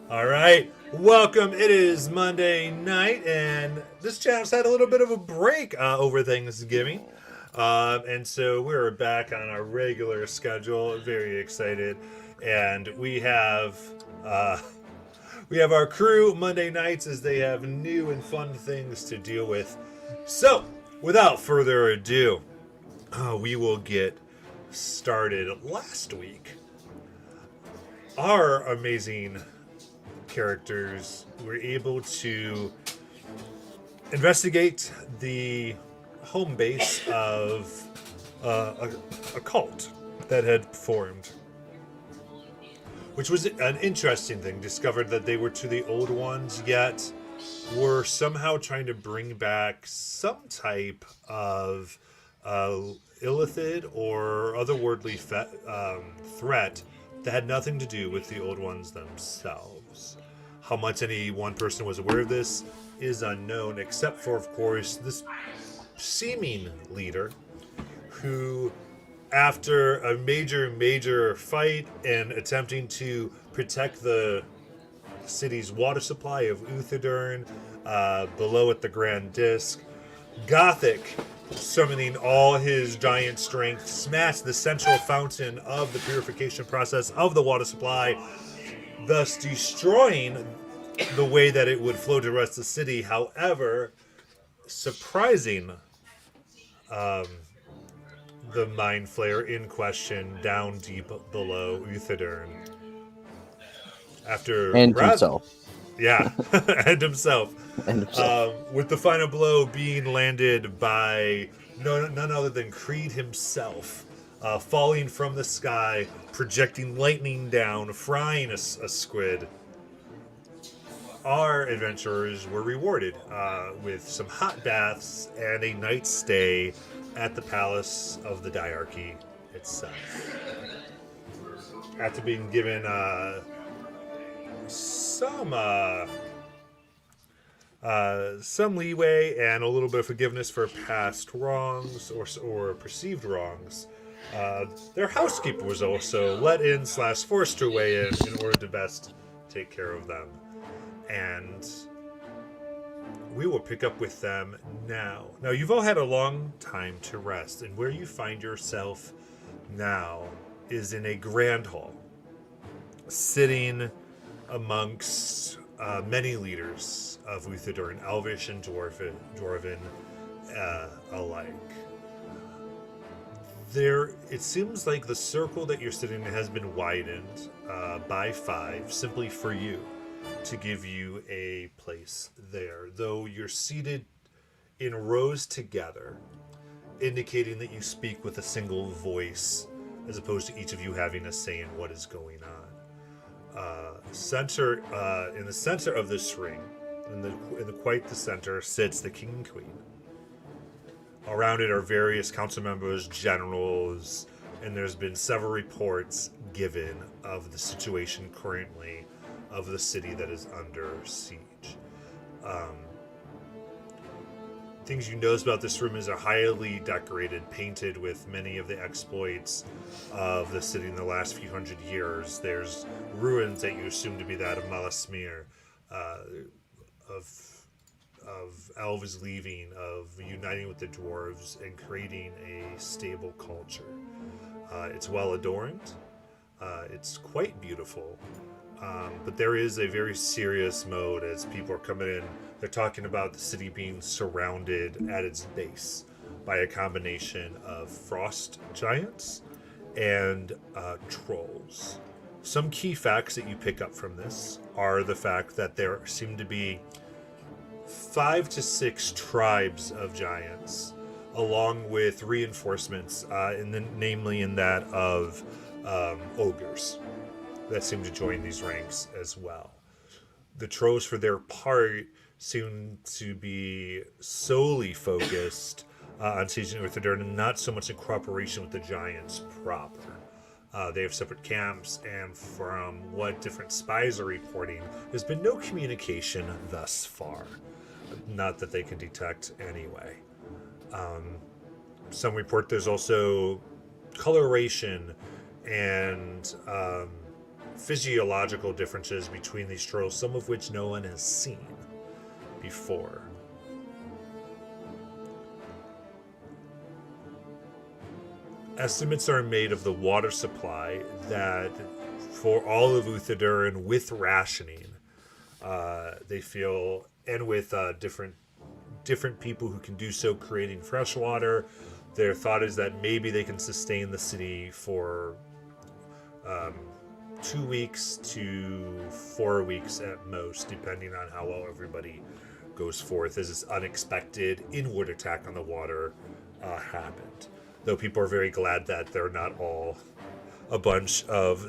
All right, welcome. It is Monday night, and this chap's had a little bit of a break over Thanksgiving. And so we're back on our regular schedule. Very excited, and uh, we have our crew Monday nights as they have new and fun things to deal with. So, without further ado, we will get started. Last week, our amazing characters were able to investigate the home base of a cult that had formed, which was an interesting thing. Discovered that they were to the old ones, yet were somehow trying to bring back some type of uh, illithid or otherworldly threat that had nothing to do with the old ones themselves. How much any one person was aware of this is unknown, except for, of course, this seeming leader who, after a major fight and attempting to protect the city's water supply of Uthadurn, below at the Grand Disc, Gothic, summoning all his giant strength, smashed the central fountain of the purification process of the water supply, thus destroying the way that it would flow to the rest of the city. However, surprising the mind flayer in question down deep below Uthadurn. After And himself. yeah, and himself, And himself. with the final blow being landed by none other than Creed himself, falling from the sky, projecting lightning down, frying a squid. Our adventurers were rewarded with some hot baths and a night stay at the Palace of the Diarchy itself. After being given some some leeway and a little bit of forgiveness for past wrongs or perceived wrongs, their housekeeper was also let in slash forced her way in order to best take care of them. And we will pick up with them now. Now, you've all had a long time to rest, and where you find yourself now is in a grand hall, sitting amongst many leaders of Uthadurn, Elvish and Dwarven alike. It seems like the circle that you're sitting in has been widened by 5, simply for you, to give you a place there. Though you're seated in rows together, indicating that you speak with a single voice, as opposed to each of you having a say in what is going on. In the center of this ring, quite the center, sits the king and queen. Around it are various council members, generals, and there's been several reports given of the situation currently of the city that is under siege. Things you notice about this room is are highly decorated, painted with many of the exploits of the city in the last few hundred years. There's ruins that you assume to be that of Malasmir, of elves leaving, of uniting with the dwarves and creating a stable culture. It's well adorned. It's quite beautiful. But there is a very serious mode as people are coming in. They're talking about the city being surrounded at its base by a combination of frost giants and trolls. Some key facts that you pick up from this are the fact that there seem to be 5 to 6 tribes of giants, along with reinforcements, namely in that of ogres that seem to join these ranks as well. The trolls, for their part, seem to be solely focused on sieging Uthadurn and not so much in cooperation with the giants proper. They have separate camps, and from what different spies are reporting, there's been no communication thus far. Not that they can detect anyway. Some report there's also coloration and physiological differences between these trolls, some of which no one has seen before. Estimates are made of the water supply that for all of Uthadurn with rationing, they feel, and with different people who can do so creating fresh water, their thought is that maybe they can sustain the city for 2 weeks to 4 weeks at most, depending on how well everybody goes forth, as this unexpected inward attack on the water happened. Though people are very glad that they're not all a bunch of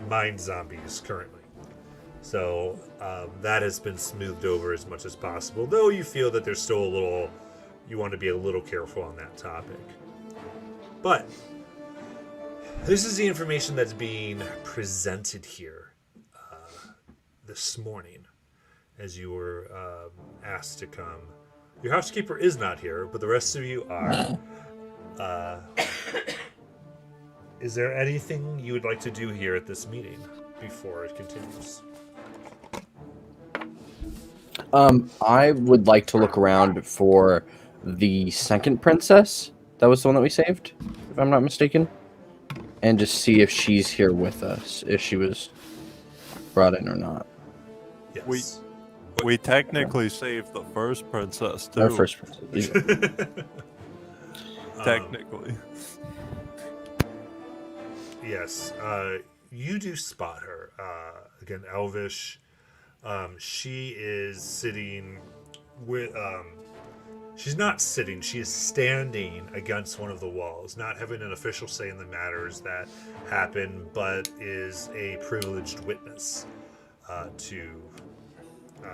mind zombies currently. So that has been smoothed over as much as possible, though you feel that there's still a little, you want to be a little careful on that topic. But this is the information that's being presented here this morning as you were asked to come. Your housekeeper is not here, but the rest of you are. Is there anything you would like to do here at this meeting before it continues? I would like to look around for the second princess. That was the one that we saved, if I'm not mistaken. And just see if she's here with us, if she was brought in or not. Yes. We technically saved the first princess, too. Our first princess. Technically. Yes. You do spot her. Again, Elvish. She is sitting with... she's not sitting. She is standing against one of the walls, not having an official say in the matters that happen, but is a privileged witness to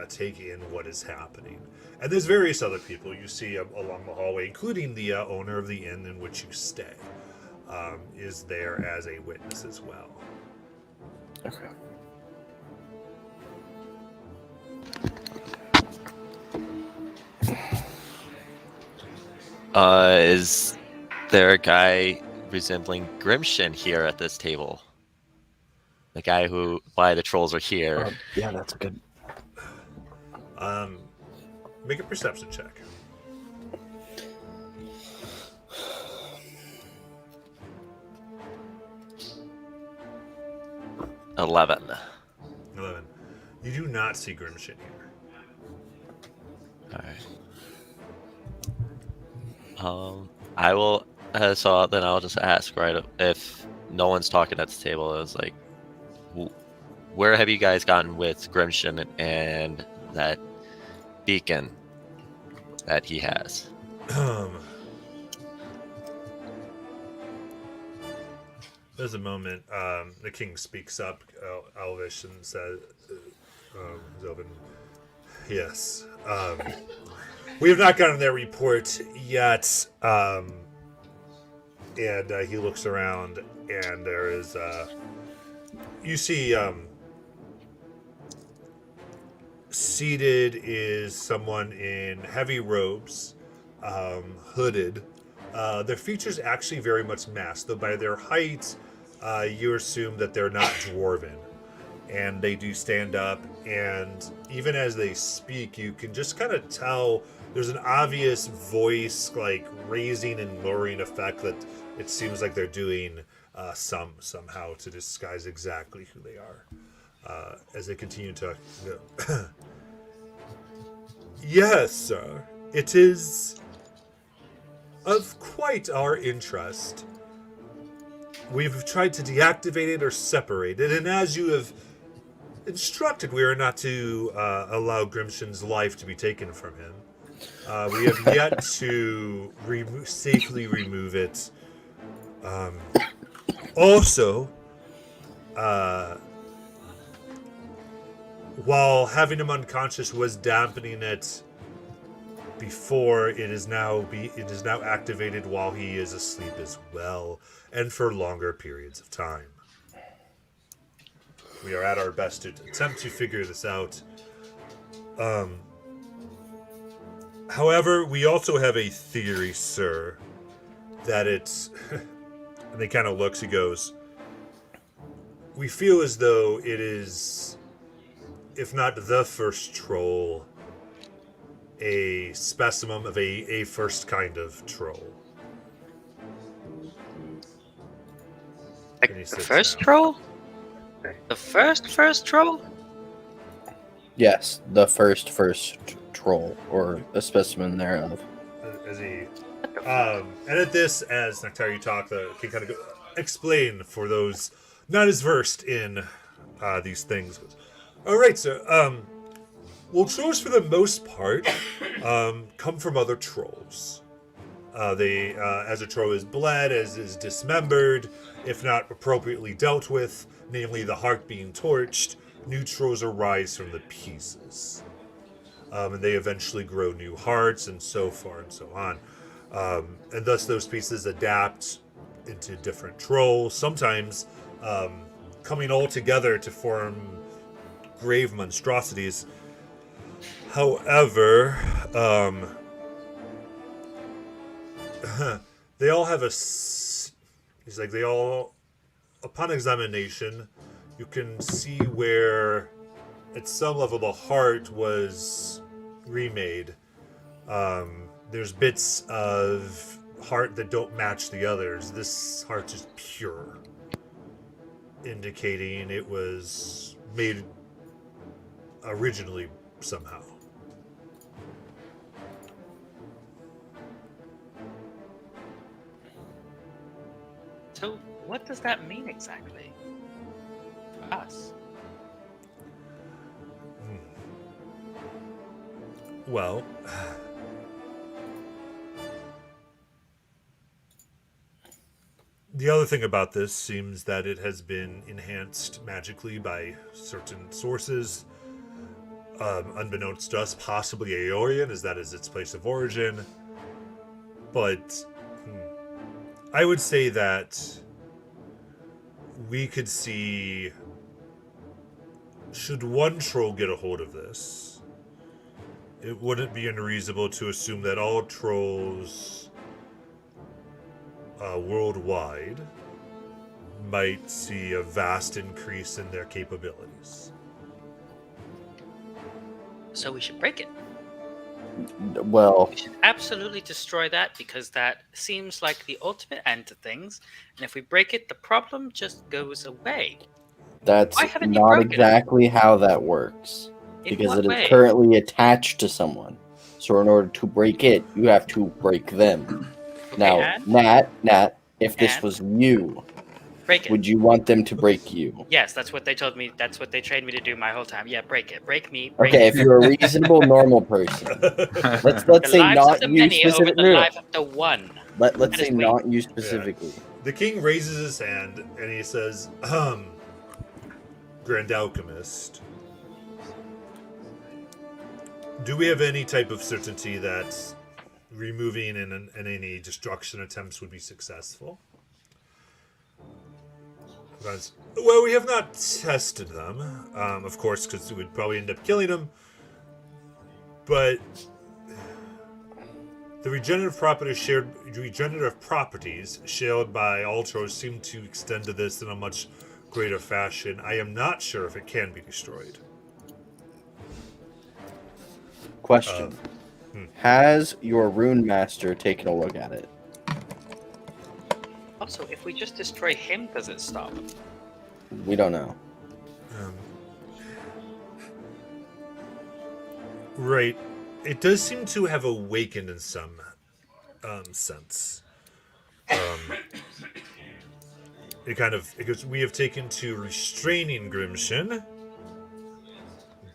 take in what is happening. And there's various other people you see along the hallway, including the owner of the inn in which you stay, is there as a witness as well. Okay. Is there a guy resembling Grimshin here at this table? The guy why the trolls are here. Yeah, that's good. Make a perception check. 11. 11. You do not see Grimshin here. Alright. I will. So then I'll just ask, right? If no one's talking at the table, it's like, where have you guys gotten with Grimshin and that beacon that he has? There's a moment. The king speaks up, Elvish, and says, Zovin, yes. We have not gotten their report yet. And he looks around, and there is, you see, seated is someone in heavy robes, hooded. Their features actually very much masked, though by their height, you assume that they're not dwarven. And they do stand up, and even as they speak, you can just kind of tell there's an obvious voice, like, raising and lowering effect that it seems like they're doing somehow to disguise exactly who they are. As they continue to go. Yes, sir. It is of quite our interest. We've tried to deactivate it or separate it, and as you have instructed, we are not to allow Grimshin's life to be taken from him. We have yet to safely remove it. Also, while having him unconscious was dampening it before, it is now activated while he is asleep as well, and for longer periods of time. We are at our best to attempt to figure this out. However, we also have a theory, sir, that it's... and he kind of looks, he goes, we feel as though it is, if not the first troll, a specimen of a first kind of troll. Like And he the sits first down. troll? The first troll? Yes, the first troll, or a specimen thereof. As he, and at this, as Nectari talk, the king kind of explain for those not as versed in these things. All right, sir. Well, trolls for the most part come from other trolls. They, as a troll is bled, as is dismembered, if not appropriately dealt with, namely the heart being torched, new trolls arise from the pieces. And they eventually grow new hearts and so far and so on. And thus those pieces adapt into different trolls, sometimes coming all together to form grave monstrosities. However, they all have he's like, they all, upon examination, you can see where at some level the heart was remade. There's bits of heart that don't match the others. This heart is pure, indicating it was made originally somehow. So, what does that mean exactly? For us? Well, the other thing about this seems that it has been enhanced magically by certain sources, unbeknownst to us, possibly Aeorian, as that is its place of origin. But I would say that we could see, should one troll get a hold of this, it wouldn't be unreasonable to assume that all trolls worldwide might see a vast increase in their capabilities. So we should break it. Well, We should absolutely destroy that because that seems like the ultimate end to things. And if we break it, the problem just goes away. that's Why haven't you not broken it? exactly how that works. In Because what it is way? currently attached to someone. So in order to break it, you have to break them. Okay, Now, and Nat, if this And? was you, break it. would you want them to break you? Yes, that's what they told me. That's what they trained me to do my whole time. Yeah, break it. Break me. Break Okay, it. if you're a reasonable, normal person, let's The say lives not of the you many over specifically. the life of the one. Let's That say is weak. not you specifically. The king raises his hand and he says, Grand Alchemist, do we have any type of certainty that removing and any destruction attempts would be successful? Well, we have not tested them, of course, because we would probably end up killing them. But the regenerative properties shared by Ultros seem to extend to this in a much greater fashion. I am not sure if it can be destroyed. Question. Has your rune master taken a look at it? Also, if we just destroy him, does it stop? We don't know. Right. It does seem to have awakened in some sense. Because we have taken to restraining Grimshin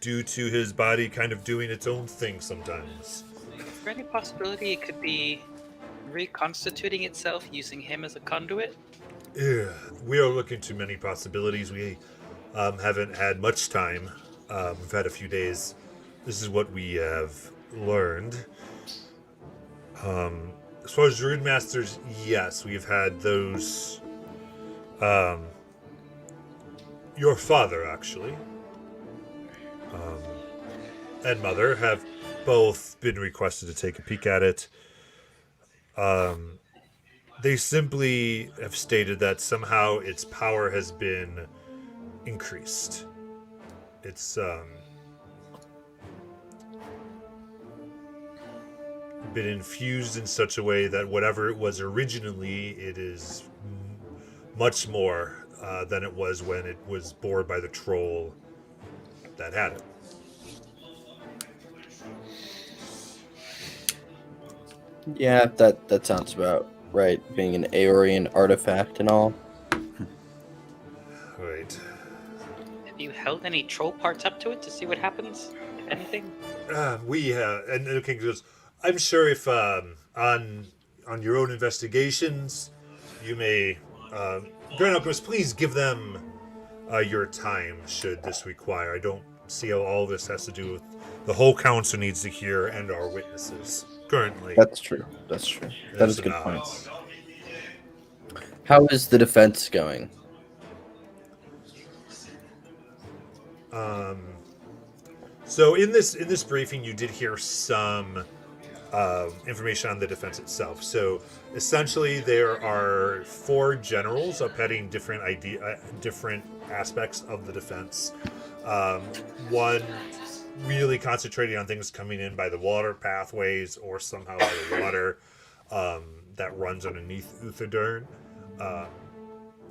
due to his body kind of doing its own thing sometimes. Is there any possibility it could be reconstituting itself using him as a conduit? Yeah, we are looking to many possibilities. We haven't had much time. We've had a few days. This is what we have learned. As far as Rune Masters, yes, we've had those. Your father, actually, and mother have both been requested to take a peek at it. They simply have stated that somehow its power has been increased. It's been infused in such a way that whatever it was originally, it is much more than it was when it was bored by the troll that had it. Yeah, that sounds about right. Being an Aeorian artifact and all. Right. Have you held any troll parts up to it to see what happens, if anything? We and the king goes, I'm sure if on your own investigations, you may, Grand Alchemist, please give them your time should this require. I don't see how all this has to do with the whole council needs to hear and our witnesses currently. That's true. That's true. That is a good That's point. not- How is the defense going? So in this briefing, you did hear some information on the defense itself. So essentially, there are 4 generals upheading different aspects of the defense. One really concentrating on things coming in by the water pathways or somehow by the water that runs underneath Uthadern.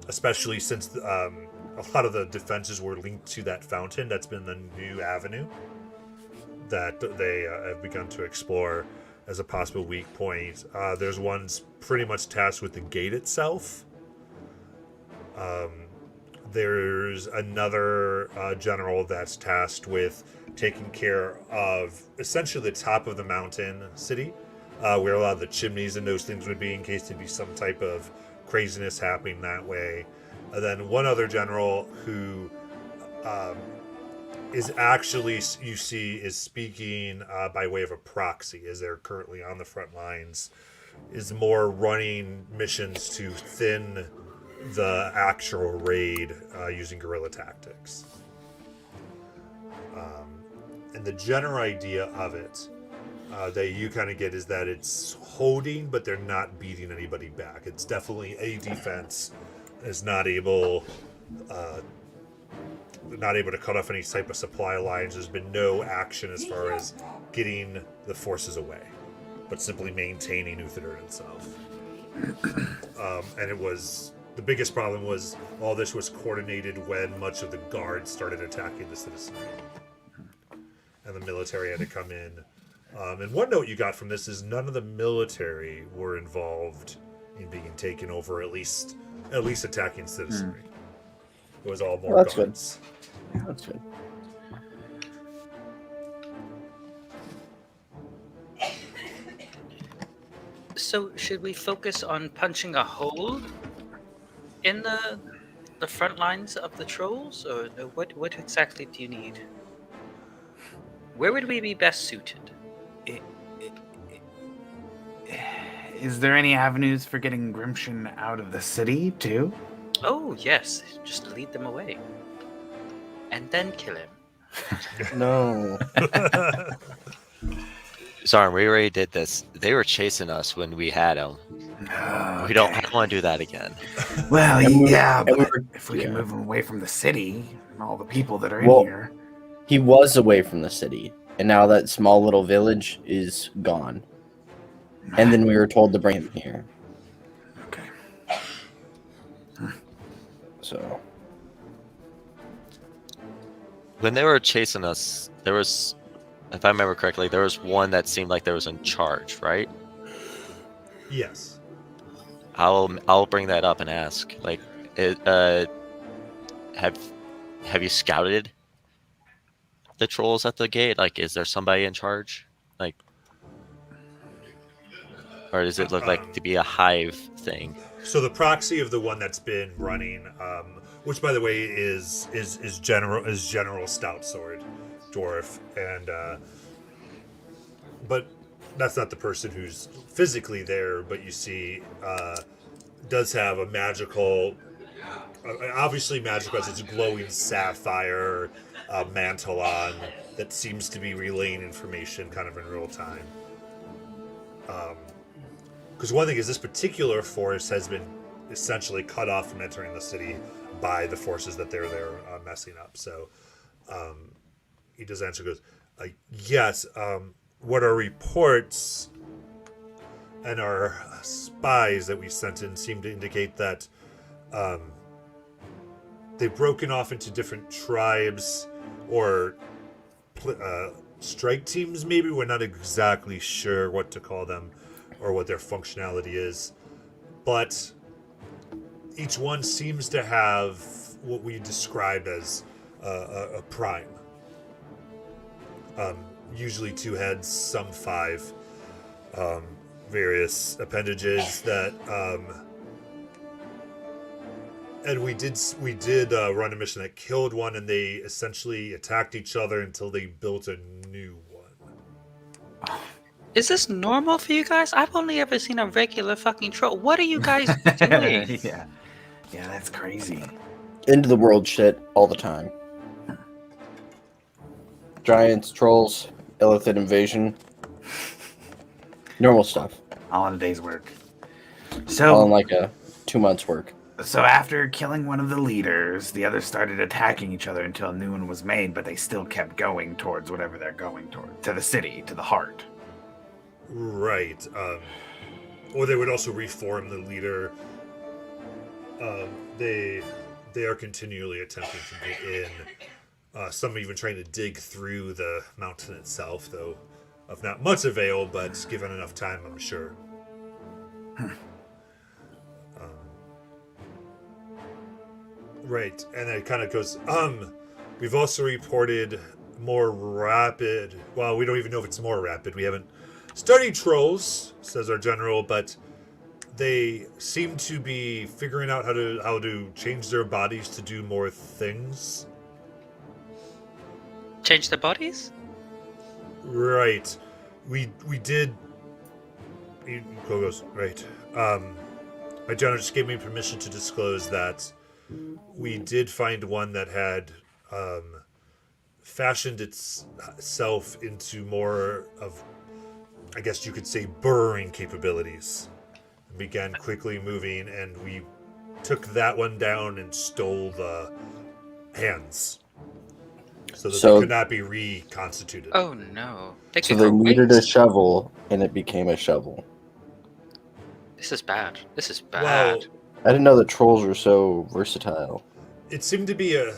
Especially since a lot of the defenses were linked to that fountain. That's been the new avenue that they have begun to explore as a possible weak point. There's one's pretty much tasked with the gate itself. There's another general that's tasked with taking care of essentially the top of the mountain city, where a lot of the chimneys and those things would be in case there'd be some type of craziness happening that way. And then one other general who is actually, you see, is speaking by way of a proxy, as they're currently on the front lines, is more running missions to thin the actual raid using guerrilla tactics. And the general idea of it that you kind of get is that it's holding, but they're not beating anybody back. It's definitely a defense. Is not able to cut off any type of supply lines. There's been no action as far as getting the forces away, but simply maintaining Uthadern itself. And it was the biggest problem was all this was coordinated when much of the guards started attacking the citizenry, and the military had to come in. And one note you got from this is none of the military were involved in being taken over, at least attacking citizenry. It was all more Well, that's guards. That's good. So should we focus on punching a hole in the front lines of the trolls, or what exactly do you need? Where would we be best suited? Is there any avenues for getting Grimshin out of the city, too? Oh yes, just lead them away, and then kill him. No. Sorry, we already did this. They were chasing us when we had them. We don't want to do that again. Well, And we- yeah, and we but were- if we can yeah. move him away from the city and all the people that are Well- in here. He was away from the city, and now that small little village is gone. And then we were told to bring him here. Okay. So When they were chasing us, there was, if I remember correctly, there was one that seemed like there was in charge, right? Yes. I'll bring that up and ask. Like, have you scouted the trolls at the gate? Like, is there somebody in charge? Like, or does it look like to be a hive thing? So the proxy of the one that's been running, which by the way is General Stoutsword Dwarf, and but that's not the person who's physically there. But you see, does have a magical, obviously magical, as it's glowing sapphire mantle on that seems to be relaying information kind of in real time. Because one thing is this particular forest has been essentially cut off from entering the city by the forces that they're there messing up. So he does answer, goes, yes, what our reports and our spies that we sent in seem to indicate that they've broken off into different tribes or strike teams, maybe. We're not exactly sure what to call them or what their functionality is. But each one seems to have what we described as a prime. Usually 2 heads, some 5. Various appendages that... and we did run a mission that killed one, and they essentially attacked each other until they built a new one. Is this normal for you guys? I've only ever seen a regular fucking troll. What are you guys doing? Yeah, that's crazy. End of the world shit all the time. Giants, trolls, Illithid invasion. Normal stuff. All in a day's work. All in So, like a 2 months work. after killing one of the leaders, the others started attacking each other until a new one was made, but they still kept going towards whatever they're going toward. To the city, to the heart. Right. Or they would also reform the leader. They are continually attempting to get in. Some even trying to dig through the mountain itself, though of not much avail, but given enough time, I'm sure. Right, and it kind of goes, we've also reported more rapid, well, we don't even know if it's more rapid, we haven't studied trolls, says our general, but they seem to be figuring out how to change their bodies to do more things. Change their bodies? Right. We did. Ko goes, right. My general just gave me permission to disclose that we did find one that had fashioned itself into more of, I guess you could say, burrowing capabilities. And began quickly moving, and we took that one down and stole the hands. So that they could not be reconstituted. Oh no. So they needed a shovel, and it became a shovel. This is bad. This is bad. Well, I didn't know that trolls were so versatile. it seemed to be a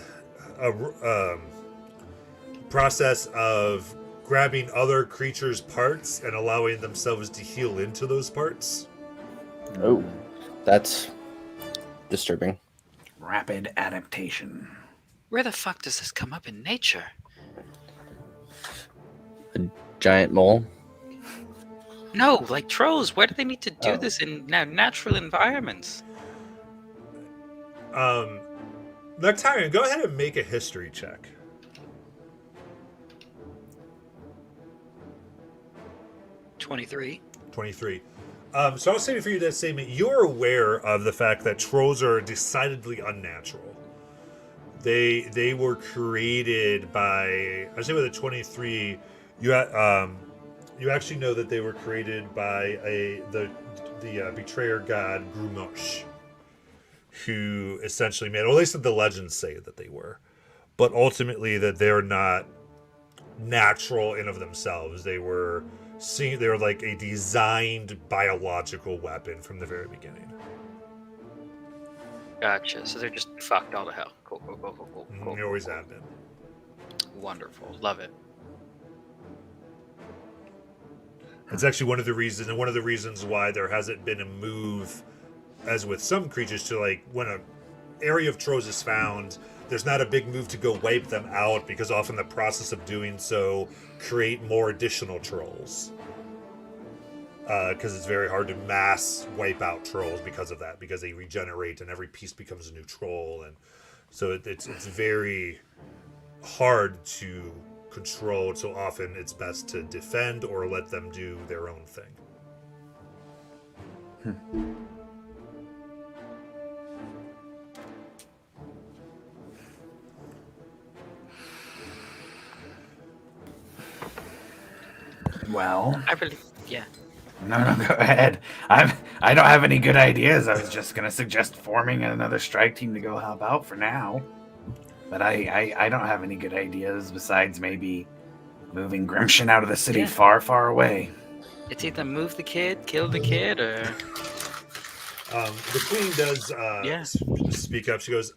process of grabbing other creatures' parts and allowing themselves to heal into those parts. Oh, that's disturbing. Rapid adaptation. Where the fuck does this come up in nature? Giant mole. No, like trolls. Where do they need to do Oh. this in natural environments? Nectarian, go ahead and make a history check. 23. 23. So I'll say for you that statement, you're aware of the fact that trolls are decidedly unnatural. They were created by, I say with a 23, you actually know that they were created by the betrayer god Grumosh, who essentially made, or at least the legends say that they were, but ultimately that they're not natural in of themselves. They were like a designed biological weapon from the very beginning. Gotcha. So they're just fucked all to hell. Cool. They always have been. Wonderful. Love it. It's actually one of the reasons why there hasn't been a move, as with some creatures, to like when an area of trolls is found, there's not a big move to go wipe them out, because often the process of doing so create more additional trolls. Because it's very hard to mass wipe out trolls because of that, because they regenerate and every piece becomes a new troll, and so it's very hard to control. So often it's best to defend or let them do their own thing. Well, I really, yeah. No, go ahead. I don't have any good ideas. I was just gonna suggest forming another strike team to go help out for now. But I don't have any good ideas besides maybe moving Grimshin out of the city Yeah. far, far away. It's either move the kid, kill the kid, or The queen does Yeah. speak up. She goes,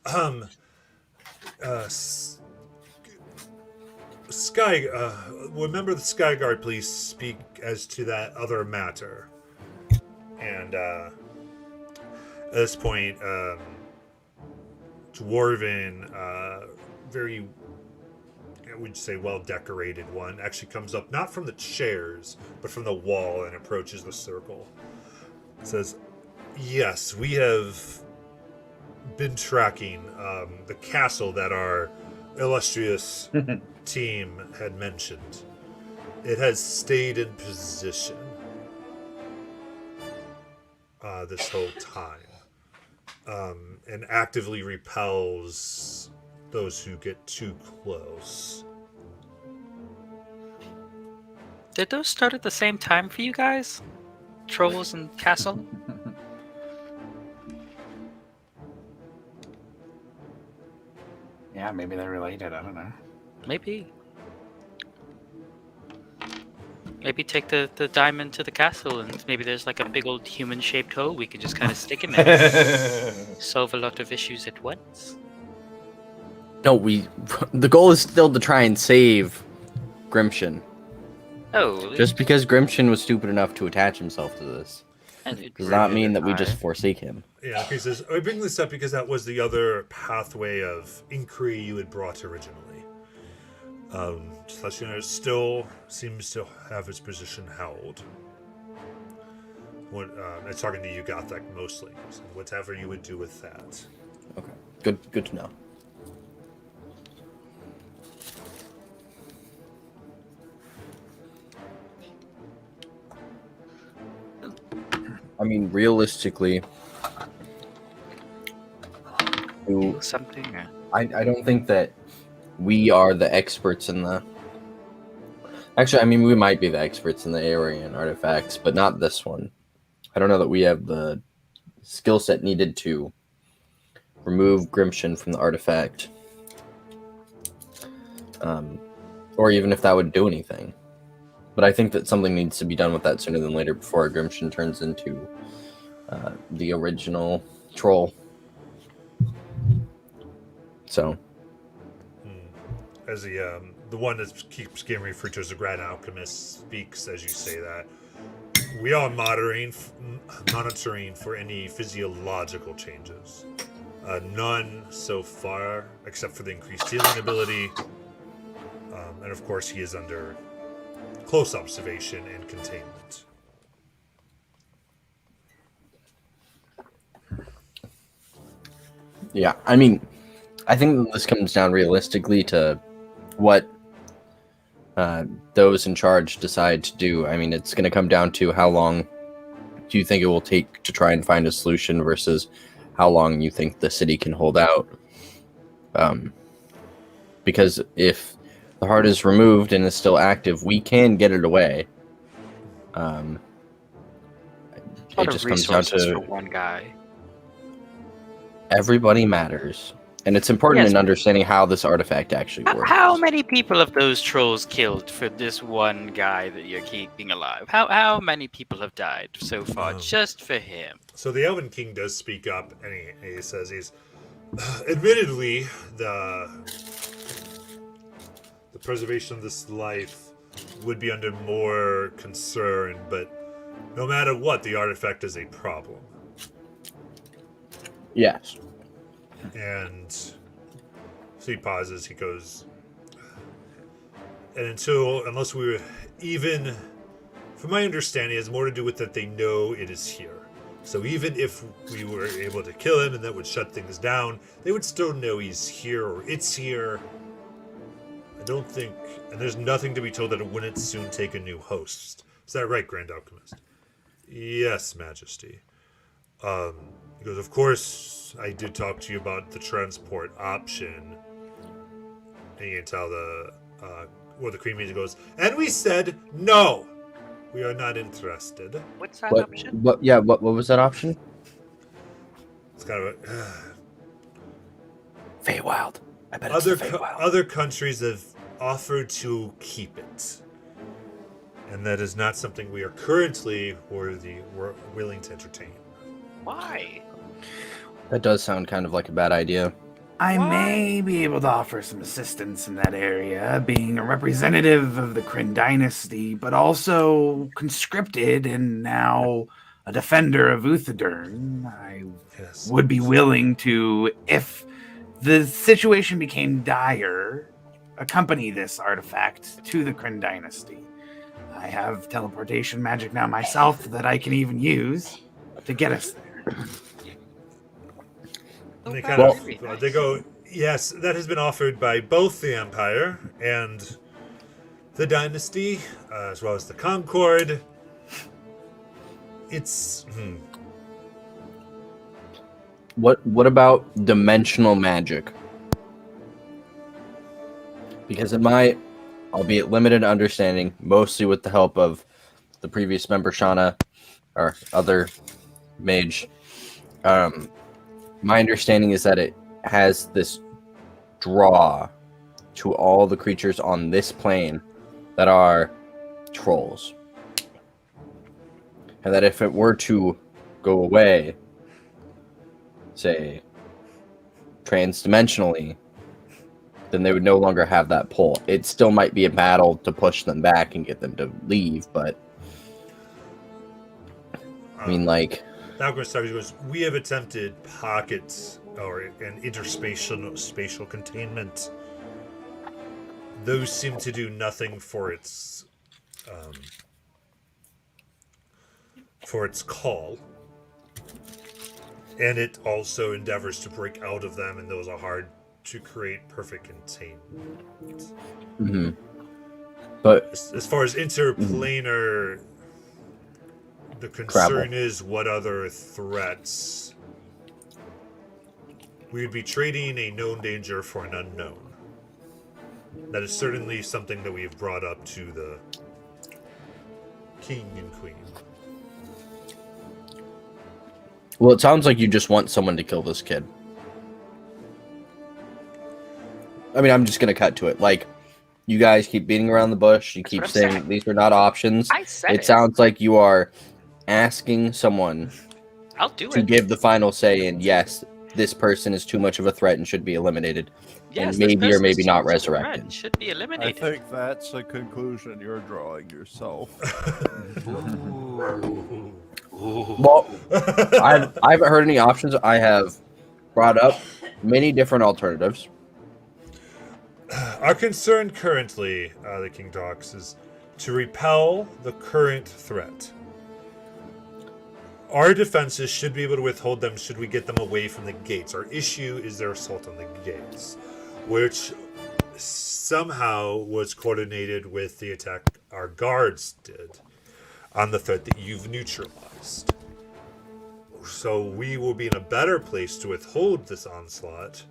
Sky, remember the Sky Guard, please speak as to that other matter. And at this point, Dwarven, very, I would say, well decorated one, actually comes up not from the chairs, but from the wall and approaches the circle. It says, yes, we have been tracking the castle that our illustrious team had mentioned. It has stayed in position this whole time, and actively repels those who get too close. did those start at the same time for you guys? Trolls and castle? Yeah, maybe they're related. I don't know. Maybe. Maybe take the diamond to the castle, and maybe there's like a big old human-shaped hole we could just kind of stick in there. Solve a lot of issues at once. No, the goal is still to try and save Grimshin. Oh, Just because Grimshin was stupid enough to attach himself to this does not mean that we just forsake him. Yeah, he says, I bring this up because that was the other pathway of inquiry you had brought originally. Celestina still seems to have his position held. When, it's talking to you, Gothek, mostly. So whatever you would do with that. Okay, good to know. I mean, realistically, something. I don't think that we are the experts in the... Actually, I mean, we might be the experts in the Aryan artifacts, but not this one. I don't know that we have the skill set needed to remove Grimshin from the artifact. Or even if that would do anything. But I think that something needs to be done with that sooner than later before Grimshin turns into the original troll. So... As the one that keeps getting referred to as the Grand Alchemist speaks as you say that, we are monitoring for any physiological changes. None so far, except for the increased healing ability. And of course, he is under close observation and containment. Yeah, I mean, I think that this comes down realistically to what those in charge decide to do. I mean, it's going to come down to how long do you think it will take to try and find a solution versus how long you think the city can hold out. Because if the heart is removed and is still active, we can get it away. It just comes down to for one guy. everybody matters. And it's important Yes. in understanding how this artifact actually works. How many people have those trolls killed for this one guy that you're keeping alive? How many people have died so far just for him? So the Elven King does speak up, and he says admittedly, the preservation of this life would be under more concern, but no matter what, the artifact is a problem. Yes. And so he pauses, he goes, and unless we were even, from my understanding, it has more to do with that they know it is here. So even if we were able to kill him and that would shut things down, they would still know he's here or it's here. I don't think, and there's nothing to be told that it wouldn't soon take a new host. Is that right, Grand Alchemist? Yes, Majesty. He goes, of course, I did talk to you about the transport option. And you can tell the Cream Meat goes, and we said no! We are not interested. What's that What? option? What? Yeah. What was that option? It's kind of Feywild. I bet other countries have offered to keep it, and that is not something we are currently willing to entertain. Why? That does sound kind of like a bad idea. I Why? may be able to offer some assistance in that area, being a representative of the Kryn dynasty, but also conscripted and now a defender of Uthadern. I Yes. would be willing to, if the situation became dire, accompany this artifact to the Kryn dynasty. I have teleportation magic now myself that I can even use to get us there. And they Oh, kind wow, of very they nice. go, yes, that has been offered by both the Empire and the Dynasty, as well as the Concord. It's What about dimensional magic? Because in my, albeit limited understanding, mostly with the help of the previous member Shauna or other mage, my understanding is that it has this draw to all the creatures on this plane that are trolls. And that if it were to go away, say, transdimensionally, then they would no longer have that pull. It still might be a battle to push them back and get them to leave, but I mean, like, Falcon Stark goes, we have attempted pockets or an spatial containment. Those seem to do nothing for its call. And it also endeavors to break out of them, and those are hard to create perfect containment. mhm. But As far as interplanar, the concern is what other threats. We would be trading a known danger for an unknown. That is certainly something that we have brought up to the king and queen. well, it sounds like you just want someone to kill this kid. I mean, I'm just gonna cut to it. Like, you guys keep beating around the bush. You That's keep what I'm saying saying. these are not options. I said It sounds like you are asking someone I'll do to it. give the final say in yes, this person is too much of a threat and should be eliminated. Yes, maybe this or person maybe is not too much of a threat. resurrected. Should be I eliminated. think that's a conclusion you're drawing yourself. Well, I haven't heard any options. I have brought up many different alternatives. Our concern currently, the king talks, is to repel the current threat. Our defenses should be able to withhold them should we get them away from the gates. Our issue is their assault on the gates, which somehow was coordinated with the attack our guards did on the threat that you've neutralized. So we will be in a better place to withhold this onslaught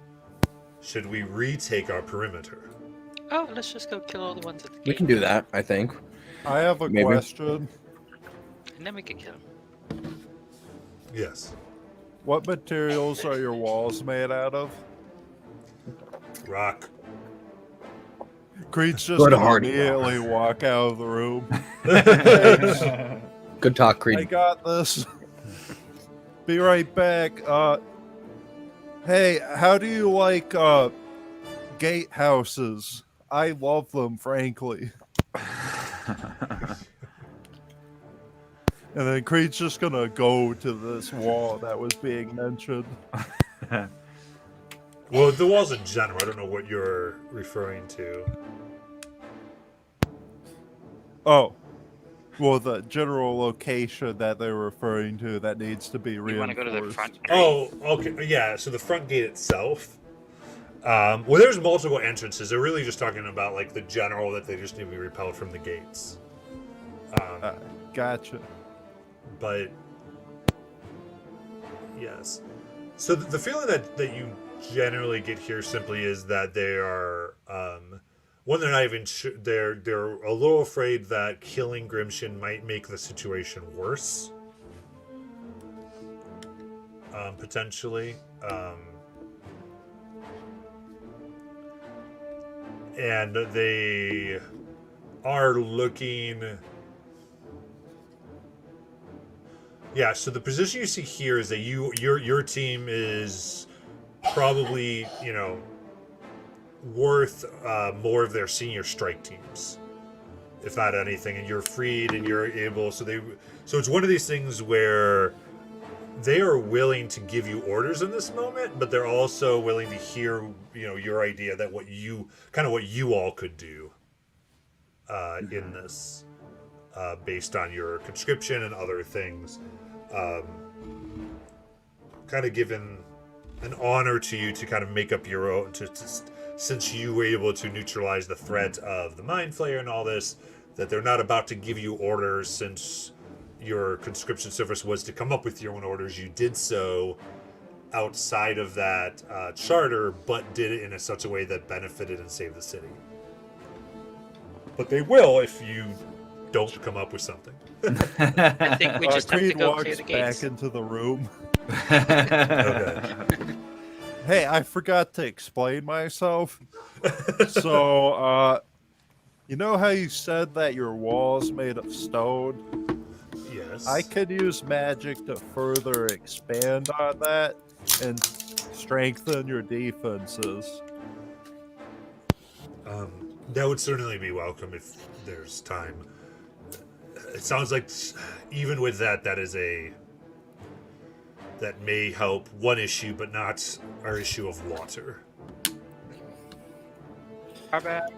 should we retake our perimeter. Oh, let's just go kill all the ones at the gate. We can do that, I think. I have a Maybe. question. And then we can kill them. Yes. What materials are your walls made out of? Rock. Creed's just Good gonna hearty immediately walk out of the room. Good talk, I Creed. got this. Be right back. Hey, how do you like gatehouses? I love them, frankly. And then Creed's just gonna go to this wall that was being mentioned. Well, the walls in general. I don't know what you're referring to. Oh. Well, the general location that they're referring to that needs to be You reinforced. want to go to the front gate? Oh, okay. Yeah, so the front gate itself. Well, there's multiple entrances. They're really just talking about like the general that they just need to be repelled from the gates. Gotcha. But yes. So the feeling that you generally get here simply is that they are one, they're not even they're a little afraid that killing Grimshin might make the situation worse. Potentially. And they are looking. Yeah, so the position you see here is that your team is probably, worth more of their senior strike teams, if not anything, and you're freed and you're able. So it's one of these things where they are willing to give you orders in this moment, but they're also willing to hear, your idea that what you all could do in this, based on your conscription and other things. Kind of given an honor to you to kind of make up your own, since you were able to neutralize the threat of the Mind Flayer and all this, that they're not about to give you orders since your conscription service was to come up with your own orders. You did so outside of that charter, but did it in such a way that benefited and saved the city. But they will if you don't come up with something. I think we just have to Creed go walks clear the gates. back into the room. Okay. Hey, I forgot to explain myself. So, you know how you said that your wall's made of stone? Yes. I could use magic to further expand on that and strengthen your defenses. That would certainly be welcome if there's time. It sounds like even with that may help one issue, but not our issue of water. Our bad.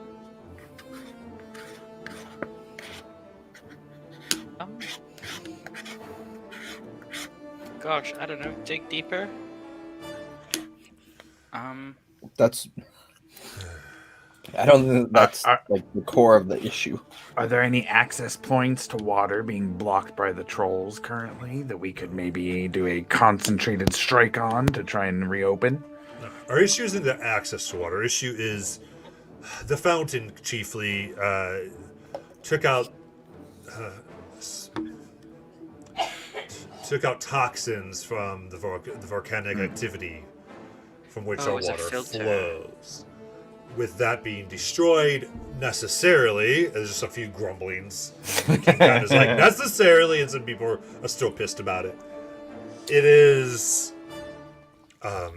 Gosh, I don't know. Dig deeper. That's. I don't think that's like the core of the issue. Are there any access points to water being blocked by the trolls currently that we could maybe do a concentrated strike on to try and reopen? Our issue isn't the access to water. Our issue is the fountain, chiefly, took out toxins from the volcanic activity from which our it's a water filter. flows. With that being destroyed, necessarily, there's just a few grumblings. The King God is like, necessarily, and some people are still pissed about it. It is, no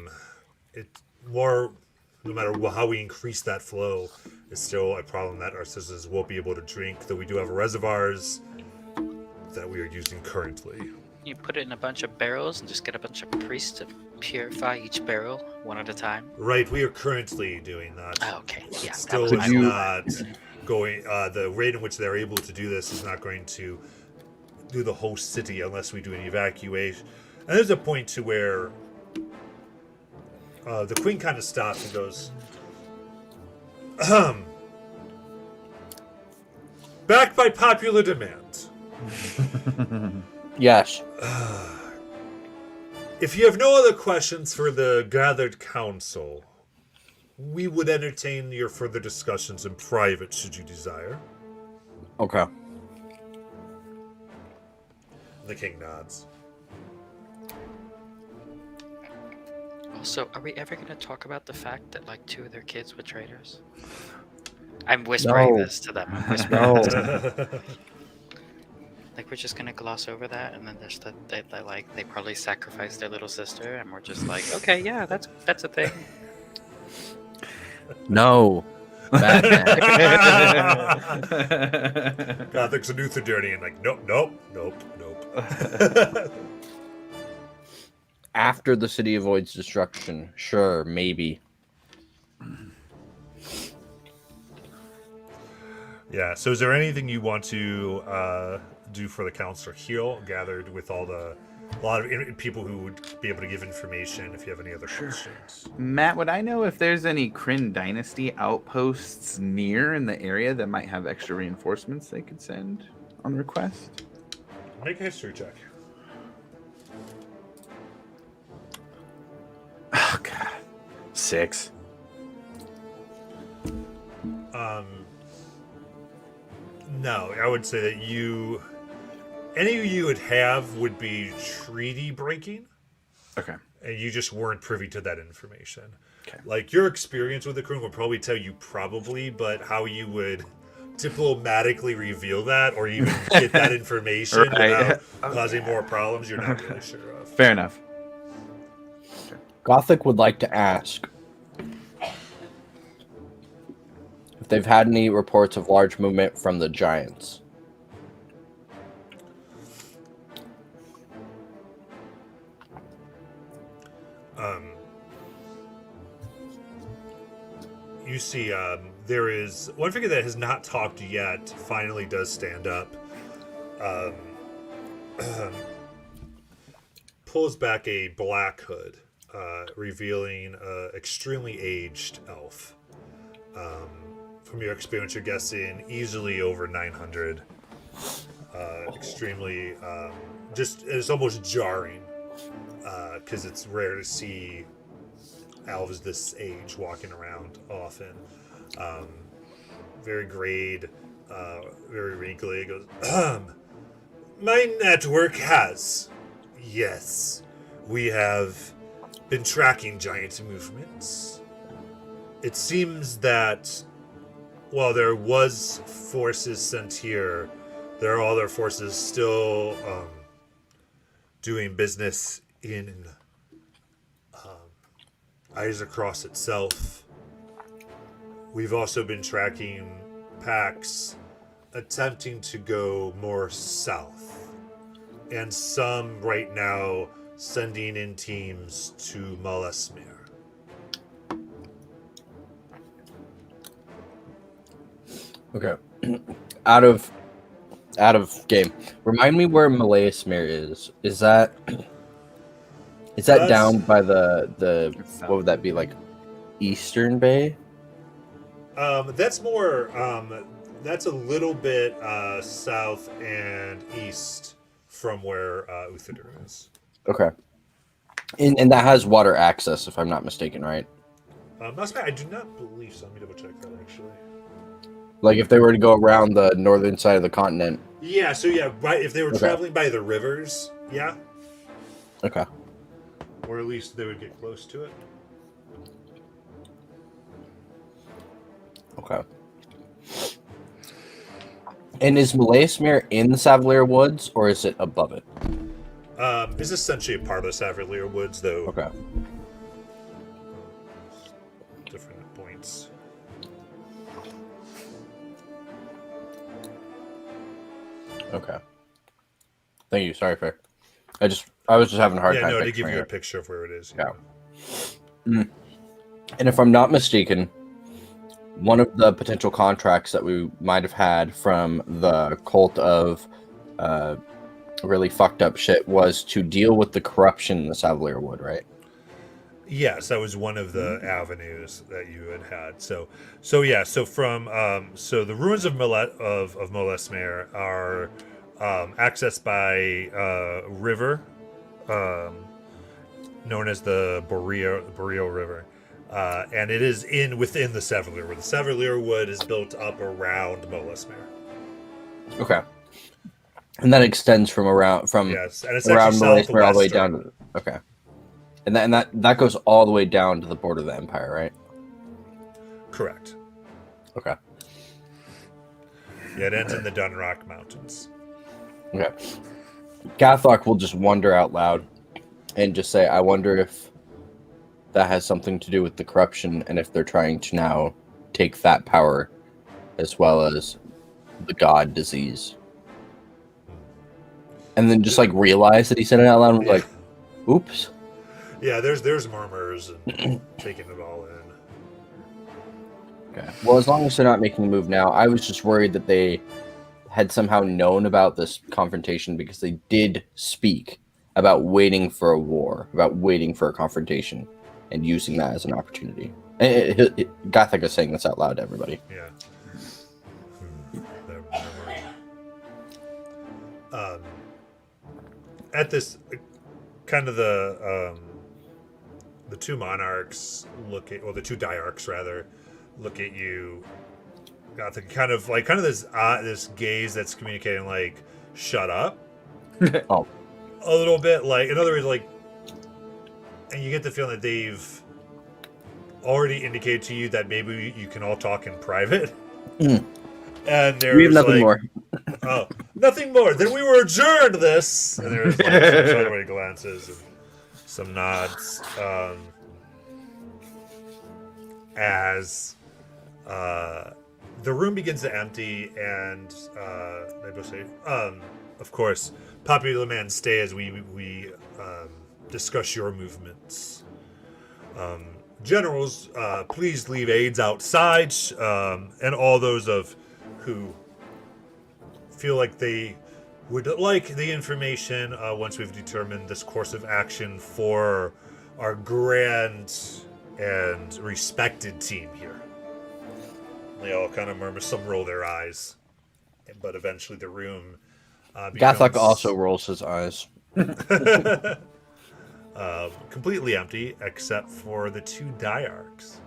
matter how we increase that flow, it's still a problem that our citizens won't be able to drink, though we do have reservoirs that we are using currently. You put it in a bunch of barrels and just get a bunch of priests to purify each barrel one at a time. Right, we are currently doing that. Oh, okay. Yeah. that Still was is my not going, the rate in which they're able to do this is not going to do the whole city unless we do an evacuation. And there's a point to where the queen kind of stops and goes, back by popular demand. Yes. If you have no other questions for the gathered council, we would entertain your further discussions in private should you desire. Okay. The king nods. Also, are we ever going to talk about the fact that like 2 of their kids were traitors? I'm whispering No. this to them. I'm whispering this to them. No. Like we're just gonna gloss over that, and then there's they probably sacrificed their little sister, and we're just like, okay, yeah, that's a thing. No. Batman. Gothics and Uther dirty and like, nope. After the city avoids destruction, sure, maybe. Yeah, so is there anything you want to do for the council here, gathered with a lot of people who would be able to give information if you have any other questions? Matt, would I know if there's any Kryn Dynasty outposts near in the area that might have extra reinforcements they could send on request? Make a history check. Oh, God. 6. No, I would say that any you would have would be treaty breaking, Okay. and you just weren't privy to that information. Okay. Like your experience with the Kroon would probably tell you probably, but how you would diplomatically reveal that or even get that information Right. without causing more problems, you're not really sure of. Fair enough. Gothic would like to ask if they've had any reports of large movement from the giants. You see, there is one figure that has not talked yet. Finally, does stand up. Pulls back a black hood, revealing an extremely aged elf. From your experience, you're guessing easily over 900. Extremely, just it's almost jarring because it's rare to see elves this age walking around often. Very grayed, very wrinkly. It goes, my network has. Yes, we have been tracking giant movements. It seems that while there was forces sent here, there are other forces still doing business in Eyes Across itself. We've also been tracking packs attempting to go more south, and some right now sending in teams to Malesmere. Okay. out of game. Remind me where Malayasmere is. Is that That's- down by the It's what would that be, like Eastern Bay? That's more. That's a little bit south and east from where Uthodurn is. Okay. And that has water access, if I'm not mistaken, right? I do not believe so. Let me double check that actually. Like if they were to go around the northern side of the continent. Yeah. So yeah, right. If they were Okay. traveling by the rivers, yeah, Okay. or at least they would get close to it. Okay. And is Malayasmere in the Savalier Woods, or is it above it? It's essentially a part of the Savalier Woods, though. Okay. Different points. Okay. Thank you. Sorry, Fair. I was just having a hard Yeah, time. no, to picturing give you a it. picture of where it is. Yeah. And if I'm not mistaken, one of the potential contracts that we might have had from the cult of really fucked up shit was to deal with the corruption in the Savalier Wood, right? Yes, that was one of the avenues that you had. So yeah. So from so the ruins of Molesmere are accessed by a river known as the Boreal River, and it is within the Savalier Wood. The Savalier Wood is built up around Molesmere. Okay. And that extends from Yes, and it's around actually Malaysia all the way southwestern. down to okay. And that goes all the way down to the border of the Empire, right? Correct. Okay. Yeah, it ends in the Dunrock Mountains. Okay. Gathok will just wonder out loud and just say, I wonder if that has something to do with the corruption and if they're trying to now take that power as well as the god disease. And then just like realize that he said it out loud and was like, oops. Yeah, there's murmurs and taking it all in. Okay. Well, as long as they're not making a move now, I was just worried that they had somehow known about this confrontation because they did speak about waiting for a war, about waiting for a confrontation, and using that as an opportunity. Gothic is saying this out loud to everybody. Yeah. They're murmuring. At this, kind of the two monarchs look at, or the two diarchs rather, look at you Gothic, kind of this this gaze that's communicating like, "Shut up." Oh. A little bit, like, in other words, like, and you get the feeling that they've already indicated to you that maybe you can all talk in private. Mm. And there's We have nothing like, more. oh, nothing more. Then we were adjourned. This, and there's like some sideways glances and some nods. As the room begins to empty, and they both say, "Of course, popular man, stay as we discuss your movements. Generals, please leave aides outside, and all those of who feel like they would like the information once we've determined this course of action for our grand and respected team here." They all kind of murmur, some roll their eyes, but eventually the room Gathok also rolls his eyes. completely empty except for the 2 diarchs,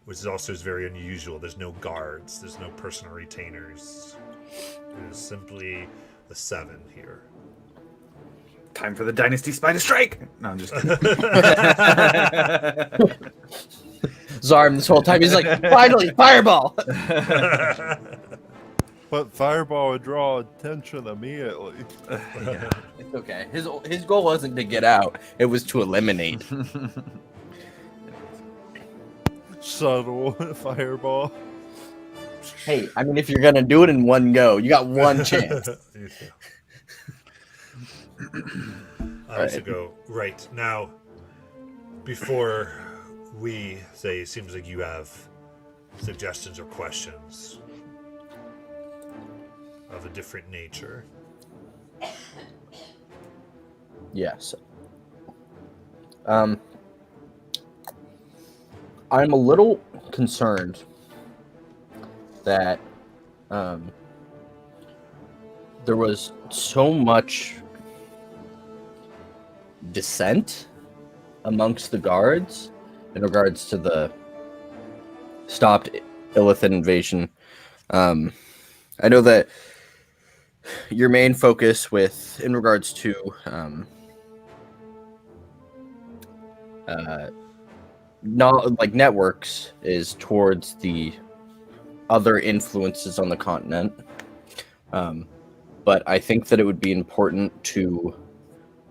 which is also very unusual. There's no guards, there's no personal retainers. It is simply the 7 here. Time for the Dynasty Spy to strike! No, I'm just kidding. Zarm this whole time, he's like, finally, fireball! But Fireball would draw attention immediately. Yeah. It's okay. His goal wasn't to get out, it was to eliminate. Subtle Fireball. Hey, I mean, if you're gonna do it in one go, you got one chance. To go right now. Before we say, it seems like you have suggestions or questions of a different nature. Yes. I'm a little concerned that there was so much dissent amongst the guards in regards to the stopped Illithid invasion. I know that your main focus in regards to not like networks is towards the other influences on the continent. But I think that it would be important to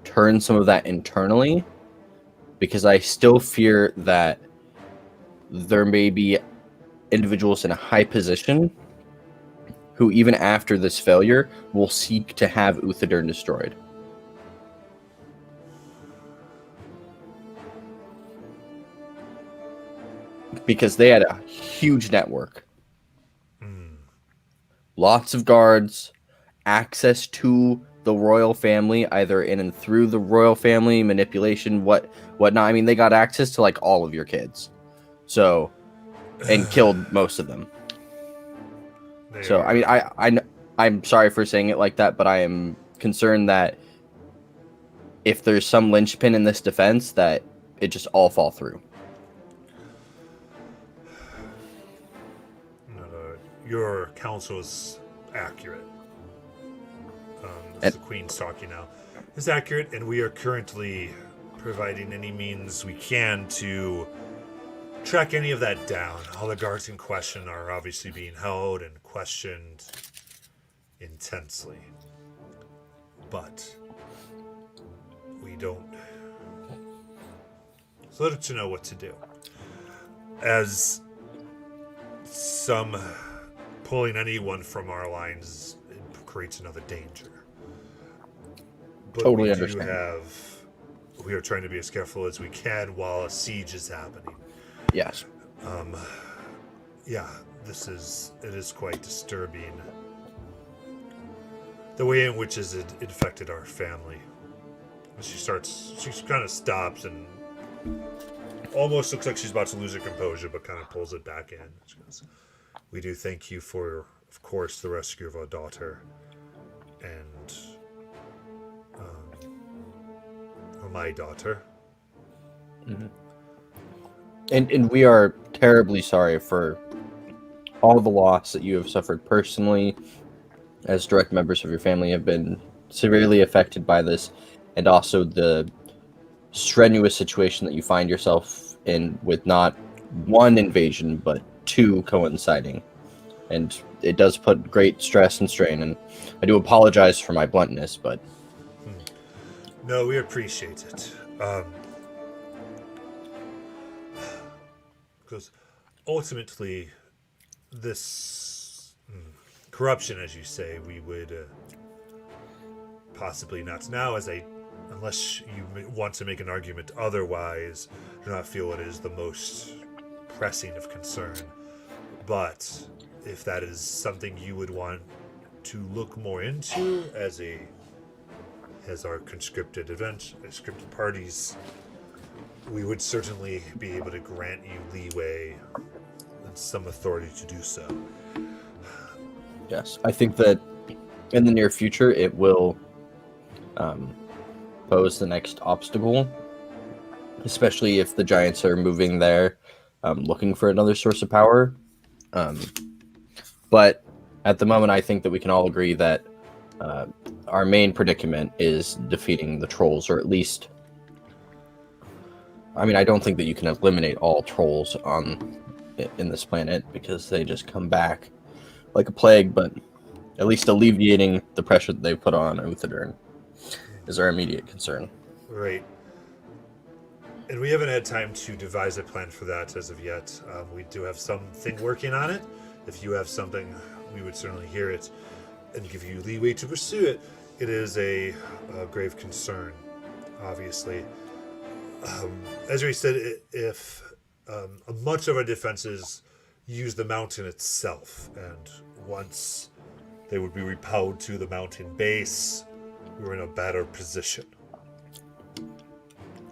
turn some of that internally, because I still fear that there may be individuals in a high position who, even after this failure, will seek to have Uthadurn destroyed. Because they had a huge network. Lots of guards, access to the royal family, either in and through the royal family, manipulation, whatnot. I mean, they got access to like all of your kids. So, and killed most of them. So, I mean, I'm sorry for saying it like that, but I am concerned that if there's some linchpin in this defense, that it just all fall through. Your counsel is accurate. This is the Queen's talking now. It's accurate, and we are currently providing any means we can to track any of that down. All the guards in question are obviously being held and questioned intensely. But we don't... It's little to know what to do. As some... Pulling anyone from our lines creates another danger. But Totally we understand. We are trying to be as careful as we can while a siege is happening. Yes. Yeah, it is quite disturbing. The way in which it infected our family. She kind of stops and almost looks like she's about to lose her composure, but kind of pulls it back in. She goes, "We do thank you for, of course, the rescue of our daughter, and or my daughter." Mm-hmm. And we are terribly sorry for all the loss that you have suffered personally, as direct members of your family have been severely affected by this, and also the strenuous situation that you find yourself in with not one invasion but two coinciding. And it does put great stress and strain, and I do apologize for my bluntness, but No, we appreciate it. Because ultimately, this corruption, as you say, we would possibly not now, unless you want to make an argument otherwise, do not feel it is the most pressing of concern. But if that is something you would want to look more into as our conscripted parties, we would certainly be able to grant you leeway and some authority to do so. yes, I think that in the near future it will pose the next obstacle, especially if the giants are moving there looking for another source of power. But at the moment, I think that we can all agree that our main predicament is defeating the trolls, or at least, I mean, I don't think that you can eliminate all trolls in this planet because they just come back like a plague, but at least alleviating the pressure that they put on Uthadern is our immediate concern. Right. And we haven't had time to devise a plan for that as of yet. We do have something working on it. If you have something, we would certainly hear it and give you leeway to pursue it. It is a grave concern, obviously. As we said, if much of our defenses use the mountain itself, and once they would be repelled to the mountain base, we were in a better position.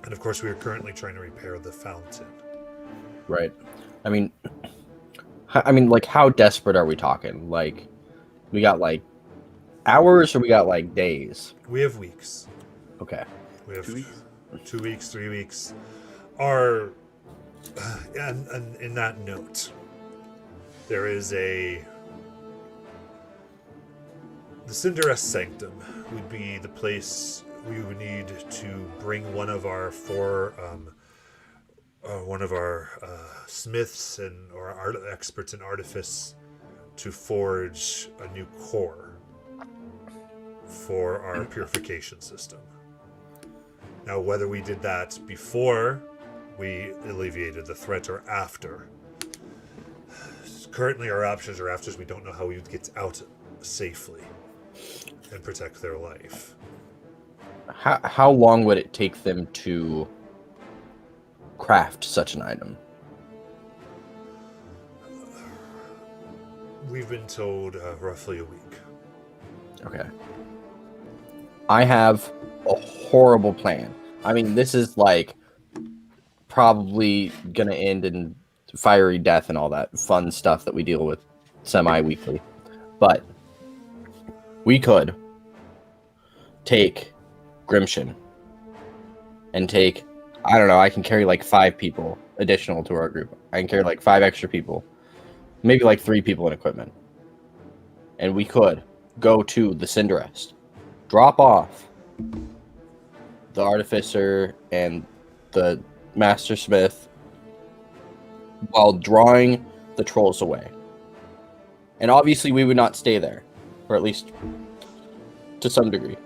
And of course, we are currently trying to repair the fountain. Right. I mean, like, how desperate are we talking? Like, we got like hours, or we got like days? We have weeks. Okay. We have 2 weeks? 2 weeks, 3 weeks. And in that note, there is the Cinderest Sanctum would be the place we would need to bring one of our smiths or experts in artifice to forge a new core for our purification system. Now, whether we did that before we alleviated the threat or after, currently our options are after. We don't know how we would get out safely and protect their life. How long would it take them to craft such an item? We've been told roughly a week. Okay. I have a horrible plan. I mean, this is like probably gonna end in fiery death and all that fun stuff that we deal with semi-weekly. But we could take Grimshin and take, I don't know, I can carry like 5 people additional to our group. I can carry like 5 extra people, maybe like 3 people in equipment. And we could go to the Cinderest, drop off the Artificer and the Master Smith while drawing the trolls away. And obviously we would not stay there, or at least to some degree.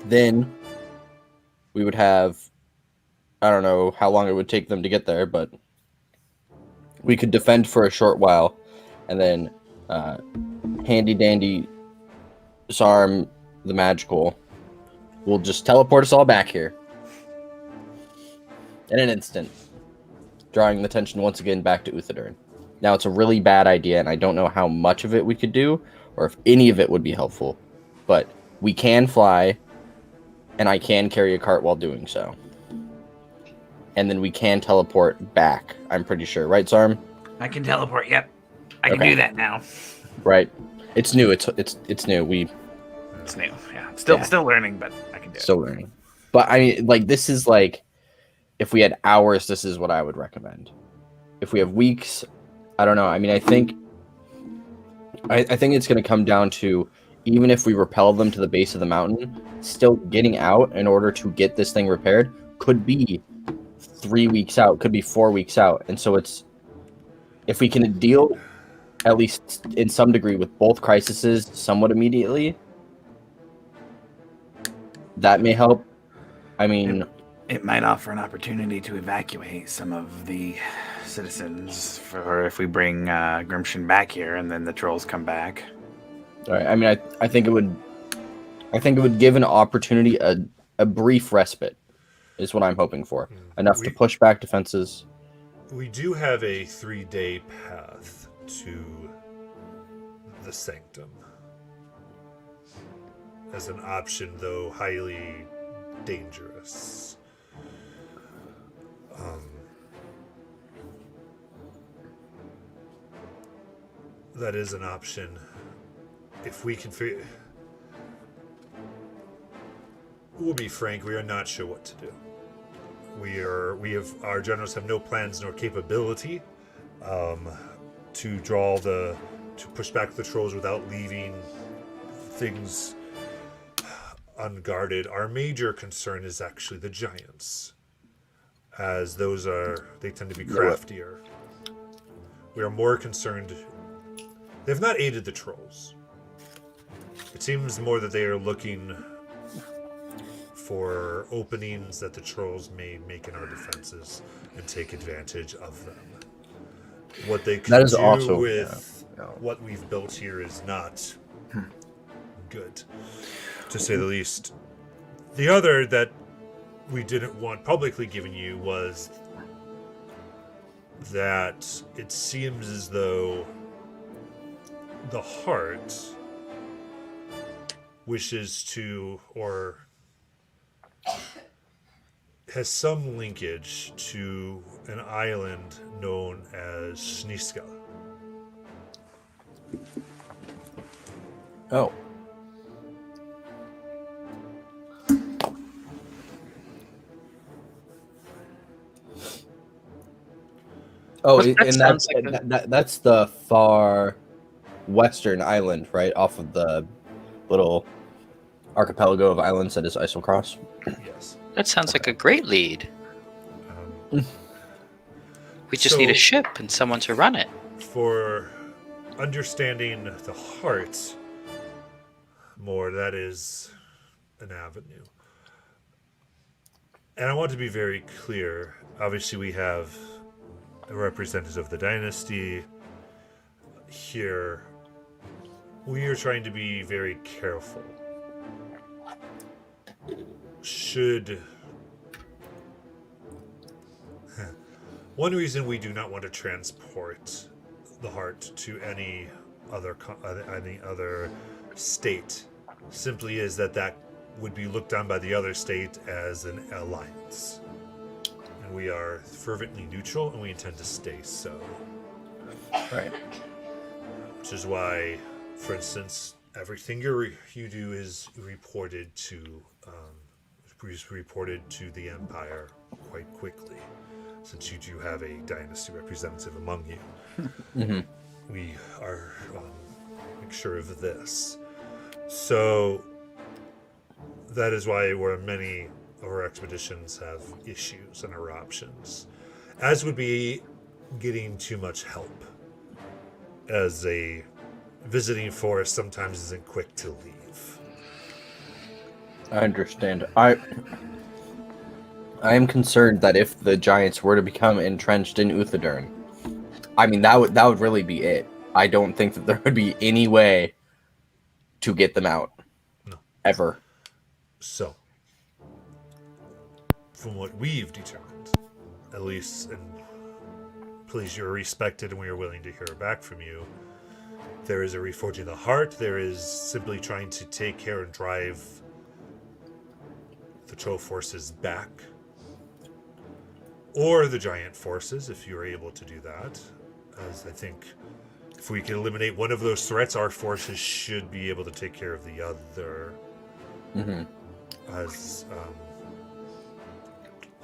Then we would have, I don't know how long it would take them to get there, but we could defend for a short while, and then handy dandy Sarm the Magical will just teleport us all back here in an instant, drawing the attention once again back to Uthadern. Now, it's a really bad idea, and I don't know how much of it we could do, or if any of it would be helpful, but we can fly, and I can carry a cart while doing so. And then we can teleport back, I'm pretty sure. Right, Sarm? I can teleport. Yep, I can Okay. do that now. Right. It's new. It's new. It's new. Yeah, still Yeah. still learning, but I can do it. Still learning. But I mean, like, this is like, if we had hours, this is what I would recommend. If we have weeks, I don't know. I mean, I think it's going to come down to, even if we repel them to the base of the mountain, still getting out in order to get this thing repaired could be 3 weeks out, could be 4 weeks out. And so it's, if we can deal at least in some degree with both crises somewhat immediately, that may help. I mean, It might offer an opportunity to evacuate some of the citizens for if we bring Grimshin back here and then the trolls come back. all right, I mean, I think it would give an opportunity, a brief respite is what I'm hoping for. Enough to push back defenses. We do have a 3-day path to the sanctum as an option, though highly dangerous. That is an option. If we can figure... We'll be frank, we are not sure what to do. Our generals have no plans nor capability to push back the trolls without leaving things unguarded. Our major concern is actually the giants, as they tend to be craftier. We are more concerned. They've not aided the trolls. It seems more that they are looking for openings that the trolls may make in our defenses and take advantage of them. What they can do also, with what we've built here is not good, to say the least. The other that we didn't want publicly given you was that it seems as though the heart wishes to, or has some linkage to an island known as Shniska. Oh. Oh, That and sounds like that's the far western island, right? Off of the little archipelago of islands that is Isocross. Yes. That sounds like a great lead. Um, We just need a So- ship and someone to run it. for understanding the heart more, that is an avenue. And I want to be very clear. Obviously, we have a representative of the dynasty here. We are trying to be very careful. One reason we do not want to transport the heart to any other state simply is that would be looked on by the other state as an alliance. And we are fervently neutral, and we intend to stay so. Right. Which is why, for instance, everything you do is reported to the Empire quite quickly, since you do have a dynasty representative among you. Mm-hmm. We are make sure of this. So that is why where many of our expeditions have issues and eruptions, as would be getting too much help, as a visiting force sometimes isn't quick to leave. I understand. I am concerned that if the giants were to become entrenched in Uthadurn, I mean that would really be it. I don't think that there would be any way to get them out. No. Ever. So, from what we've determined, at least, and please, you're respected and we are willing to hear back from you, there is a reforging the heart, there is simply trying to take care and drive the troll forces back, or the giant forces, if you're able to do that, as I think if we can eliminate one of those threats, our forces should be able to take care of the other. Mm-hmm. As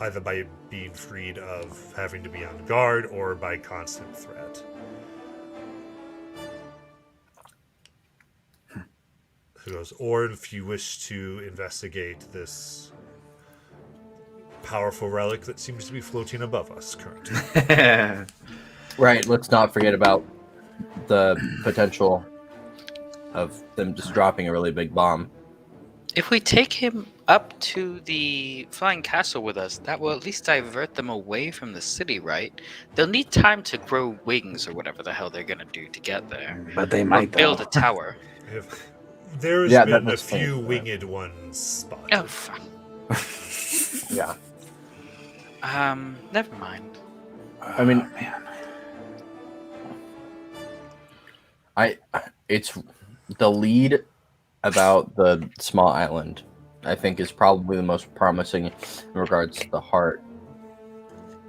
either by being freed of having to be on guard or by constant threat. He goes, or if you wish to investigate this powerful relic that seems to be floating above us currently. Right. Let's not forget about the potential of them just dropping a really big bomb. If we take him up to the flying castle with us, that will at least divert them away from the city, right? They'll need time to grow wings or whatever the hell they're gonna do to get there. But they Or might build though. a tower. If there's Yeah, been a that's funny. few winged ones spotted. Oh, fuck. Yeah. Never mind. I mean, Oh, man. It's the lead about the small island, I think, is probably the most promising in regards to the heart.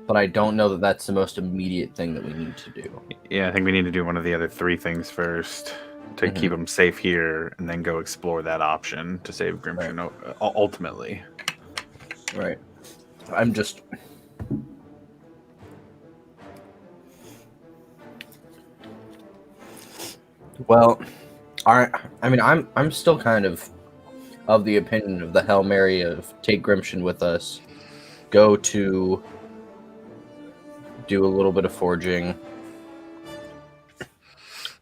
But I don't know that that's the most immediate thing that we need to do. Yeah, I think we need to do one of the other three things first to Mhm. keep them safe here, and then go explore that option to save Grimshin ultimately. Right. I'm just. Well, I'm still kind of the opinion of the Hail Mary of take Grimshin with us, go to do a little bit of forging,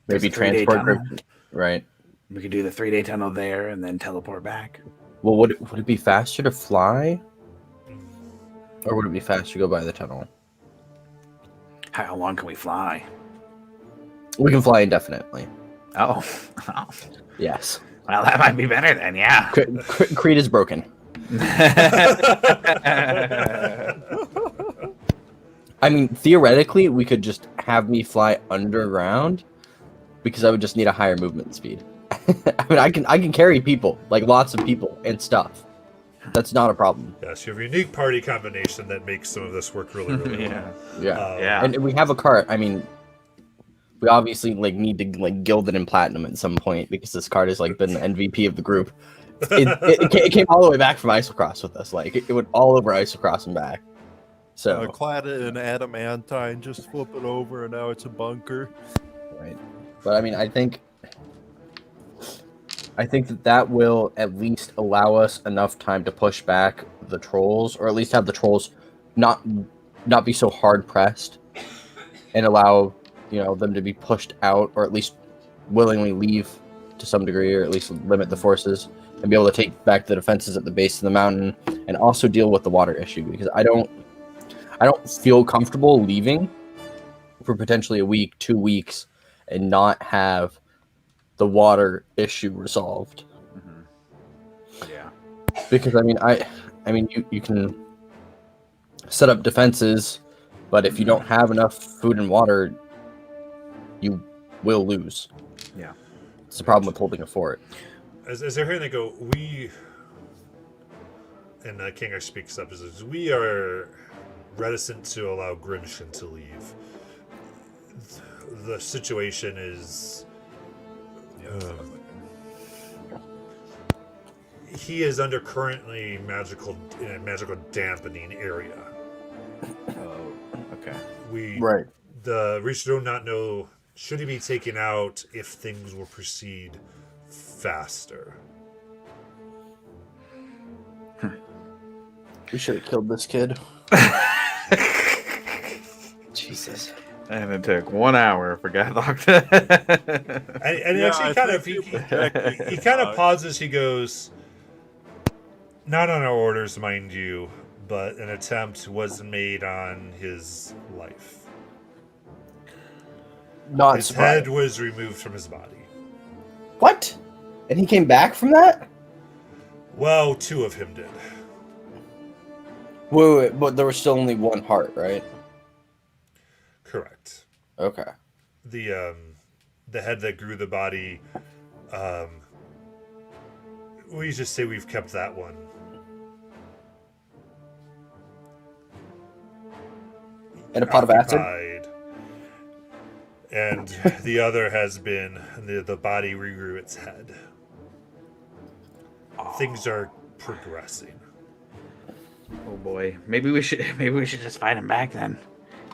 There's maybe a 3-day transport tunnel. Grimshin. Right. We could do the 3-day tunnel there and then teleport back. Well, would it be faster to fly, or would it be faster to go by the tunnel? How long can we fly? We can fly indefinitely. Oh, Yes. well, that might be better then. Yeah. Creed is broken. I mean, theoretically, we could just have me fly underground because I would just need a higher movement speed. I mean, I can carry people, like lots of people and stuff. That's not a problem. Yes, you have a unique party combination that makes some of this work really, really Yeah. well. Yeah. Yeah. And we have a cart. I mean, we obviously need to gild it in platinum at some point because this cart has been the MVP of the group. It came all the way back from Isocross with us. It went all over Isocross and back. So Clad it in adamantine, just flip it over, and now it's a bunker. right. But I mean, I think that will at least allow us enough time to push back the trolls, or at least have the trolls not be so hard pressed, and allow them to be pushed out, or at least willingly leave to some degree, or at least limit the forces and be able to take back the defenses at the base of the mountain, and also deal with the water issue, because I don't feel comfortable leaving for potentially a week, 2 weeks, and not have the water issue resolved. Yeah. Because I mean you can set up defenses, but if you don't have enough food and water, you will lose. Yeah. It's the problem with holding a fort. As they're hearing, they go, and Kingar speaks up, says, we are reticent to allow Grimshin to leave. The situation is... he is under currently magical dampening area. Oh, okay. The Reacher do not know, should he be taken out if things will proceed faster. We should have killed this kid. Jesus. And it took 1 hour for Gadlock And Yeah, actually, I kind of, think you projected he kind of that. pauses. He goes, "Not on our orders, mind you, but an attempt was made on his life. Not His surprised. head was removed from his body. What? And he came back from that? Well, 2 of him did. Wait, but there was still only one heart, right? Correct. Okay. The head that grew the body. We just say we've kept that one." And a pot of acid? Occupied. And the other has been the body regrew its head. Things are progressing. Oh boy. Maybe we should just fight him back then.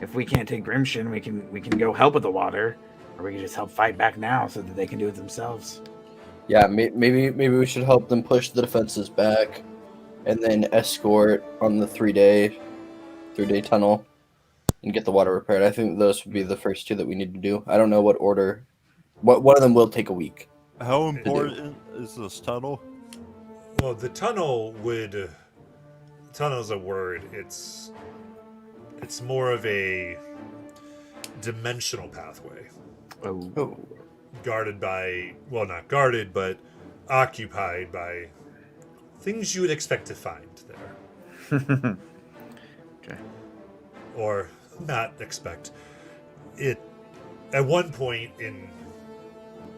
If we can't take Grimshin, we can go help with the water, or we can just help fight back now so that they can do it themselves. Yeah, maybe we should help them push the defenses back, and then escort on the 3-day tunnel, and get the water repaired. I think those would be the first two that we need to do. I don't know what order. One of them will take a week. How important is this tunnel? Well, the tunnel would. Tunnel's a word. It's more of a dimensional pathway, Oh. guarded by, well, not guarded, but occupied by things you would expect to find there, Okay. or not expect. It at one point in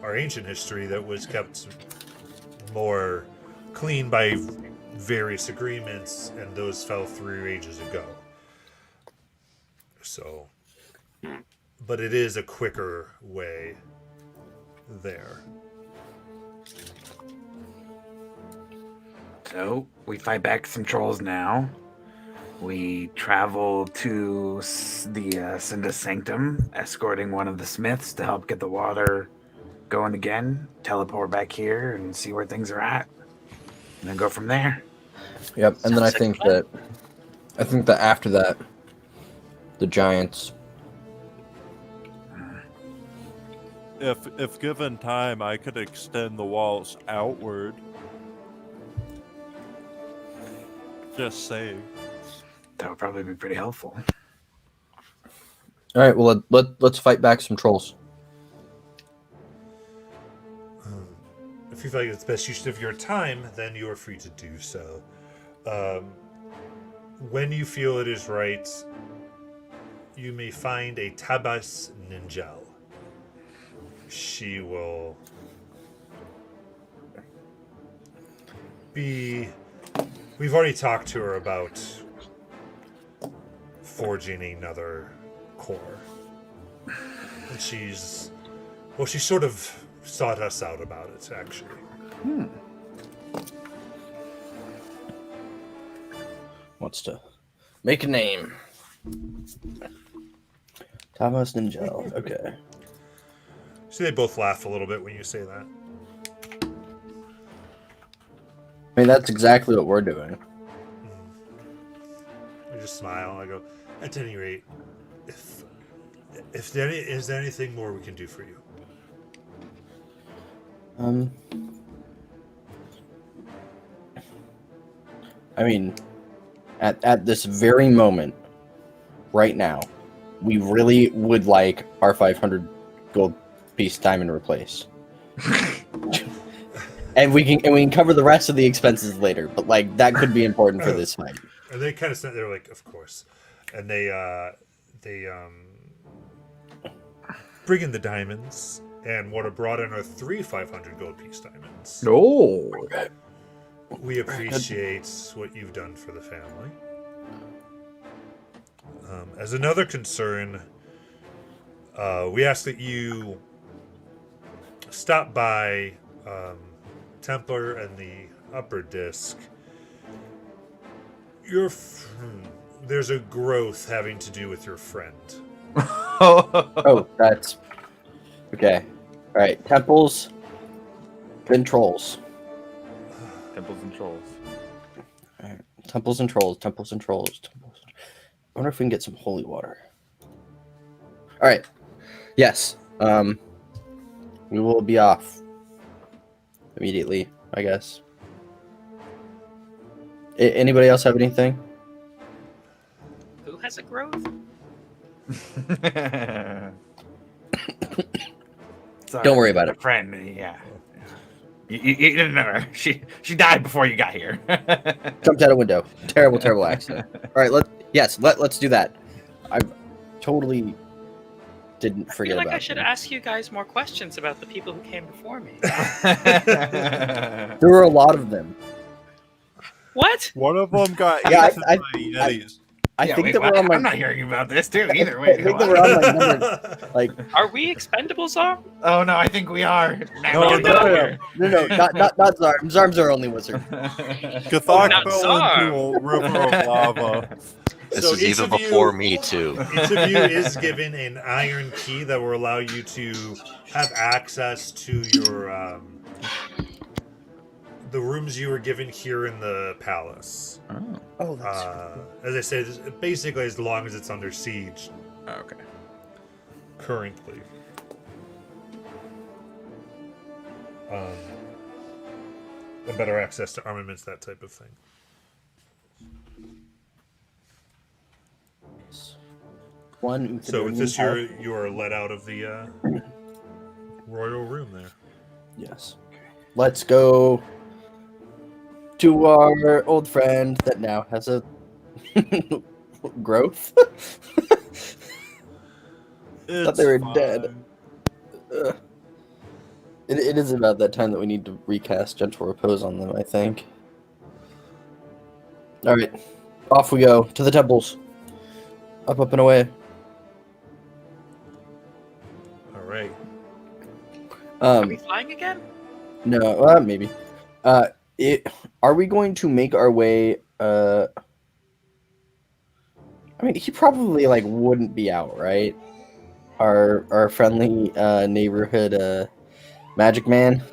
our ancient history that was kept more clean by various agreements, and those fell through ages ago. So, but it is a quicker way there. So we fight back some trolls now. We travel to the Cinda Sanctum, escorting one of the smiths to help get the water going again. Teleport back here and see where things are at, and then go from there. Yep, and then I Sounds like think a plan. that after that, the giants. If given time, I could extend the walls outward. Just saying. That would probably be pretty helpful. All right, well let's fight back some trolls. If you feel like it's the best use of your time, then you are free to do so. When you feel it is right, you may find a Tabas Ninjal. She will be. We've already talked to her about forging another core. And she's. Well, she sort of sought us out about it, actually. Wants to make a name. Thomas Ninja. Okay. So they both laugh a little bit when you say that. I mean, that's exactly what we're doing. I just smile. I go, at any rate, if there is there anything more we can do for you? I mean, at this very moment, right now, we really would like our 500 gold piece diamond replaced. And we can cover the rest of the expenses later, but like that could be important for this fight. And they kind of said they're like, of course, and they bring in the diamonds, and what are brought in are 3 500 gold piece diamonds. Oh, We appreciate what you've done for the family. As another concern, we ask that you stop by Templar and the upper disc. There's a growth having to do with your friend. oh, that's okay. All right, temples, then trolls. Temples and trolls. All right, temples and trolls. Temples and trolls. Temples. I wonder if we can get some holy water. All right. Yes. We will be off immediately, I guess. Anybody else have anything? Who has a growth? Sorry, Don't worry about it. friend. Yeah. You didn't know her. She died before you got here. Jumped out a window. Terrible accident. All right, let's do that. I totally didn't I forget feel like about I should them. ask you guys more questions about the people who came before me. There were a lot of them. What? One of them got Yeah, eaten by Yetis. I Yeah, think wait, that we're what? on I'm not like. hearing about this too. Either I way. think that we're on like number Are we Expendables are? Oh no, I think we are. Now No, we're no, here. no, not Zarm. Zarm's our only wizard. Cathok not fell Tsar. into a river of lava. This So is each even of you- before me too. Each of you is given an iron key that will allow you to have access to the rooms you were given here in the palace. Oh, Oh, As I said, basically as long as it's under siege okay. currently. And better access to armaments, that type of thing. one. So with Uthadorian this, power. you are let out of the royal room there. Yes. Let's go to our old friend that now has a growth. It's they were dead. fine. Ugh. It is about that time that we need to recast Gentle Repose on them, I think. Alright. Off we go. To the temples. Up, and away. All right. Are we flying again? No, maybe. Are we going to make our way, I mean, he probably, like, wouldn't be out, right? Our friendly, neighborhood, magic man?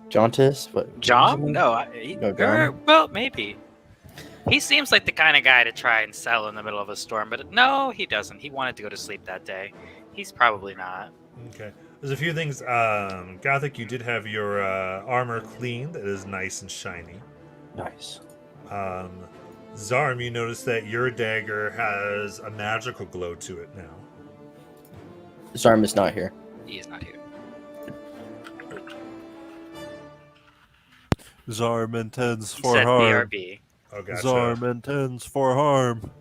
Jauntus? What? John? No. Well, maybe. He seems like the kind of guy to try and sell in the middle of a storm, but no, he doesn't. He wanted to go to sleep that day. He's probably not. Okay. There's a few things. Gothic, you did have your armor cleaned. It is nice and shiny. Nice. Zarm, you notice that your dagger has a magical glow to it now. Zarm is not here. He is not here. Zarm intends He for said harm. BRB. Oh, gotcha. Zarm intends for harm.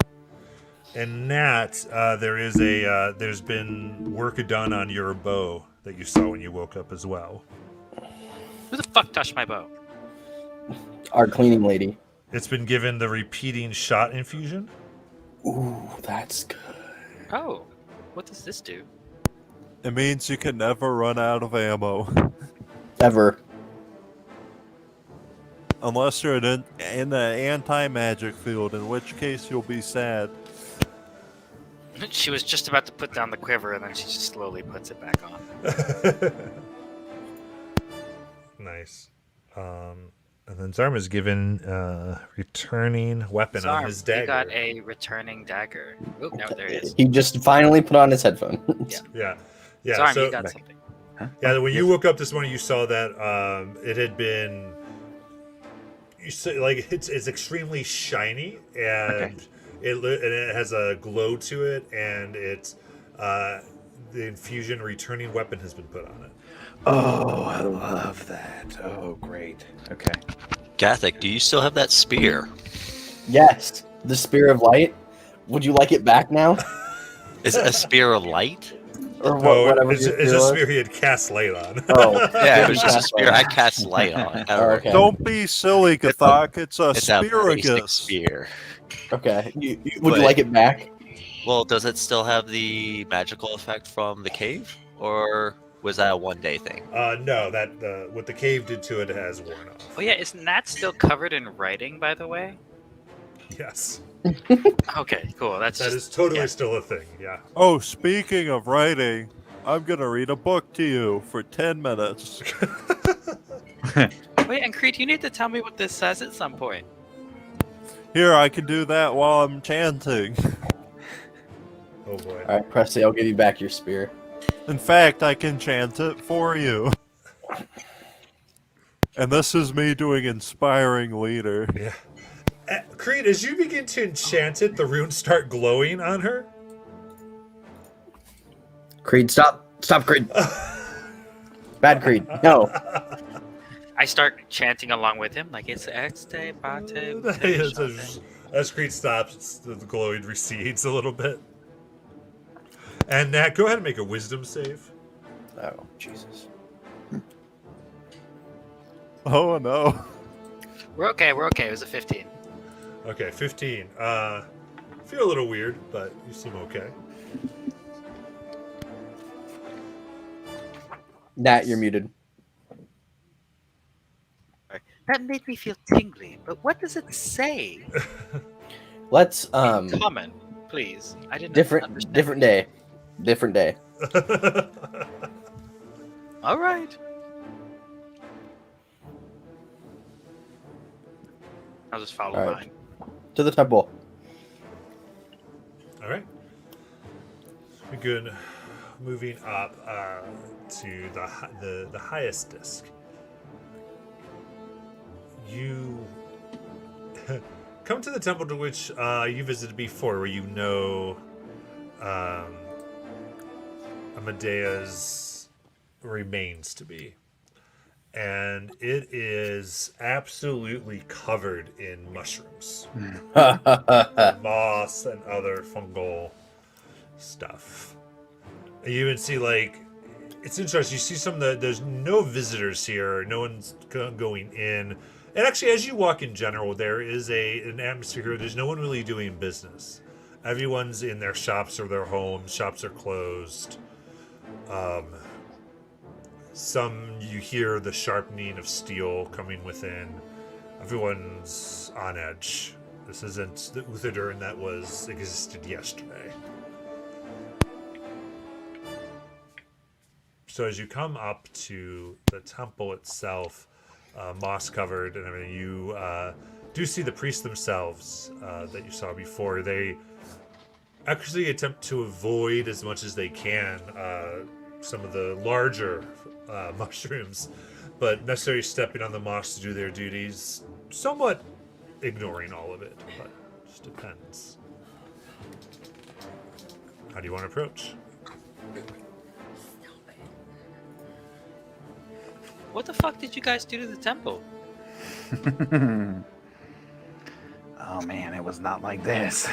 And Nat, there's been work done on your bow that you saw when you woke up as well. Who the fuck touched my bow? Our cleaning lady. It's been given the repeating shot infusion. Ooh, that's good. Oh, what does this do? It means you can never run out of ammo. Ever. Unless you're in the anti-magic field, in which case you'll be sad. She was just about to put down the quiver, and then she just slowly puts it back on. Nice. And then Zarm is given returning weapon on his Zarm, dagger. you got a returning dagger. Oh, no, there it is. He just finally put on his headphones. Yeah. Yeah. Zarm, so you got something. yeah, when you woke up this morning, you saw that it had been. You say, like it's extremely shiny and it has a glow to it, and it's the infusion returning weapon has been put on it. Oh, I love that. Oh, great. Okay. Gathic, do you still have that spear? Yes. The Spear of Light. Would you like it back now? Is it a spear of light? Or No, whatever it's your a spear was? spear he had cast light on. Oh, Yeah, it was just a cast spear. light. I cast light on it. Oh, okay. Don't be silly, Gathok. It's a It's a basic spiragus. spear. Okay. Would you But- like it back? Well, does it still have the magical effect from the cave, or was that a one-day thing? No, that what the cave did to it has worn off. Oh, yeah, isn't that still covered in writing, by the way? Yes, Okay, cool. That's that just, is totally yeah. still a thing. Yeah. Oh, speaking of writing, I'm gonna read a book to you for 10 minutes. Wait, and Creed, you need to tell me what this says at some point. Here, I can do that while I'm chanting. Oh boy. All right, Presley, I'll give you back your spear. In fact, I can chant it for you. And this is me doing inspiring leader. Yeah. Creed, as you begin to enchant it, the runes start glowing on her. Creed, stop. Stop, Creed. Bad Creed. No. I start chanting along with him, like it's Ex te bate. As Creed stops, the glowing recedes a little bit. And Nat, go ahead and make a wisdom save. Oh, Jesus. Oh no. We're okay. It was a 15. Okay, 15. Feel a little weird, but you seem okay. Nat, you're muted. That made me feel tingly, but what does it say? Let's Common, please. I didn't different understand. different day. Different day. All right. I'll just follow All right. behind. To the temple. All right. We're good. Moving up to the highest disc. You come to the temple to which you visited before, where you know Amadea's remains to be. And it is absolutely covered in mushrooms, moss, and other fungal stuff. And you even see, like, it's interesting. You see some of there's no visitors here. No one's going in. And actually, as you walk in general, there is an atmosphere here. There's no one really doing business. Everyone's in their shops or their homes. Shops are closed. Some you hear the sharpening of steel coming within. Everyone's on edge. This isn't the Uthadurn that existed yesterday. So as you come up to the temple itself, moss covered and everything, you do see the priests themselves that you saw before. They actually attempt to avoid as much as they can some of the larger mushrooms, but necessarily stepping on the moss to do their duties, somewhat ignoring all of it, but it just depends. How do you want to approach? What the fuck did you guys do to the temple? Oh man, it was not like this.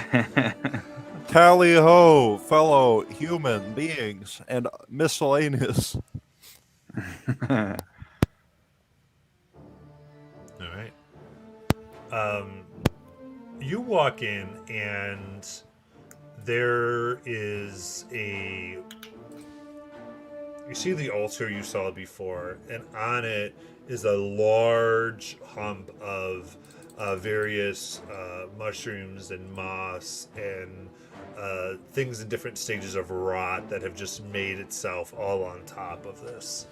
Tally ho, fellow human beings and miscellaneous. All right. You walk in and there is you see the altar you saw before, and on it is a large hump of various mushrooms and moss and things in different stages of rot that have just made itself all on top of this.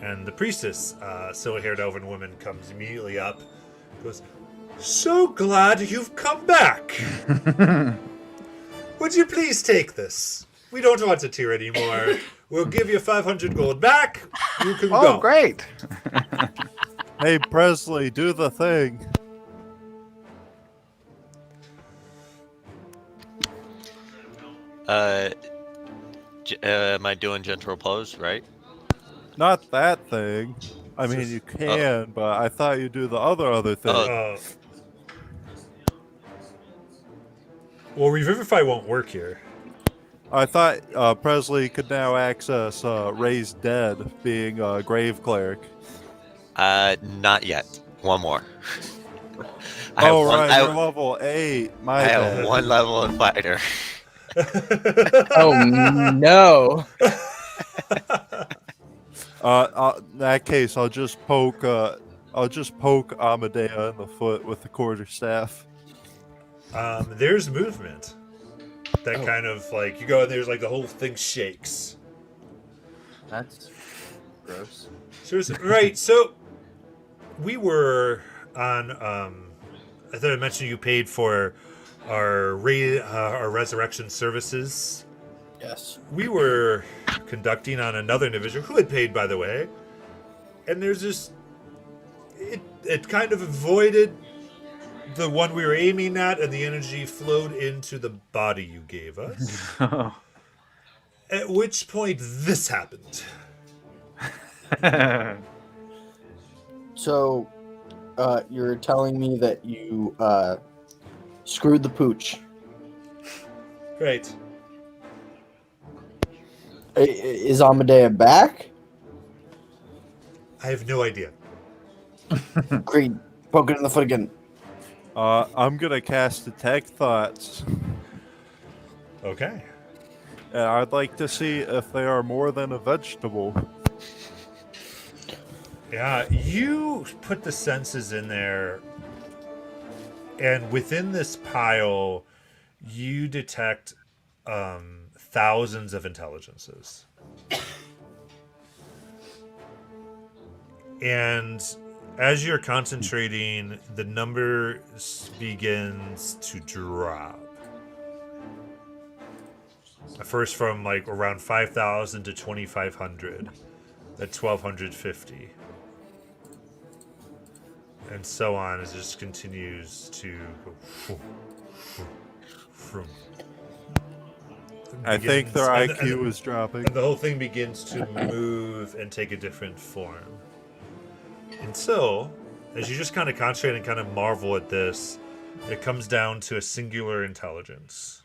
And the priestess, silver-haired elven woman, comes immediately up, goes, "So glad you've come back. Would you please take this? We don't want it here anymore. We'll give you 500 gold back. You can go." Oh, great! Hey, Presley, do the thing. Am I doing gentle repose, right? Not that thing. I mean, you can, but I thought you'd do the other thing. Well, Revivify won't work here. I thought Presley could now access Raise Dead, being a grave cleric. Not yet. One more. Oh, right, you're level 8. I have one level in fighter. Oh no! In that case, I'll just poke Amadea in the foot with the quarterstaff. There's movement. That kind of like you go and there's like the whole thing shakes. That's gross. Seriously, right? So we were on. I thought I mentioned you paid for our resurrection services. Yes. We were conducting on another individual who had paid, by the way, and there's just it kind of avoided the one we were aiming at, and the energy flowed into the body you gave us. At which point this happened. So, you're telling me that you screwed the pooch? Right. Is Amadea back? I have no idea. Great. Poke it in the foot again. I'm gonna cast Detect Thoughts, Okay. and I'd like to see if they are more than a vegetable. Yeah, you put the senses in there, and within this pile, you detect thousands of intelligences. And as you're concentrating, the number begins to drop. At first, from like around 5,000 to 2,500, then 1,250, and so on. As it just continues to go. I think their And- IQ is dropping. And the whole thing begins to move and take a different form. Until, as you just kind of concentrate and kind of marvel at this, it comes down to a singular intelligence.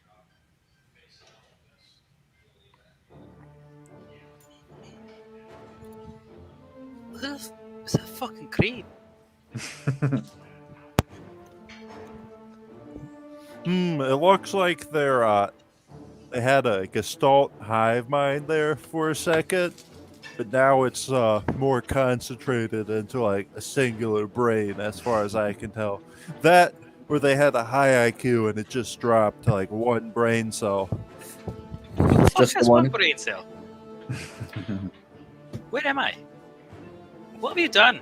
Who the f- is that fucking creep? It looks like they had a Gestalt hive mind there for a second, but now it's more concentrated into like a singular brain, as far as I can tell. That where they had a high IQ and it just dropped to like one brain cell. Fuck Just has the one one? brain cell. Where am I? What have you done?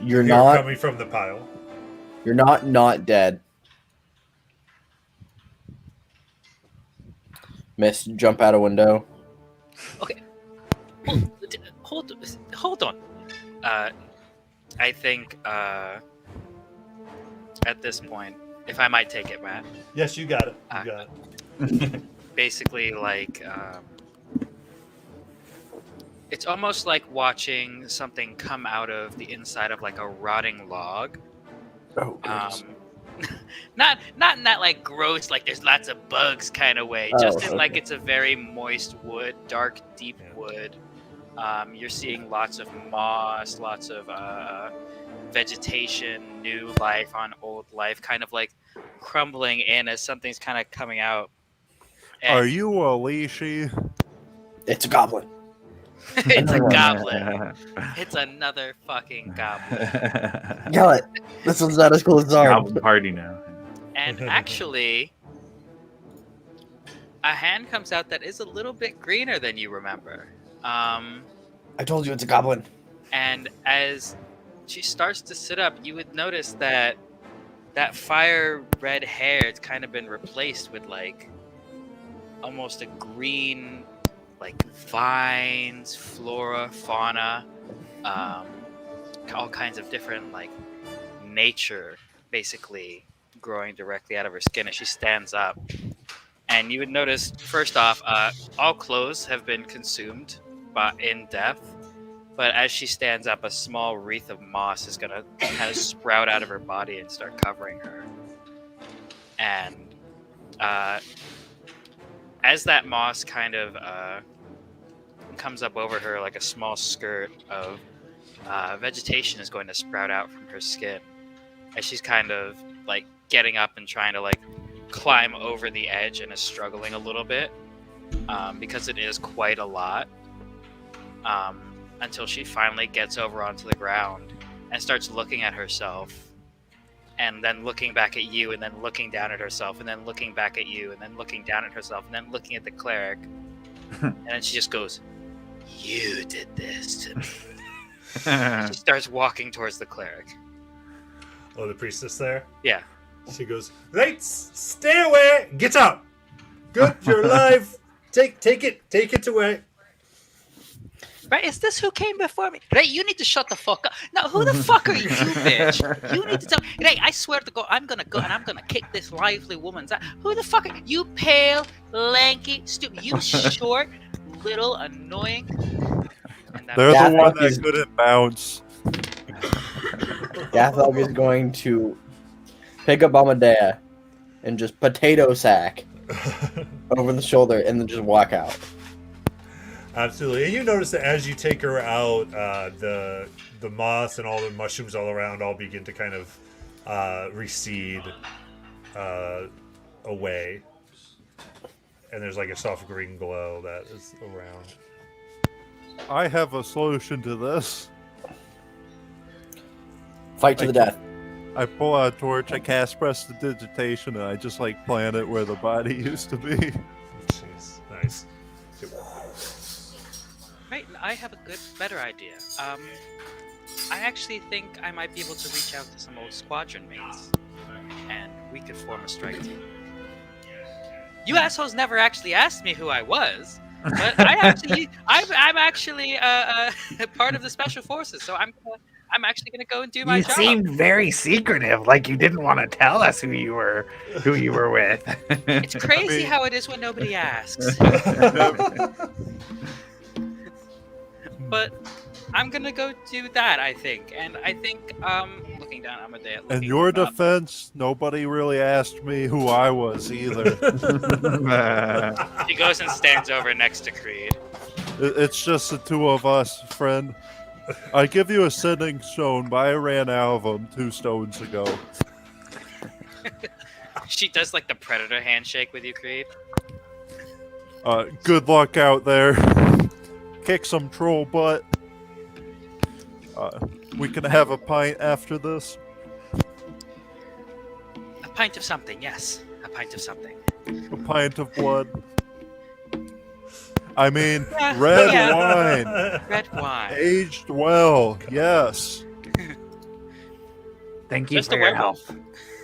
You're You're not. coming from the pile. You're not dead. Miss, jump out a window. Hold on. I think at this point, if I might take it, Matt, Yes, you got it. You got it. basically like it's almost like watching something come out of the inside of like a rotting log. Oh, Not in that like gross, like there's lots of bugs kind of way. Oh, Just in like okay. it's a very moist wood, dark, deep wood. You're seeing lots of moss, lots of vegetation, new life on old life, kind of like crumbling in as something's kind of coming out. And Are you a Leashy? it's a goblin. it's a goblin. It's another fucking goblin. Yell it. This one's not as cool as ours. Goblin party now. And actually, a hand comes out that is a little bit greener than you remember. I told you it's a goblin. And as she starts to sit up, you would notice that that fire red hair has kind of been replaced with like almost a green, like vines, flora, fauna, all kinds of different like nature basically growing directly out of her skin as she stands up. And you would notice, first off, all clothes have been consumed in death. But as she stands up, a small wreath of moss is going to kind of sprout out of her body and start covering her. And as that moss kind of comes up over her like a small skirt of vegetation is going to sprout out from her skin. As she's kind of like getting up and trying to like climb over the edge and is struggling a little bit because it is quite a lot. Until she finally gets over onto the ground and starts looking at herself and then looking back at you and then looking down at herself and then looking back at you and then looking down at herself and then looking at the cleric. And then she just goes, "You did this to me." She starts walking towards the cleric. Oh, the priestess there? Yeah. She goes, "Right, stay away! Get up! Good, you're alive! Take it away!" Right, is this who came before me? Right, you need to shut the fuck up. Now, who the fuck are you, bitch? You need to tell. Right, I swear to God, I'm gonna go and I'm gonna kick this lively woman's ass. Who the fuck are you? Pale, lanky, stupid. You short, little, annoying. And that- They're the Gathog one that is- couldn't bounce. Gathog is going to pick up Amadea and just potato sack over the shoulder and then just walk out. Absolutely. And you notice that as you take her out, the moss and all the mushrooms all around all begin to kind of recede away. And there's like a soft green glow that is around. I have a solution to this. Fight to the death. I pull out a torch, I cast prestidigitation, and I just like plant it where the body used to be. Jeez, nice. Right, I have a better idea. I actually think I might be able to reach out to some old squadron mates, and we could form a strike team. You assholes never actually asked me who I was, but I'm actually part of the special forces, so I'm actually gonna go and do my You job. seemed very secretive, like you didn't want to tell us who you were with. It's crazy mean- how it is when nobody asks. But I'm gonna go do that, I think. And I think, looking down, Amadeus. In looking your up, defense, nobody really asked me who I was either. he goes and stands over next to Creed. It's just the two of us, friend. I give you a sending stone, but I ran out of them 2 stones ago. She does like the predator handshake with you, Creed. Good luck out there. Kick some troll butt. We can have a pint after this. A pint of something, yes. A pint of something. A pint of blood. I mean, Yeah, red yeah. wine. Red wine. Aged well, yes. Thank you Just for a your help.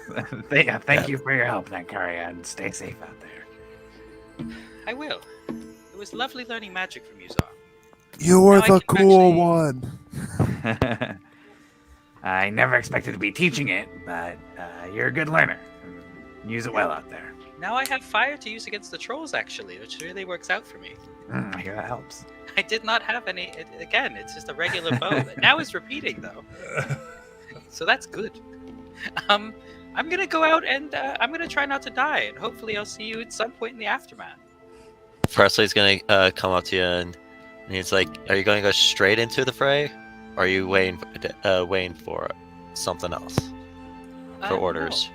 werewolf. Thank you for your help, Nankaria, and stay safe out there. I will. It was lovely learning magic from you, Zar. You were Now I the can cool actually- one. I never expected to be teaching it, but you're a good learner. Use it well out there. Now I have fire to use against the trolls, actually, which really works out for me. I hear that helps. I did not have any. Again, it's just a regular bow. Now it's repeating, though. So that's good. I'm gonna go out and I'm gonna try not to die, and hopefully I'll see you at some point in the aftermath. Presley's gonna come up to you and he's like, "Are you going to go straight into the fray, or are you waiting for something else for No. orders?"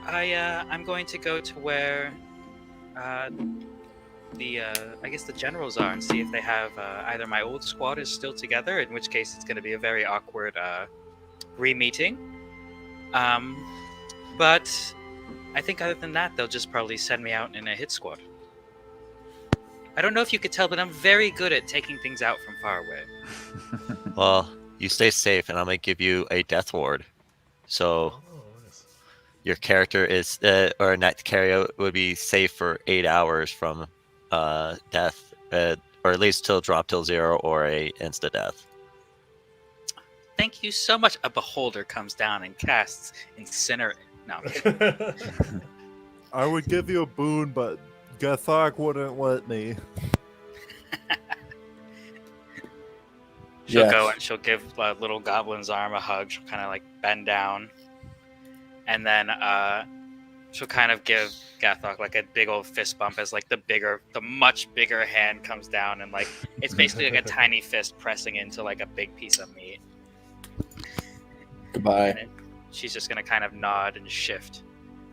I'm going to go to where I guess the generals are and see if they have either my old squad is still together, in which case it's going to be a very awkward re-meeting. But I think other than that, they'll just probably send me out in a hit squad. I don't know if you could tell, but I'm very good at taking things out from far away. Well, you stay safe, and I'm gonna give you a death ward. So your character is, or Night Carrier would be safe for 8 hours from death, or at least till drop till 0 or a insta death. Thank you so much. A beholder comes down and casts Incinerate. No, I'm kidding. I would give you a boon, but Gathok wouldn't let me. She'll Yes. go and she'll give little goblin's arm a hug. She'll kind of like bend down, and then she'll kind of give Gathok like a big old fist bump as like the much bigger hand comes down, and like it's basically like a tiny fist pressing into like a big piece of meat. Goodbye. And then she's just gonna kind of nod and shift,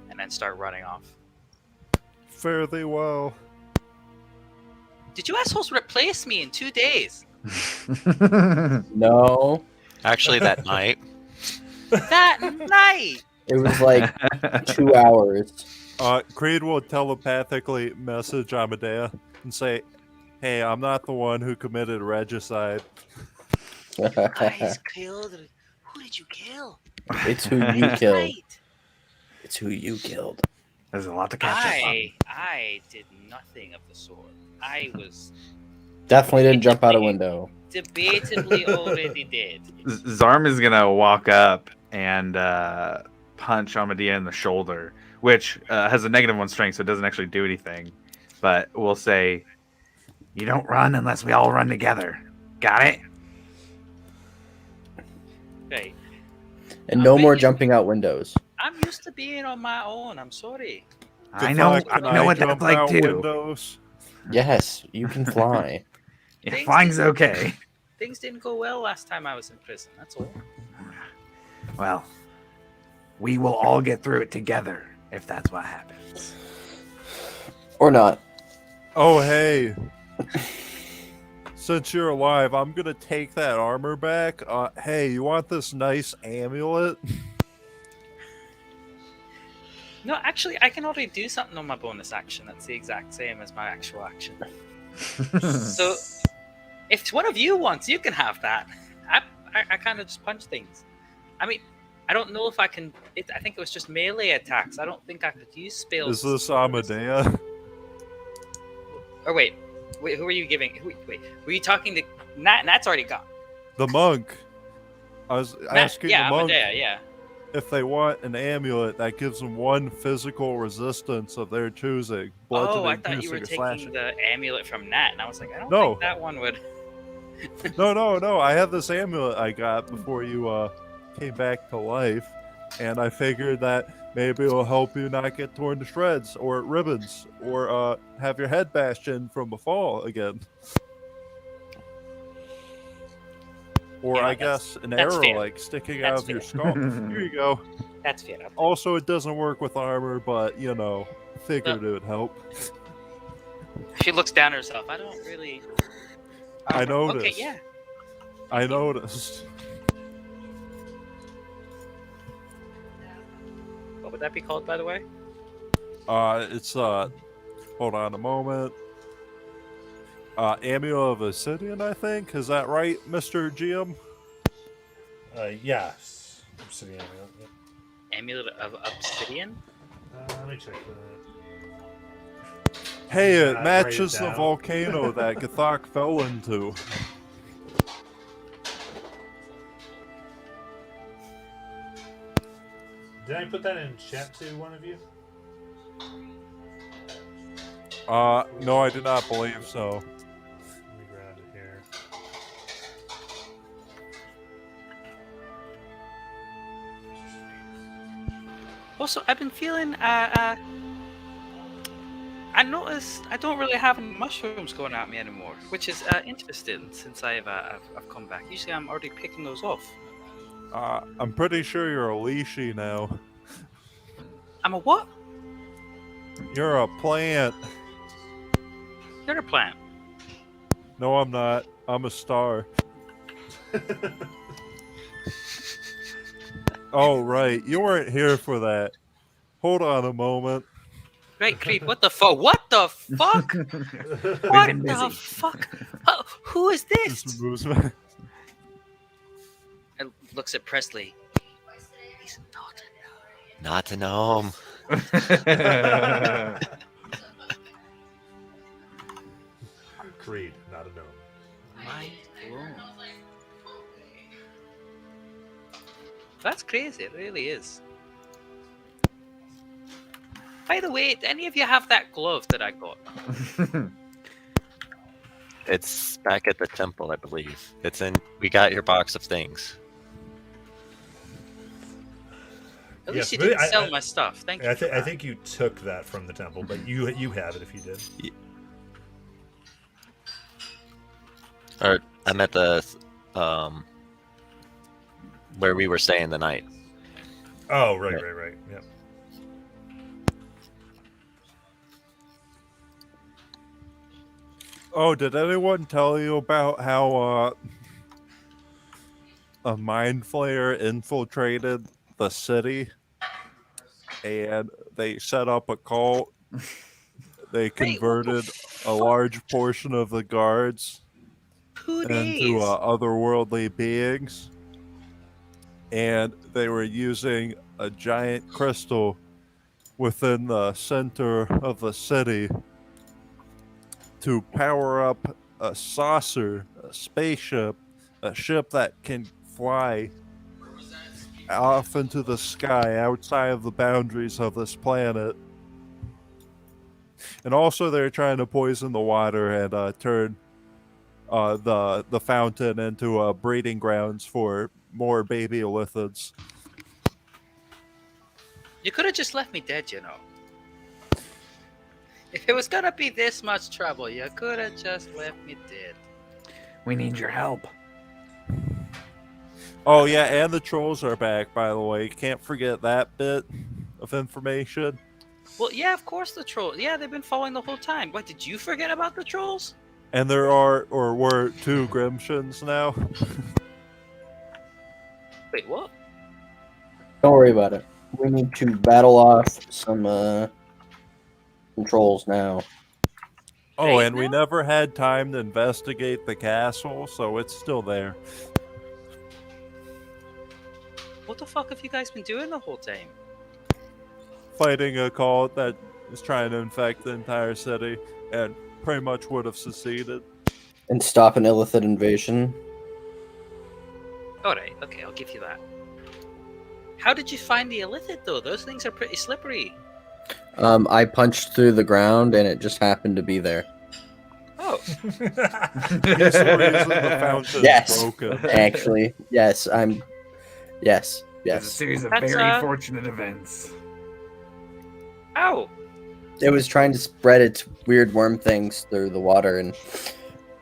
and then start running off. Fare thee well. Did you assholes replace me in 2 days? No, Actually, that night, That night. it was like 2 hours. Creed will telepathically message Amadea and say, "Hey, I'm not the one who committed regicide." Guys killed. Who did you kill? It's who you killed. Right. It's who you killed. There's a lot to catch up on. I did nothing of the sort. I was Definitely didn't jump out a window. debatably already dead. Zarm is gonna walk up and punch Amadea in the shoulder, which has a -1 strength, so it doesn't actually do anything. But we'll say, You don't run unless we all run together. Got it? Right. And no but more you- jumping out windows. I'm used to being on my own. I'm sorry. I know what that's jump like out too. windows? Yes, you can fly. Yeah, Things flying's didn't- okay. Things didn't go well last time I was in prison. That's all. Well, we will all get through it together if that's what happens. Or not. Oh, hey. Since you're alive, I'm gonna take that armor back. Hey, you want this nice amulet? No, actually, I can already do something on my bonus action that's the exact same as my actual action. So, if one of you wants, you can have that. I I kind of just punch things. I mean, I don't know if I can. I think it was just melee attacks. I don't think I could use spells. Is this Amadea? Or wait, who are you giving? Wait, were you talking to Nat? Nat's already gone. The monk. I was asking yeah, the monk Amadea, yeah. if they want an amulet that gives them one physical resistance of their choosing. Oh, I bludgeoning, thought you were piercing, taking slashing. the amulet from Nat, and I was like, I don't No. think that one would. No. I have this amulet I got before you came back to life, and I figured that maybe it'll help you not get torn to shreds or ribbons or have your head bashed in from a fall again. Or Yeah, I that's- guess an that's arrow fair. like sticking That's out of your fair. skull. Here you go. That's fair. Also, it doesn't work with armor, but figured it would help. She looks down at herself. I don't really. I noticed. Okay, yeah. I noticed. What would that be called, by the way? It's hold on a moment. Amulet of Obsidian, I think. Is that right, Mr. GM? Yes. Obsidian amulet, yep. Amulet of Obsidian? Let me check that. Hey, it Write it matches the down. volcano that Gathok fell into. Did I put that in chat to one of you? No, I do not believe so. Let me grab it here. Also, I've been feeling. I noticed I don't really have any mushrooms going at me anymore, which is interesting since I've come back. Usually, I'm already picking those off. I'm pretty sure you're a leashy now. I'm a what? You're a plant. You're a plant. No, I'm not. I'm a star. Oh, right. You weren't here for that. Hold on a moment. Right, creep. What the fuck? What the fuck? We've What been the busy. fuck? Who is This this? moves me. And looks at Presley. He's not a Not a gnome. Creed, not a gnome. mind blown. That's crazy. It really is. By the way, do any of you have that glove that I got? It's back at the temple, I believe. It's in. We got your box of things. At Yes, least you really, didn't sell I- my stuff. Thank you. I, for I that. think you took that from the temple, but you have it if you did. Or I'm at the where we were staying the night. Oh, right. Yep. Oh, did anyone tell you about how a mind flayer infiltrated the city and they set up a cult? They converted a large portion of the guards 2 days. into otherworldly beings, and they were using a giant crystal within the center of the city to power up a saucer, a spaceship, a ship that can fly off into the sky outside of the boundaries of this planet. And also they're trying to poison the water and turn the fountain into breeding grounds for more baby lithids. You could have just left me dead, you know. If it was gonna be this much trouble, you could have just left me dead. We need your help. Oh yeah, and the trolls are back, by the way. Can't forget that bit of information. Well, yeah, of course the trolls. Yeah, they've been following the whole time. What, did you forget about the trolls? And there are, or were, 2 Grimshins now. Wait, what? Don't worry about it. We need to battle off some trolls now. Oh, Hey, and we now? never had time to investigate the castle, so it's still there. What the fuck have you guys been doing the whole time? Fighting a cult that is trying to infect the entire city and pretty much would have succeeded. And stop an Illithid invasion. Alright, okay, I'll give you that. How did you find the Illithid, though? Those things are pretty slippery. I punched through the ground and it just happened to be there. Oh, Here's the reason the fountain's Yes. broken. Actually, yes, Yes, It's a yes. series of That's, very fortunate events. ow! It was trying to spread its weird worm things through the water, and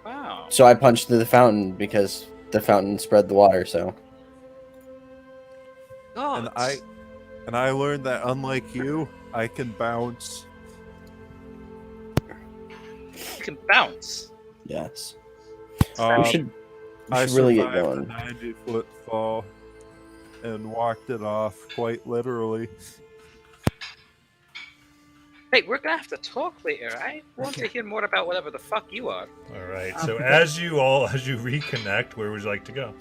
Wow. so I punched through the fountain because the fountain spread the water. So God. And I learned that unlike you, I can bounce. You can bounce. yes, Um, we should I really get survived going. a 90-foot fall and walked it off quite literally. Hey, we're gonna have to talk later. I want to hear more about whatever the fuck you are. All right. So as you reconnect, where would you like to go?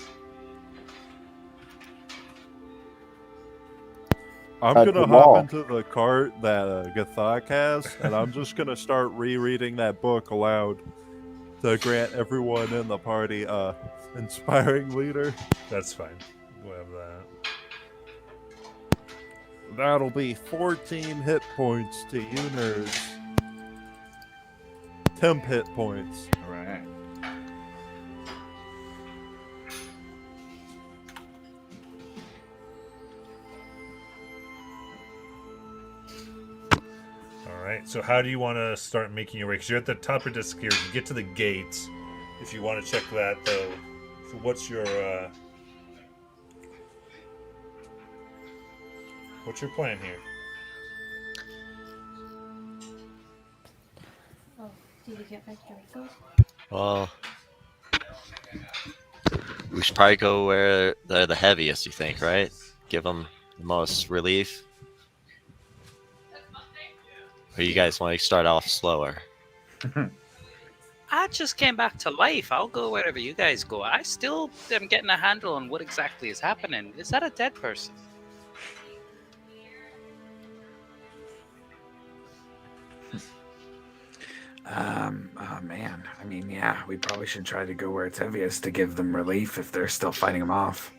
I'm The gonna wall. hop into the cart that Gathak has, and I'm just gonna start rereading that book aloud to grant everyone in the party inspiring leader. That's fine. We'll have that. That'll be 14 hit points to you nerds. Temp hit points. All right. All right. So how do you want to start making your way? Because you're at the top of the disc here. You get to the gate. If you want to check that, though, so what's your plan here? Oh, did you get back to Rico's? Well, we should probably go where they're the heaviest, you think, right? Give them the most relief. Or you guys want to start off slower? I just came back to life. I'll go wherever you guys go. I still am getting a handle on what exactly is happening. Is that a dead person? Oh man. I mean, yeah, we probably should try to go where it's heaviest to give them relief if they're still fighting them off.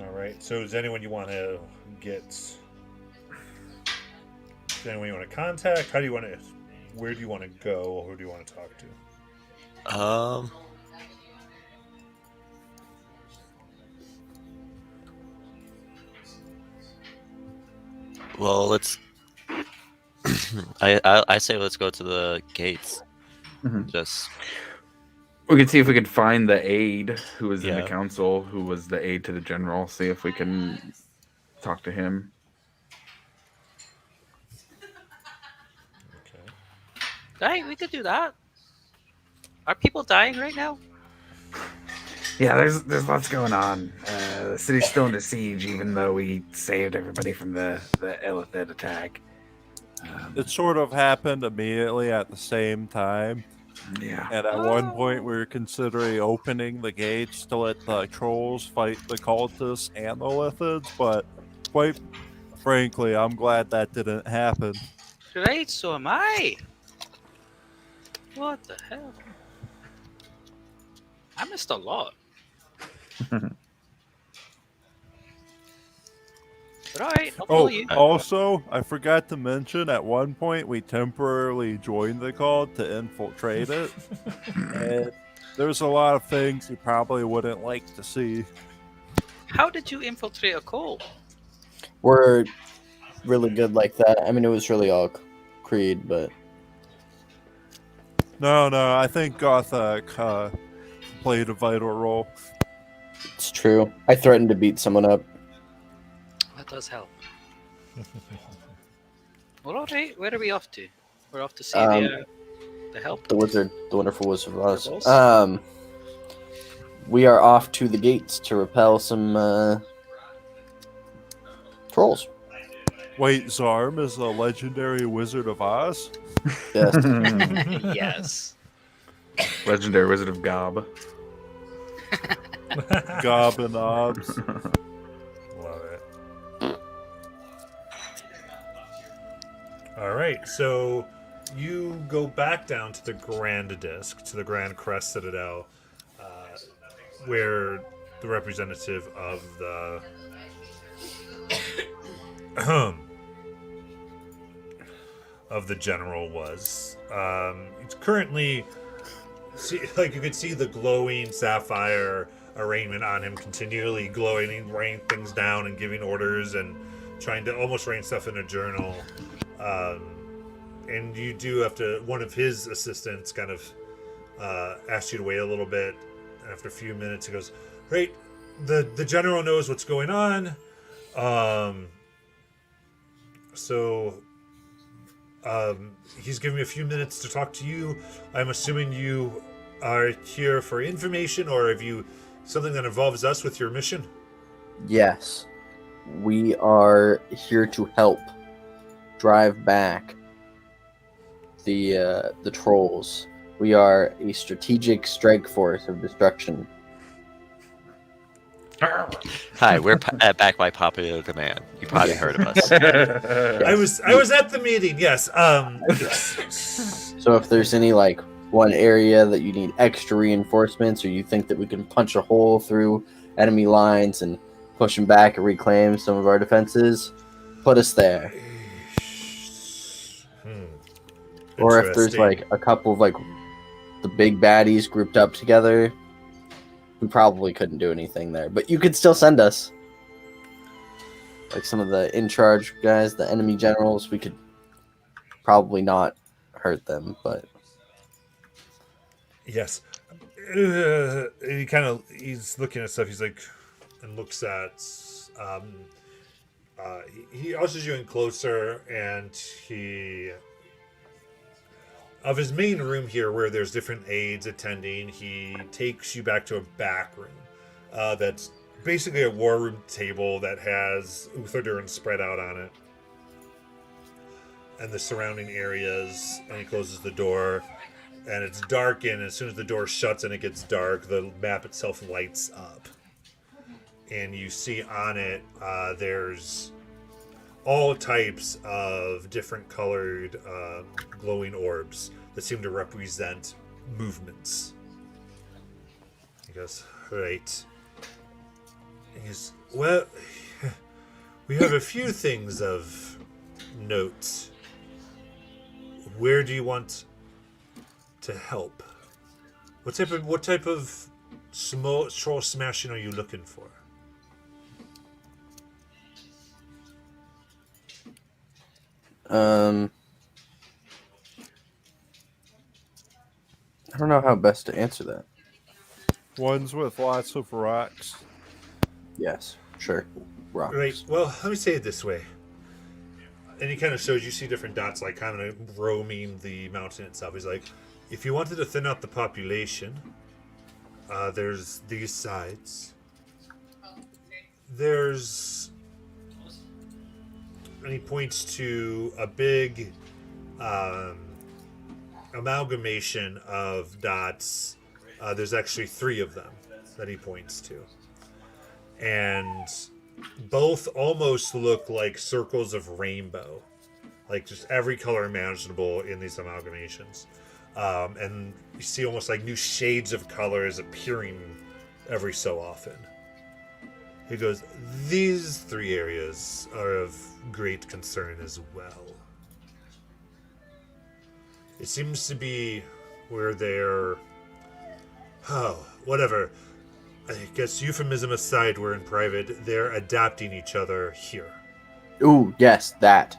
All right. So does anyone you want to get? Is there anyone you want to contact? How do you want to? Where do you want to go, or who do you want to talk to? Well, let's. I say let's go to the gates. Mhm. Just We can see if we can find the aide who was in the Yeah. council, who was the aide to the general. See if we can talk to him. Okay. Right, we could do that. Are people dying right now? Yeah, there's lots going on. The city's still under siege, even though we saved everybody from the Illithid attack. It sort of happened immediately at the same time. Yeah. And at one point, we were considering opening the gates to let the trolls fight the cultists and the lithids, but quite frankly, I'm glad that didn't happen. Right, so am I. What the hell? I missed a lot. But alright, I'll follow Oh, you. also, I forgot to mention at one point we temporarily joined the cult to infiltrate it. And there's a lot of things you probably wouldn't like to see. How did you infiltrate a cult? we're really good like that. I mean, it was really all Creed, but No, I think Gothak played a vital role. it's true. I threatened to beat someone up. That does help. Well, alright, where are we off to? We're off to see the help. The wizard, the wonderful Wizard of Oz. Rebels? We are off to the gates to repel some trolls. Wait, Zarm is a legendary Wizard of Oz? Yes. Yes. Legendary Wizard of Gob. Gob and obs. Love it. All right, so you go back down to the Grand Disc, to the Grand Crest Citadel, where the representative of the of the general was. It's currently, like you could see the glowing sapphire arraignment on him, continually glowing and writing things down and giving orders and trying to almost write stuff in a journal. And you do have to, one of his assistants kind of asks you to wait a little bit. And after a few minutes, he goes, "Right, the general knows what's going on. He's giving me a few minutes to talk to you. I'm assuming you are here for information, or have you something that involves us with your mission?" Yes, we are here to help drive back the trolls. We are a strategic strike force of destruction. Hi, we're back by popular demand. You probably heard of us. I was at the meeting. Yes. So if there's any one area that you need extra reinforcements, or you think that we can punch a hole through enemy lines and push them back and reclaim some of our defenses, put us there. Or if there's a couple of the big baddies grouped up together, we probably couldn't do anything there. But you could still send us. Some of the in-charge guys, the enemy generals, we could probably not hurt them, but... Yes. He's looking at stuff. He's and looks at, he ushers you in closer, and of his main room here, where there's different aides attending, he takes you back to a back room that's basically a war room table that has Uther Durin spread out on it, and the surrounding areas, and he closes the door, and it's dark, and as soon as the door shuts and it gets dark, the map itself lights up, and you see on it there's all types of different colored glowing orbs that seem to represent movements. He goes, "Right." He goes, "Well, we have a few things of note. Where do you want to help? What type of small troll smashing are you looking for?" I don't know how best to answer that. Ones with lots of rocks. Yes, sure. Rocks. Right. Well, let me say it this way. And he kind of shows you see different dots, kind of roaming the mountain itself. He's like, if you wanted to thin out the population, there's these sides. There's, and he points to a big amalgamation of dots. There's actually 3 of them that he points to. And both almost look like circles of rainbow. Just every color imaginable in these amalgamations. And you see almost new shades of colors appearing every so often. He goes, these 3 areas are of great concern as well. It seems to be where they're... Oh, whatever. I guess euphemism aside, we're in private. They're adapting each other here. Ooh, yes, that.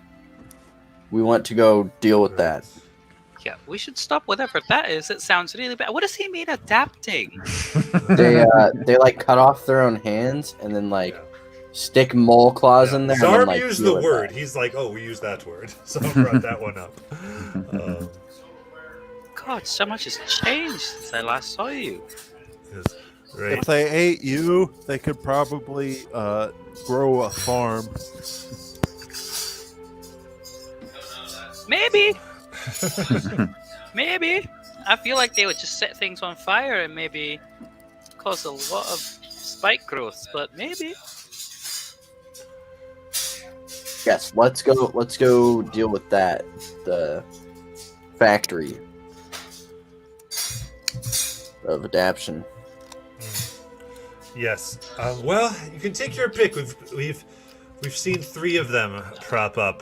We want to go deal with that. Yeah, we should stop whatever that is. It sounds really bad. What does he mean adapting? They cut off their own hands and then stick mole claws in there. Zarb and then, used deal the with word. that. He's like, oh, we use that word. So I brought that one up. God, so much has changed since I last saw you. Right. If they ate you, they could probably grow a farm. Maybe. Maybe. I feel like they would just set things on fire and maybe cause a lot of spike growth, but maybe. Yes, let's go. Let's go deal with that. The factory of adaption. Yes. Well, you can take your pick. We've seen 3 of them prop up.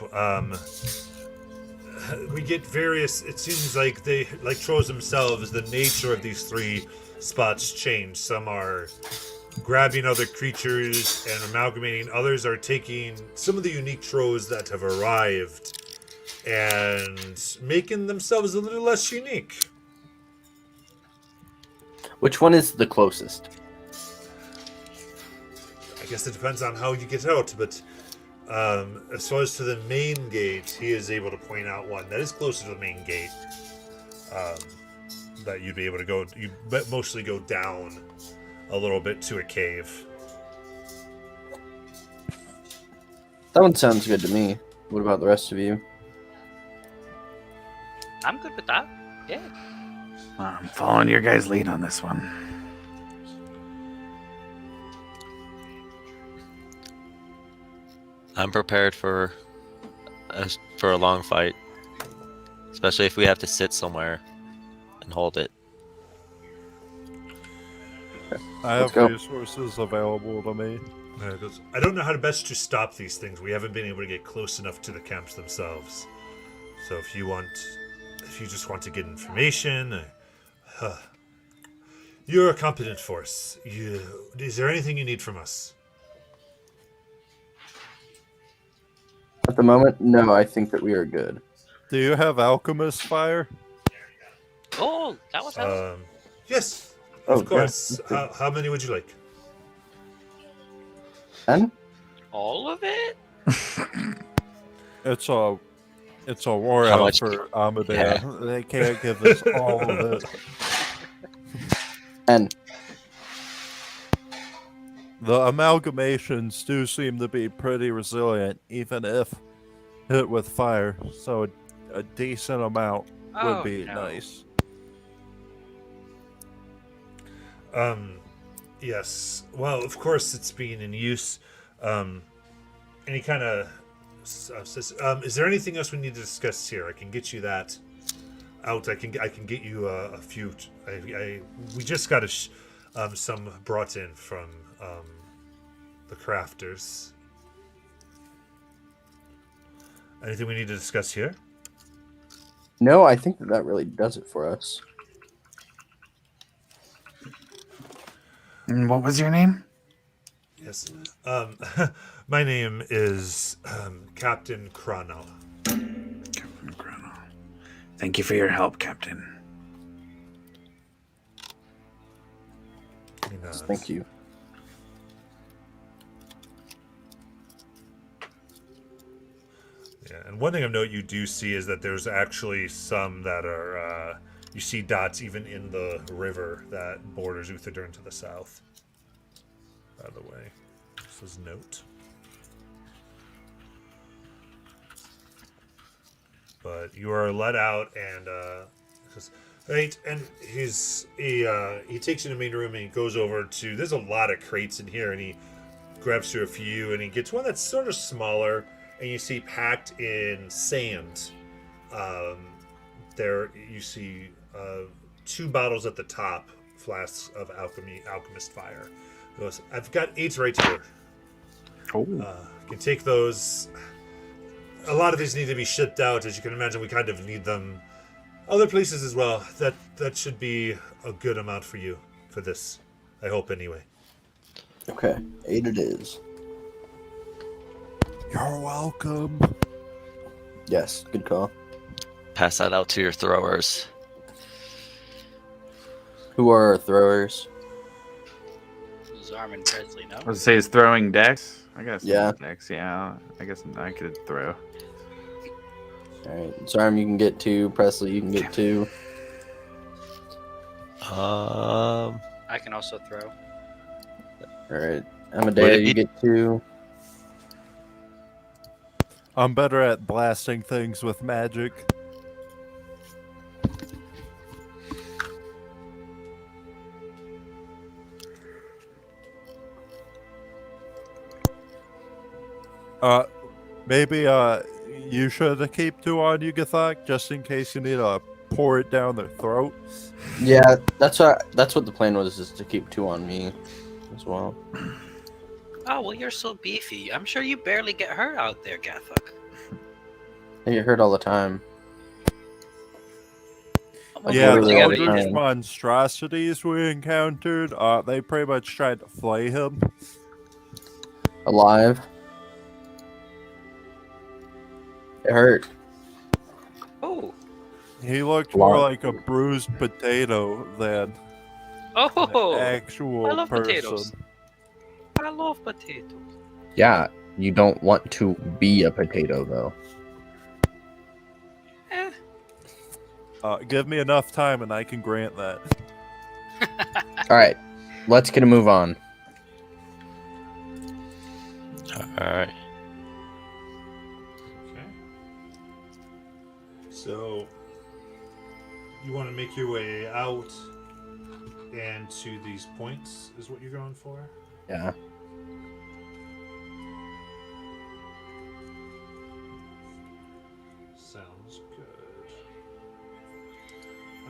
We get various. It seems like they, like trolls themselves, the nature of these 3 spots change. Some are grabbing other creatures and amalgamating. Others are taking some of the unique trolls that have arrived and making themselves a little less unique. Which one is the closest? I guess it depends on how you get out, but as far as to the main gate, he is able to point out one that is closer to the main gate. That you'd be able to go. You mostly go down a little bit to a cave. That one sounds good to me. What about the rest of you? I'm good with that. Yeah. I'm following your guys' lead on this one. I'm prepared for a long fight, especially if we have to sit somewhere and hold it. I Let's have go. resources available to me. I don't know how to best to stop these things. We haven't been able to get close enough to the camps themselves. So if you just want to get information, you're a competent force. Is there anything you need from us? At the moment, no. I think that we are good. Do you have alchemist fire? Oh, that was helpful. Yes, Oh, of course. yeah. How many would you like? 10? All of it? It's a war How out much- for Amadea. Yeah. They can't give us all of it. 10. The amalgamations do seem to be pretty resilient, even if hit with fire. So a decent amount Oh, would be no. nice. Yes. Well, of course, it's being in use. And he kind of says, "Is there anything else we need to discuss here? I can get you that out. I can get you a few. We just got some brought in from the crafters. Anything we need to discuss here? No, I think that really does it for us. And what was your name? Yes. My name is Captain Chrono. Captain Chrono. Thank you for your help, Captain. He nods. Thank you. Yeah, and one thing of note you do see is that there's actually some that are, you see dots even in the river that borders Uthadurn to the south. By the way, this is note. But you are let out, and says, right, and he takes you to the main room and he goes over to. There's a lot of crates in here, and he grabs through a few, and he gets one that's sort of smaller. And you see packed in sand. There you see 2 bottles at the top, flasks of alchemist fire. He goes, I've got 8 right here. Oh. You can take those. A lot of these need to be shipped out, as you can imagine. We kind of need them other places as well. That should be a good amount for you for this. I hope anyway. Okay, 8 it is. You're welcome. Yes, good call. Pass that out to your throwers. Who are our throwers? Zarm and Presley, no? I was say is throwing decks. I guess Yeah. decks. Yeah, I guess I could throw. Alright, Zarm, you can get 2. Presley, you can get 2. I can also throw. Alright, Would Amadea, it you be- get 2. I'm better at blasting things with magic. Maybe you should keep 2 on you, Gathak, just in case you need to pour it down their throat. Yeah, that's what the plan was, is to keep 2 on me as well. Oh, well, you're so beefy. I'm sure you barely get hurt out there, Gathuk. I get hurt all the time. Like, Yeah, literally the every eldritch time. monstrosities we encountered, they pretty much tried to flay him. Alive. It hurt. Oh, He looked more Lot. like a bruised potato than oh, an actual I love person. potatoes. I love potatoes. Yeah, you don't want to be a potato, though. Eh. Give me enough time and I can grant that. Alright, let's get a move on. All right. Okay. So you want to make your way out and to these points is what you're going for? Yeah. Sounds good.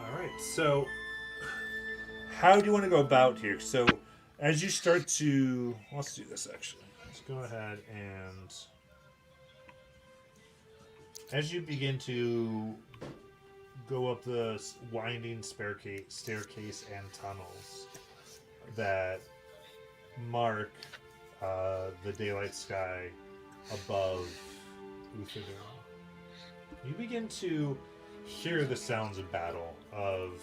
All right. So how do you want to go about here? So as you start to, let's do this actually. Let's go ahead and as you begin to go up the winding staircase and tunnels that mark the daylight sky above Uthador, you begin to hear the sounds of battle, of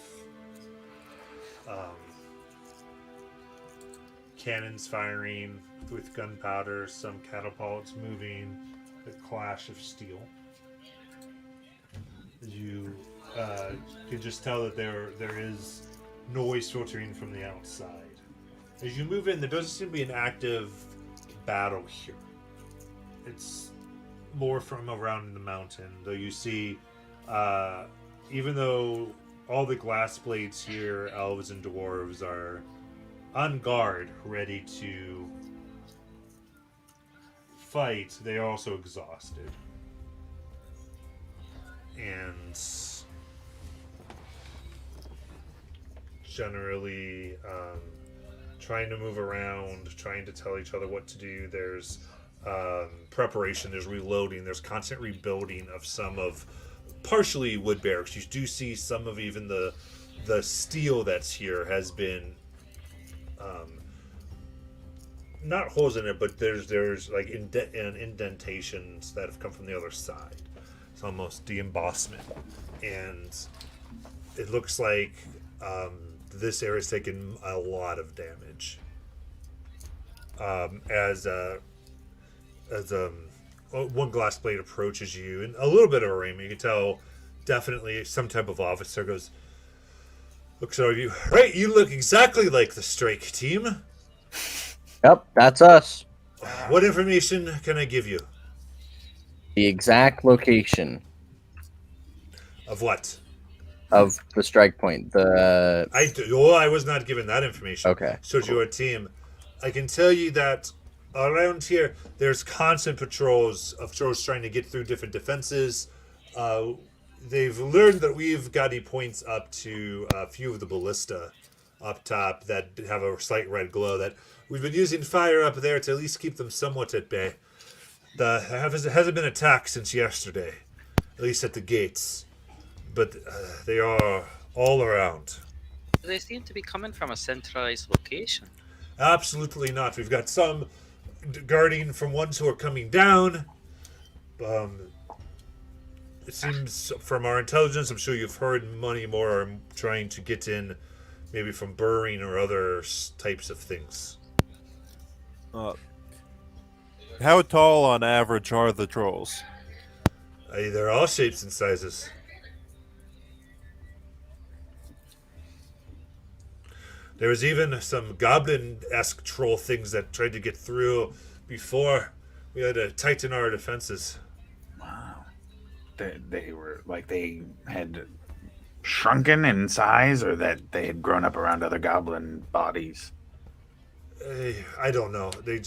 cannons firing with gunpowder, some catapults moving, the clash of steel. You can just tell that there is noise filtering from the outside. As you move in, there doesn't seem to be an active battle here. It's more from around the mountain, though you see, even though all the glass blades here, elves and dwarves, are on guard, ready to fight, they are also exhausted. And generally trying to move around, trying to tell each other what to do. There's preparation, there's reloading, there's constant rebuilding of some of partially wood barracks. You do see some of even the steel that's here has been not holes in it, but there's like indentations that have come from the other side. It's almost de-embossment, and it looks like this area's taken a lot of damage. As one glass blade approaches you, and a little bit of a rain, you can tell definitely some type of officer looks over you. Right, you look exactly like the strike team. Yep, that's us. What information can I give you? The exact location Of what? of the strike point. I was not given that information. Okay, So your team, I can tell you that around here there's constant patrols of trolls trying to get through different defenses. They've learned that we've got points up to a few of the ballista up top that have a slight red glow, that we've been using fire up there to at least keep them somewhat at bay. There hasn't been attacked since yesterday, at least at the gates, but they are all around. They seem to be coming from a centralized location. Absolutely not. We've got some guarding from ones who are coming down. It seems from our intelligence, I'm sure you've heard many more are trying to get in, maybe from burrowing or other types of things. How tall on average are the trolls? They're all shapes and sizes. There was even some goblin-esque troll things that tried to get through before. We had to tighten our defenses. Wow. They were like they had shrunken in size, or that they had grown up around other goblin bodies. I don't know. They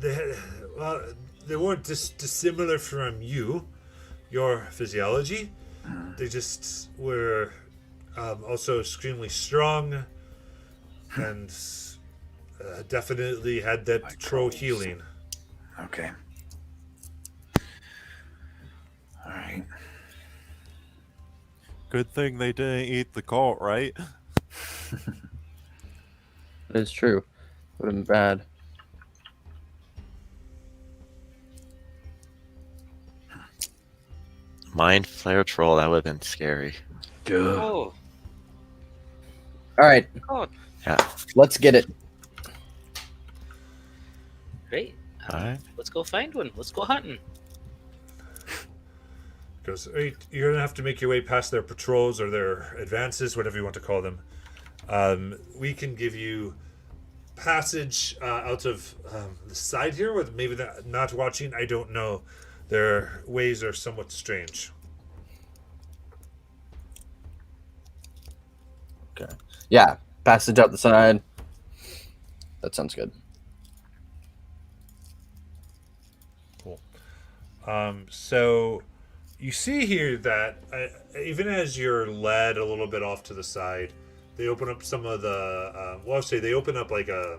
well, they weren't dissimilar from your physiology. They just were also extremely strong and definitely had that Like troll trolls. healing. Okay. All right. Good thing they didn't eat the cult, right? It is true. Would have been bad. Mind flare troll. That would have been scary. Good. Oh, All right, God. Yeah. let's get it. Great. All right. Let's go find one. Let's go hunting. Goes, "Hey, you're gonna have to make your way past their patrols or their advances, whatever you want to call them. We can give you passage out of the side here, with maybe not watching. I don't know. Their ways are somewhat strange. Okay. Yeah, passage out the side. That sounds good. So you see here that even as you're led a little bit off to the side, they open up some of the well, I'll say they open up like a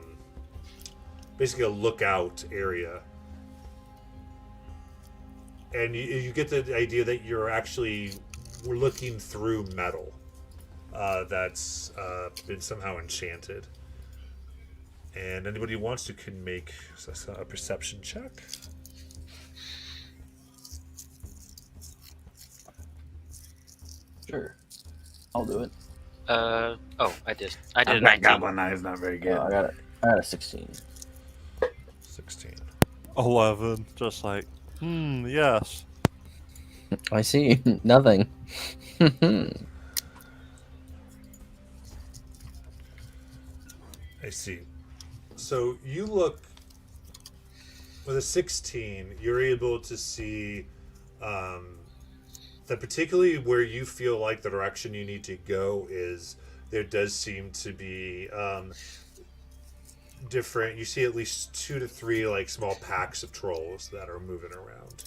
basically a lookout area, and you get the idea that we're looking through metal that's been somehow enchanted. And anybody who wants to can make a perception check. Sure. I'll do it. Oh, I did a I've got 19. Goblin Eye is not very good. I got it. I got a 16. 16. 11. Just like, yes. I see nothing. I see. So you look with a 16, you're able to see that particularly where you feel like the direction you need to go is there does seem to be different. You see at least 2 to 3 like small packs of trolls that are moving around.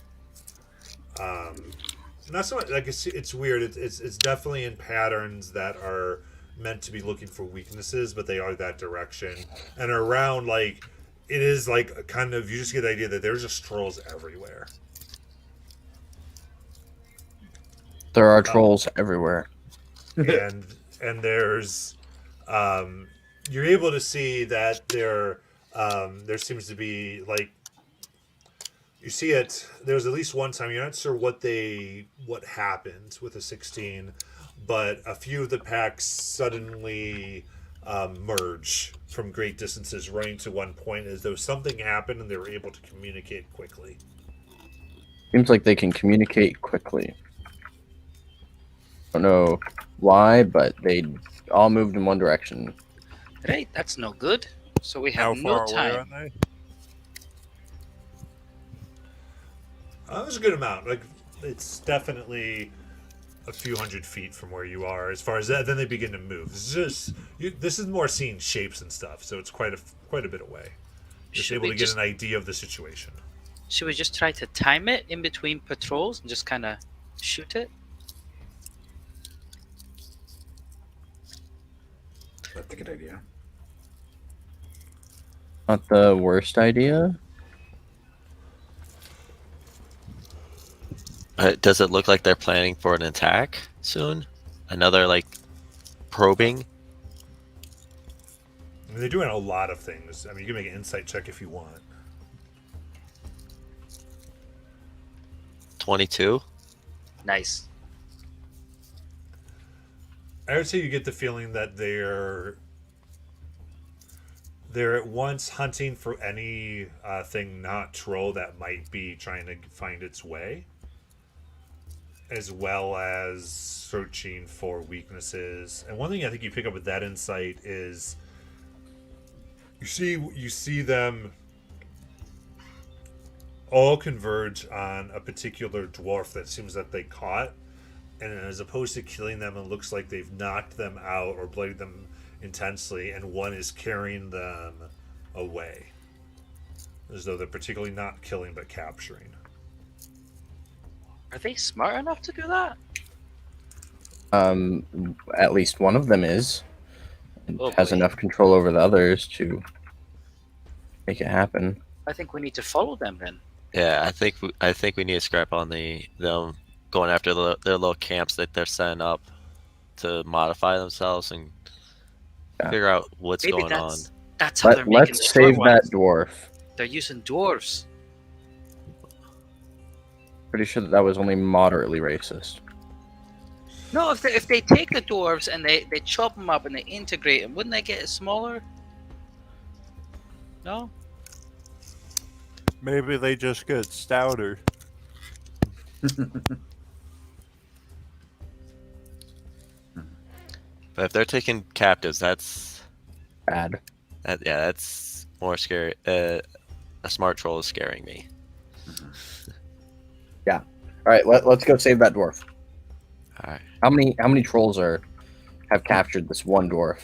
Not so much like it's weird. It's definitely in patterns that are meant to be looking for weaknesses, but they are that direction and around like it is like a kind of you just get the idea that there's just trolls everywhere. There are trolls everywhere. and there's you're able to see that there seems to be like you see it there's at least one time you're not sure what happened with the 16, but a few of the packs suddenly merge from great distances running to one point as though something happened and they were able to communicate quickly. Seems like they can communicate quickly. Don't know why, but they all moved in one direction. Right, that's no good. So we How have no far away time. are they? There's a good amount. Like it's definitely a few hundred feet from where you are. As far as that, then they begin to move. This is more seeing shapes and stuff, so it's quite a bit away. Just Should able we to get just an idea of the situation. should we just try to time it in between patrols and just kind of shoot it? That's a good idea. Not the worst idea. Does it look like they're planning for an attack soon? Another like probing? I mean, they're doing a lot of things. I mean, you can make an insight check if you want. 22. Nice. I would say you get the feeling that they're at once hunting for any thing not troll that might be trying to find its way, as well as searching for weaknesses. And one thing I think you pick up with that insight is you see them all converge on a particular dwarf that seems that they caught, and as opposed to killing them, it looks like they've knocked them out or bloodied them intensely, and one is carrying them away. as though they're particularly not killing but capturing. Are they smart enough to do that? At least one of them is. And Oh, has boy. enough control over the others to make it happen. I think we need to follow them then. Yeah, I think we need to scrap on them going after their little camps that they're setting up to modify themselves and Yeah. figure out what's Maybe going on. that's how they're making Let's the save short that ones. dwarf. They're using dwarves. Pretty sure that was only moderately racist. No, if they take the dwarves and they chop them up and they integrate them, wouldn't they get it smaller? No? Maybe they just get stouter. But if they're taking captives, that's Bad. that's more scary. A smart troll is scaring me. All right, let's go save that dwarf. All right. How many trolls have captured this one dwarf?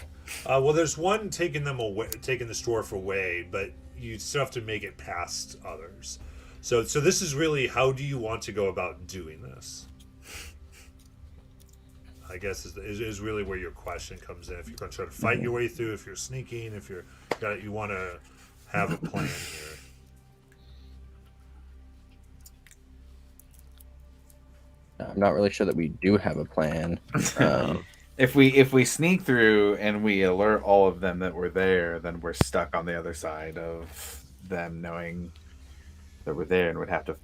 Well, there's one taking this dwarf away, but you still have to make it past others. So this is really, how do you want to go about doing this? I guess is really where your question comes in. If you're going to try to fight your way through, if you're sneaking, if you want to have a plan here. I'm not really sure that we do have a plan. If we sneak through and we alert all of them that we're there, then we're stuck on the other side of them knowing that we're there and would have to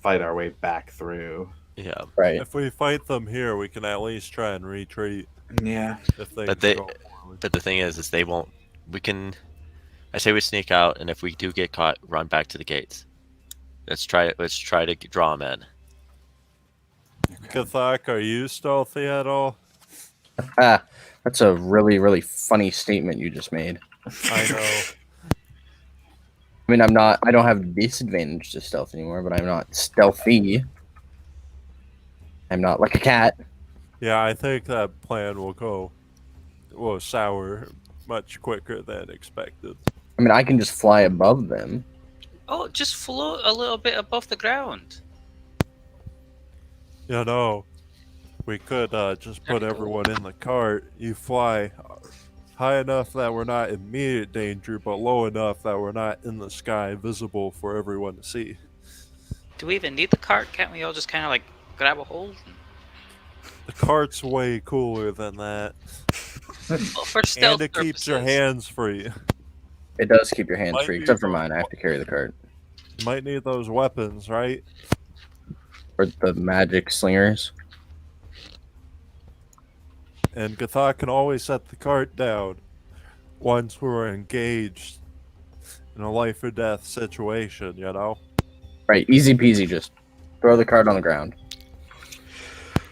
fight our way back through. Yeah. Right. If we fight them here, we can at least try and retreat. Yeah. If things But they- go forward. But the thing is they won't. We can. I say we sneak out, and if we do get caught, run back to the gates. Let's try to draw them in. Kathak, are you stealthy at all? Ah, that's a really, really funny statement you just made. I know. I mean, I don't have disadvantage to stealth anymore, but I'm not stealthy. I'm not like a cat. Yeah, I think that plan will go sour much quicker than expected. I mean, I can just fly above them. Oh, just float a little bit above the ground. You know, we could just put everyone in the cart. You fly high enough that we're not in immediate danger, but low enough that we're not in the sky visible for everyone to see. Do we even need the cart? Can't we all just kind of like grab a hold? The cart's way cooler than that. Well, for stealth And it keeps your purposes. hands free. It does keep your hands Might free, be except for both. mine. I have to carry the cart. You might need those weapons, right? Or the magic slingers. And Gathak can always set the cart down once we're engaged in a life or death situation, you know? Right, easy peasy. Just throw the cart on the ground.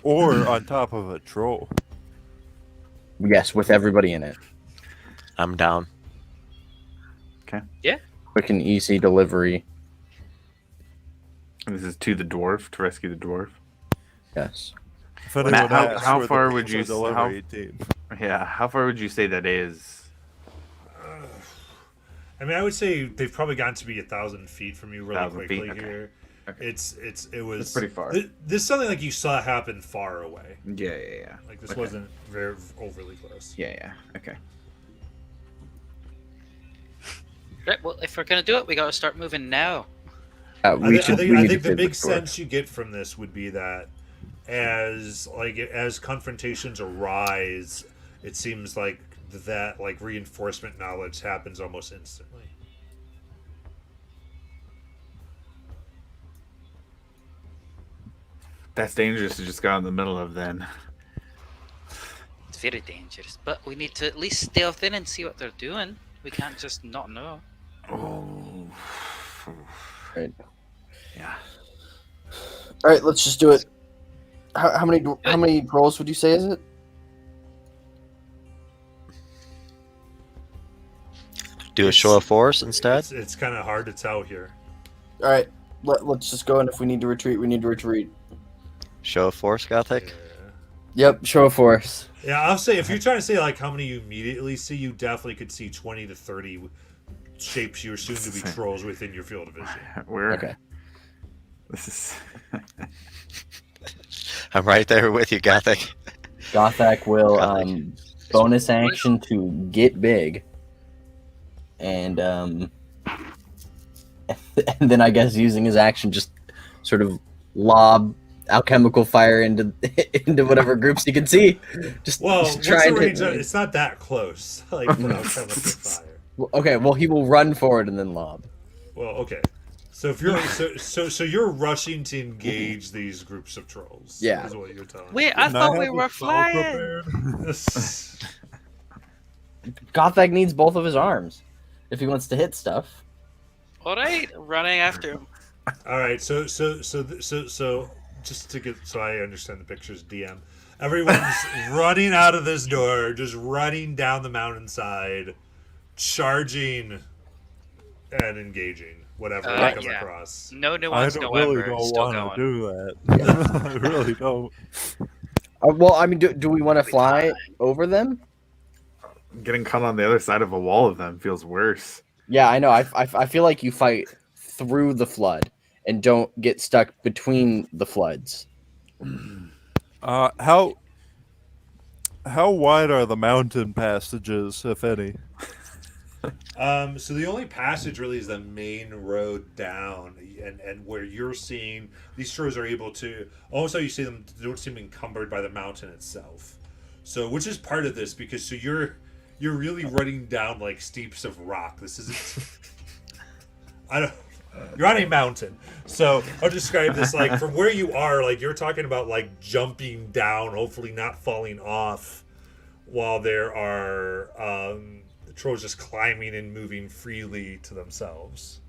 Or on top of a troll. Yes, with everybody in it. I'm down. Quick and easy delivery. And this is to the dwarf, to rescue the dwarf. Yes. If anyone Matt, asks, how we're the far would pizza you- delivery team. Yeah, how far would you say that is? I mean, I would say they've probably gotten to be 1,000 feet from you really 1,000 feet, quickly okay. here. Okay. It was That's pretty far. This is something like you saw happen far away. Yeah. Like this Okay. wasn't very overly close. Yeah. Okay. Right, well, if we're gonna do it, we gotta start moving now. I We think need the to big save the dwarf. sense you get from this would be that as confrontations arise, it seems like that like reinforcement knowledge happens almost instantly. That's dangerous to just go out in the middle of then. It's very dangerous, but we need to at least stealth in and see what they're doing. We can't just not know. Oh. Right. Yeah. All right, let's just do it. How many rolls would you say is it? Do a show of force instead. It's kind of hard to tell here. All right, let's just go, and if we need to retreat, we need to retreat. Show of force, Gothic. Yep, show of force. Yeah, I'll say if you're trying to say like how many you immediately see, you definitely could see 20 to 30 shapes you assume to be trolls within your field of vision. We're Okay. This is I'm right there with you, Gothic. Gothak will Gothic. bonus action to get big, and and then I guess using his action just sort of lob alchemical fire into into whatever groups he can see. Just Well, just what's try the and range? hit. It's not that close. Like, for alchemical fire. Okay, well he will run forward and then lob. Well, okay. So if you're so you're rushing to engage these groups of trolls. Yeah. Is what you're telling Wait, me. I thought we have a were spell flying. prepared? Gothak needs both of his arms if he wants to hit stuff. All right, running after him. All right. So just to get so I understand the pictures, DM. Everyone's running out of this door, just running down the mountainside, charging and engaging whatever they come Yeah. across. No I nuance, don't no really Ember. don't Still want going. to do that. I really don't. Well, I mean, do we want to fly over them? getting caught on the other side of a wall of them feels worse. Yeah, I know. I feel like you fight through the flood and don't get stuck between the floods. How wide are the mountain passages, if any? So the only passage really is the main road down, and where you're seeing these shores are able to almost how you see them don't seem encumbered by the mountain itself. So which is part of this because so you're really running down like steeps of rock. This isn't. I don't. You're on a mountain, so I'll describe this like from where you are. Like you're talking about like jumping down, hopefully not falling off, while there are the trolls just climbing and moving freely to themselves.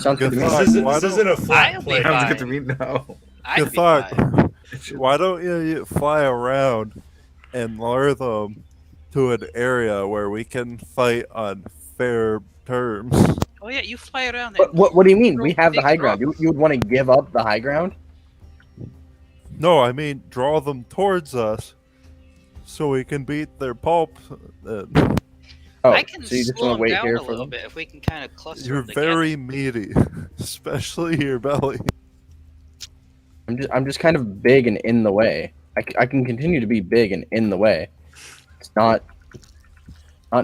Sounds good to me. Fuck, This why isn't a flat I'll be plane. fine. Sounds good to me. No. I'd Good be thought. fine. Why don't you fly around and lure them to an area where we can fight on fair terms? Oh yeah, you fly around there. What do you mean? We have the Big high ground. rocks. You would want to give up the high ground? No, I mean draw them towards us so we can beat their pulp. Oh, I can so you just slow want to them wait down here a for little them? bit if we can kind of cluster You're them together. very meaty, especially your belly. I'm just kind of big and in the way. I can continue to be big and in the way. It's not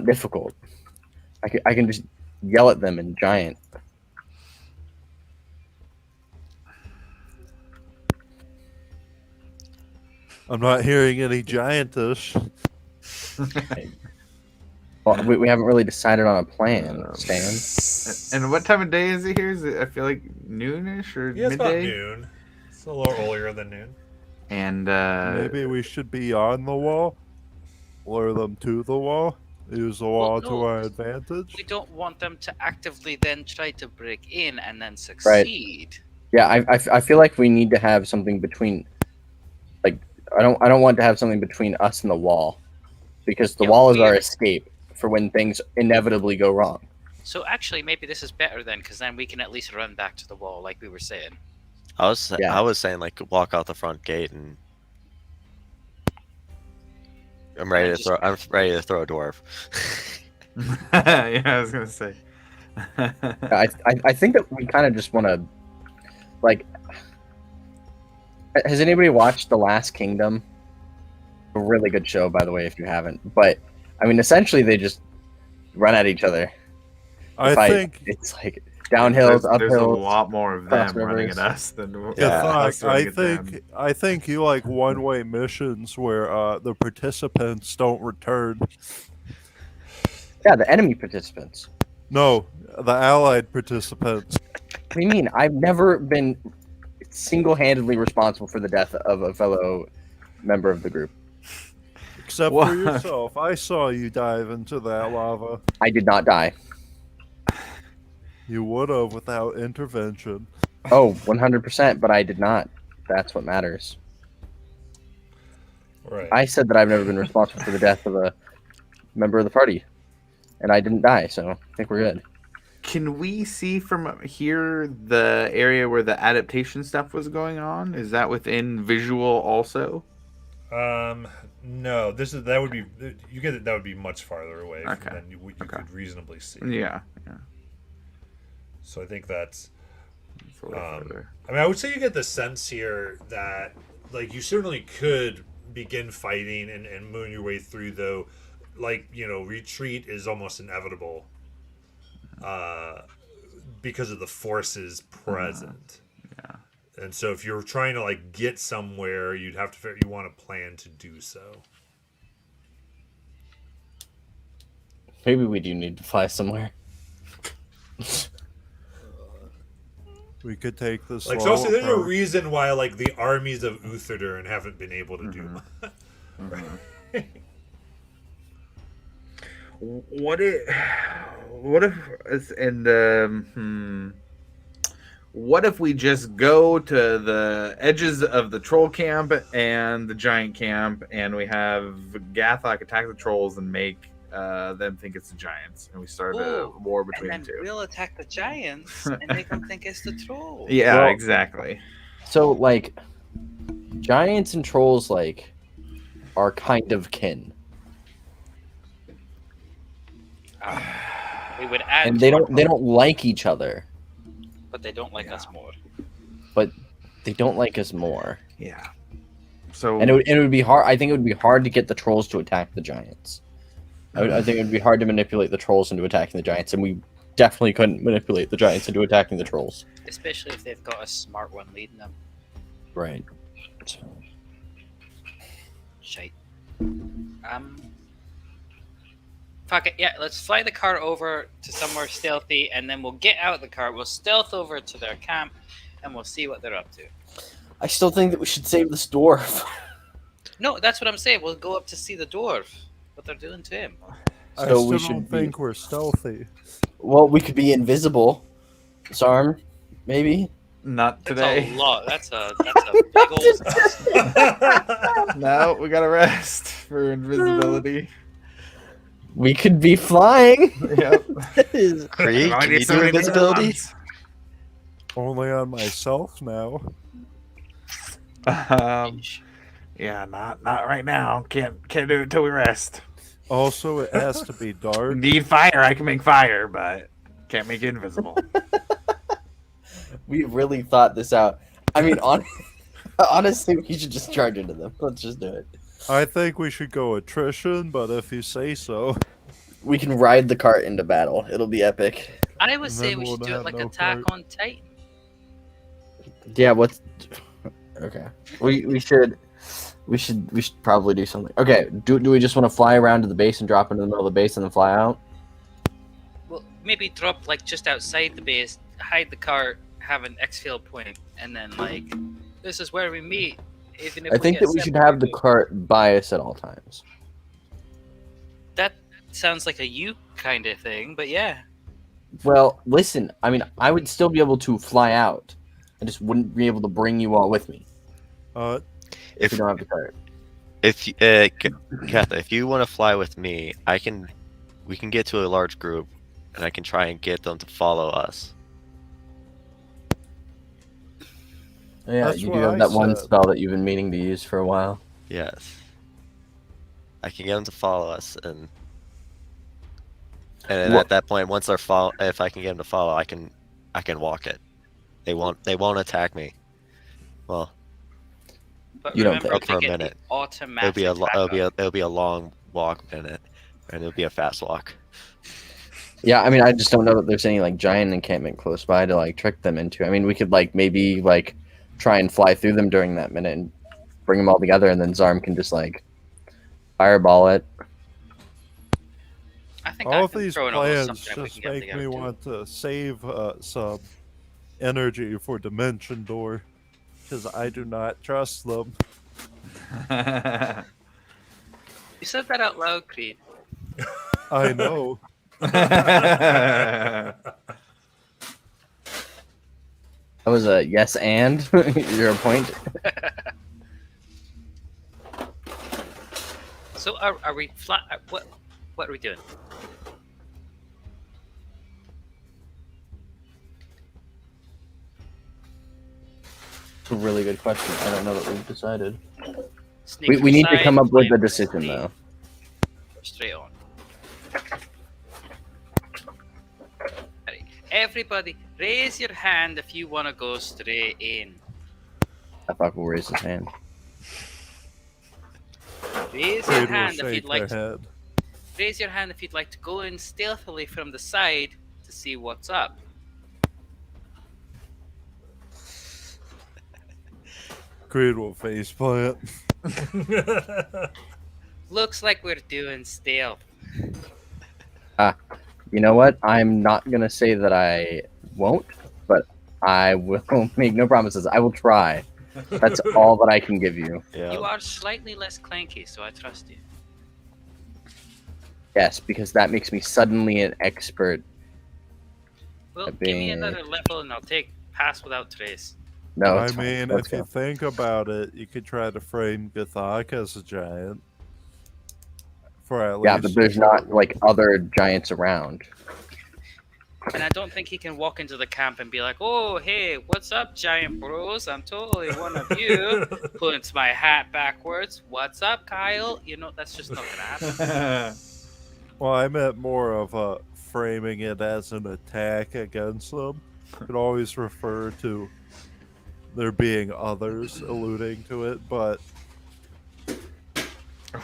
difficult. I can just yell at them in giant. I'm not hearing any giantish. Well, we haven't really decided on a plan, Stan. And what time of day is it here? Is it, I feel like noonish or Yeah, it's about midday? noon. It's a little earlier than noon. And Maybe we should be on the wall, lure them to the wall, use the wall to no. our advantage. We don't want them to actively then try to break in and then succeed. Yeah, I feel like we need to have something between. Like, I don't want to have something between us and the wall, because the Yeah, wall is our weird. escape for when things inevitably go wrong. So actually, maybe this is better then, because then we can at least run back to the wall, like we were saying. I was Yeah. I was saying like walk out the front gate and I'm ready Yeah, to throw. I'm ready to throw a dwarf. yeah, I was gonna say. I think that we kind of just want to, like. Has anybody watched The Last Kingdom? A really good show, by the way, if you haven't. But I mean, essentially, they just run at each other. I Fight. think It's like downhills, there's a uphills. lot more of cross them running rivers. at us than Yeah. us running at them. I think you like one-way missions where the participants don't return. Yeah, the enemy participants. No, the allied participants. What do you mean? I've never been single-handedly responsible for the death of a fellow member of the group. Except What? for yourself. I saw you dive into that lava. I did not die. You would have without intervention. Oh, 100%, but I did not. That's what matters. Right. I said that I've never been responsible for the death of a member of the party, and I didn't die, so I think we're good. Can we see from up here the area where the adaptation stuff was going on? Is that within visual also? No, that would be you get it. That would be much farther away Okay. than you could reasonably see. Yeah. So I think that's. It's a little further. I mean, I would say you get the sense here that, like, you certainly could begin fighting and move your way through, though. Like, retreat is almost inevitable, because of the forces present. Yeah. And so, if you're trying to like get somewhere, you'd have to you want to plan to do so. Maybe we do need to fly somewhere. We could take this. Like, so there's a reason why like the armies of Utherden haven't been able to do much. What if it's in the what if we just go to the edges of the troll camp and the giant camp, and we have Gathok attack the trolls and make them think it's the giants, and we start a war between and the then two? we'll attack the giants and make them think it's the troll. Yeah, Well- exactly. So, like, giants and trolls, like, are kind of kin, We would add, and they don't like each other, but they don't like us more. but they don't like us more. Yeah. So And it would be hard. I think it would be hard to get the trolls to attack the giants. I think it would be hard to manipulate the trolls into attacking the giants, and we definitely couldn't manipulate the giants into attacking the trolls. Especially if they've got a smart one leading them. Right. Shite. Fuck it. Yeah, let's fly the car over to somewhere stealthy, and then we'll get out of the car. We'll stealth over to their camp, and we'll see what they're up to. I still think that we should save this dwarf. No, that's what I'm saying. We'll go up to see the dwarf. What they're doing to him. I So still we don't should think we're stealthy. Well, we could be invisible. Sarm, maybe. not That's today. a lot. That's a big old. No, we gotta rest for invisibility. We could be flying. Yep. Creed, I've can only you so do many invisibility? months. Only on myself now. Yeah, not right now. Can't do it until we rest. Also, it has to be dark. Need fire. I can make fire, but can't make it invisible. We really thought this out. I mean, honestly, we should just charge into them. Let's just do it. I think we should go attrition, but if you say so. We can ride the cart into battle. It'll be epic. I would And say then we we'll should do it have like no Attack cart. on Titan. Yeah. What's okay? We should probably do something. Okay. Do we just want to fly around to the base and drop into the middle of the base and then fly out? Well, maybe drop like just outside the base, hide the cart, have an exfil point, and then like, this is where we meet. Even if I think get that we should have the separated. cart by us at all times. That sounds like a you kind of thing, but yeah. Well, listen. I mean, I would still be able to fly out. I just wouldn't be able to bring you all with me if If we don't have the cart. Katha, if you want to fly with me, we can get to a large group, and I can try and get them to follow us. Yeah, That's you do what have I that one said. spell that you've been meaning to use for a while. Yes, I can get them to follow us, and then Well- at that point, once they're if I can get them to follow, I can walk it. They won't attack me. Well, But You don't remember think- to For a get minute. the automatic it'll be a long walk minute, and it'll be a fast walk. Yeah, I mean, I just don't know that there's any like giant encampment close by to like trick them into. I mean, we could like maybe like try and fly through them during that minute and bring them all together, and then Zarm can just like fireball it. I think All I of can these throw in a little plans something we just can get make together me too. want to save some energy for Dimension Door, because I do not trust them. You said that out loud, Creed. I know. That was a yes and your point. So are we fly? What are we doing? It's a really good question. I don't know that we've decided. Sneak We need to aside, come up with a climb decision straight- though. Straight on. Alright, everybody, raise your hand if you want to go straight in. I thought we'll raise his hand. Raise your Creed will hand if shake you'd like their to. head. Raise your hand if you'd like to go in stealthily from the side to see what's up. Creed will faceplant. Looks like we're doing stealth. You know what? I'm not gonna say that I won't, but I will make no promises. I will try. That's all that I can give you. Yeah. You are slightly less clanky, so I trust you. Yes, because that makes me suddenly an expert. Well, At give me being- another level and I'll take pass without trace. No, I it's fine. mean, Let's if you go. think about it, you could try to frame Gathak as a giant. For at Yeah, least but there's a not short like other giants around. And I don't think he can walk into the camp and be like, "Oh, hey, what's up, giant bros? I'm totally one of you." Puts my hat backwards. What's up, Kyle? You know, that's just not gonna happen. Well, I meant more of framing it as an attack against them. Could always refer to there being others alluding to it, but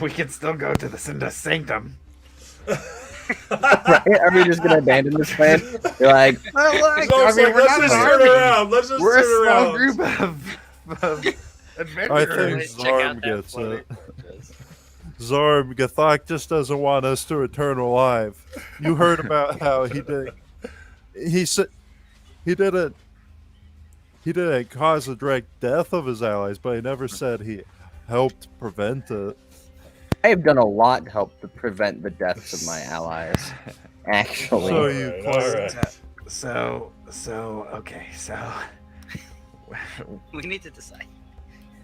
We can still go to the Cinda Sanctum. Right? Are we just gonna abandon this plan? You're like, Well, look, So I it's mean, like, we're let's not an just turn army. around. Let's just We're a turn small around. group of I adventurers. think Check out Zarm that gets photo. it. Zarm, Gathak just doesn't want us to return alive. You heard about how he did. He said he didn't cause the direct death of his allies, but he never said he helped prevent it. I have done a lot to help to prevent the deaths of my allies. Actually, So you Alright, play- alright. So okay, so We need to decide.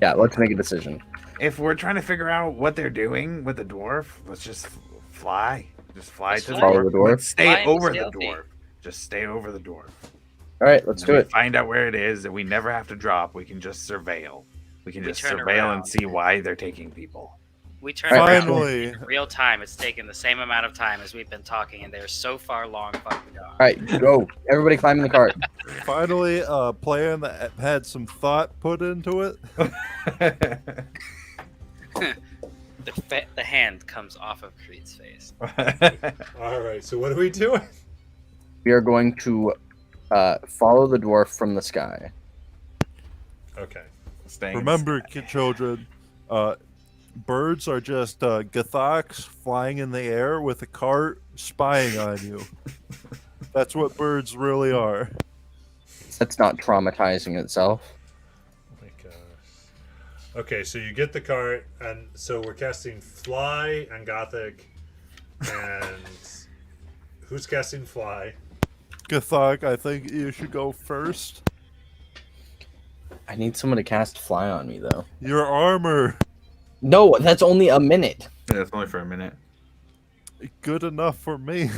yeah. Let's make a decision. if we're trying to figure out what they're doing with the dwarf, let's just fly. Just fly Let's to the fly. Follow dwarf. the dwarf. Let's stay Fly and over the stealthy. dwarf. Just stay over the dwarf. All right, let's And do we it. Find out where it is that we never have to drop. We can just surveil. We can We just turn surveil around. and see why they're taking people. We turn Alright. around Finally, in real time. It's taken the same amount of time as we've been talking, and they're so far long fucking gone. All right, go. Everybody climb in the cart. finally, a plan that had some thought put into it. The hand comes off of Creed's face. All right. So what are we doing? We are going to follow the dwarf from the sky. Okay. Staying Remember, inside. children, birds are just Gathaks flying in the air with a cart spying on you. That's what birds really are. That's not traumatizing itself. Oh my gosh. Okay, so you get the cart, and so we're casting Fly and Gothic, and who's casting Fly? Gathak, I think you should go first. I need someone to cast fly on me though. Your armor, No, that's only a minute. Yeah, it's only for a minute. good enough for me.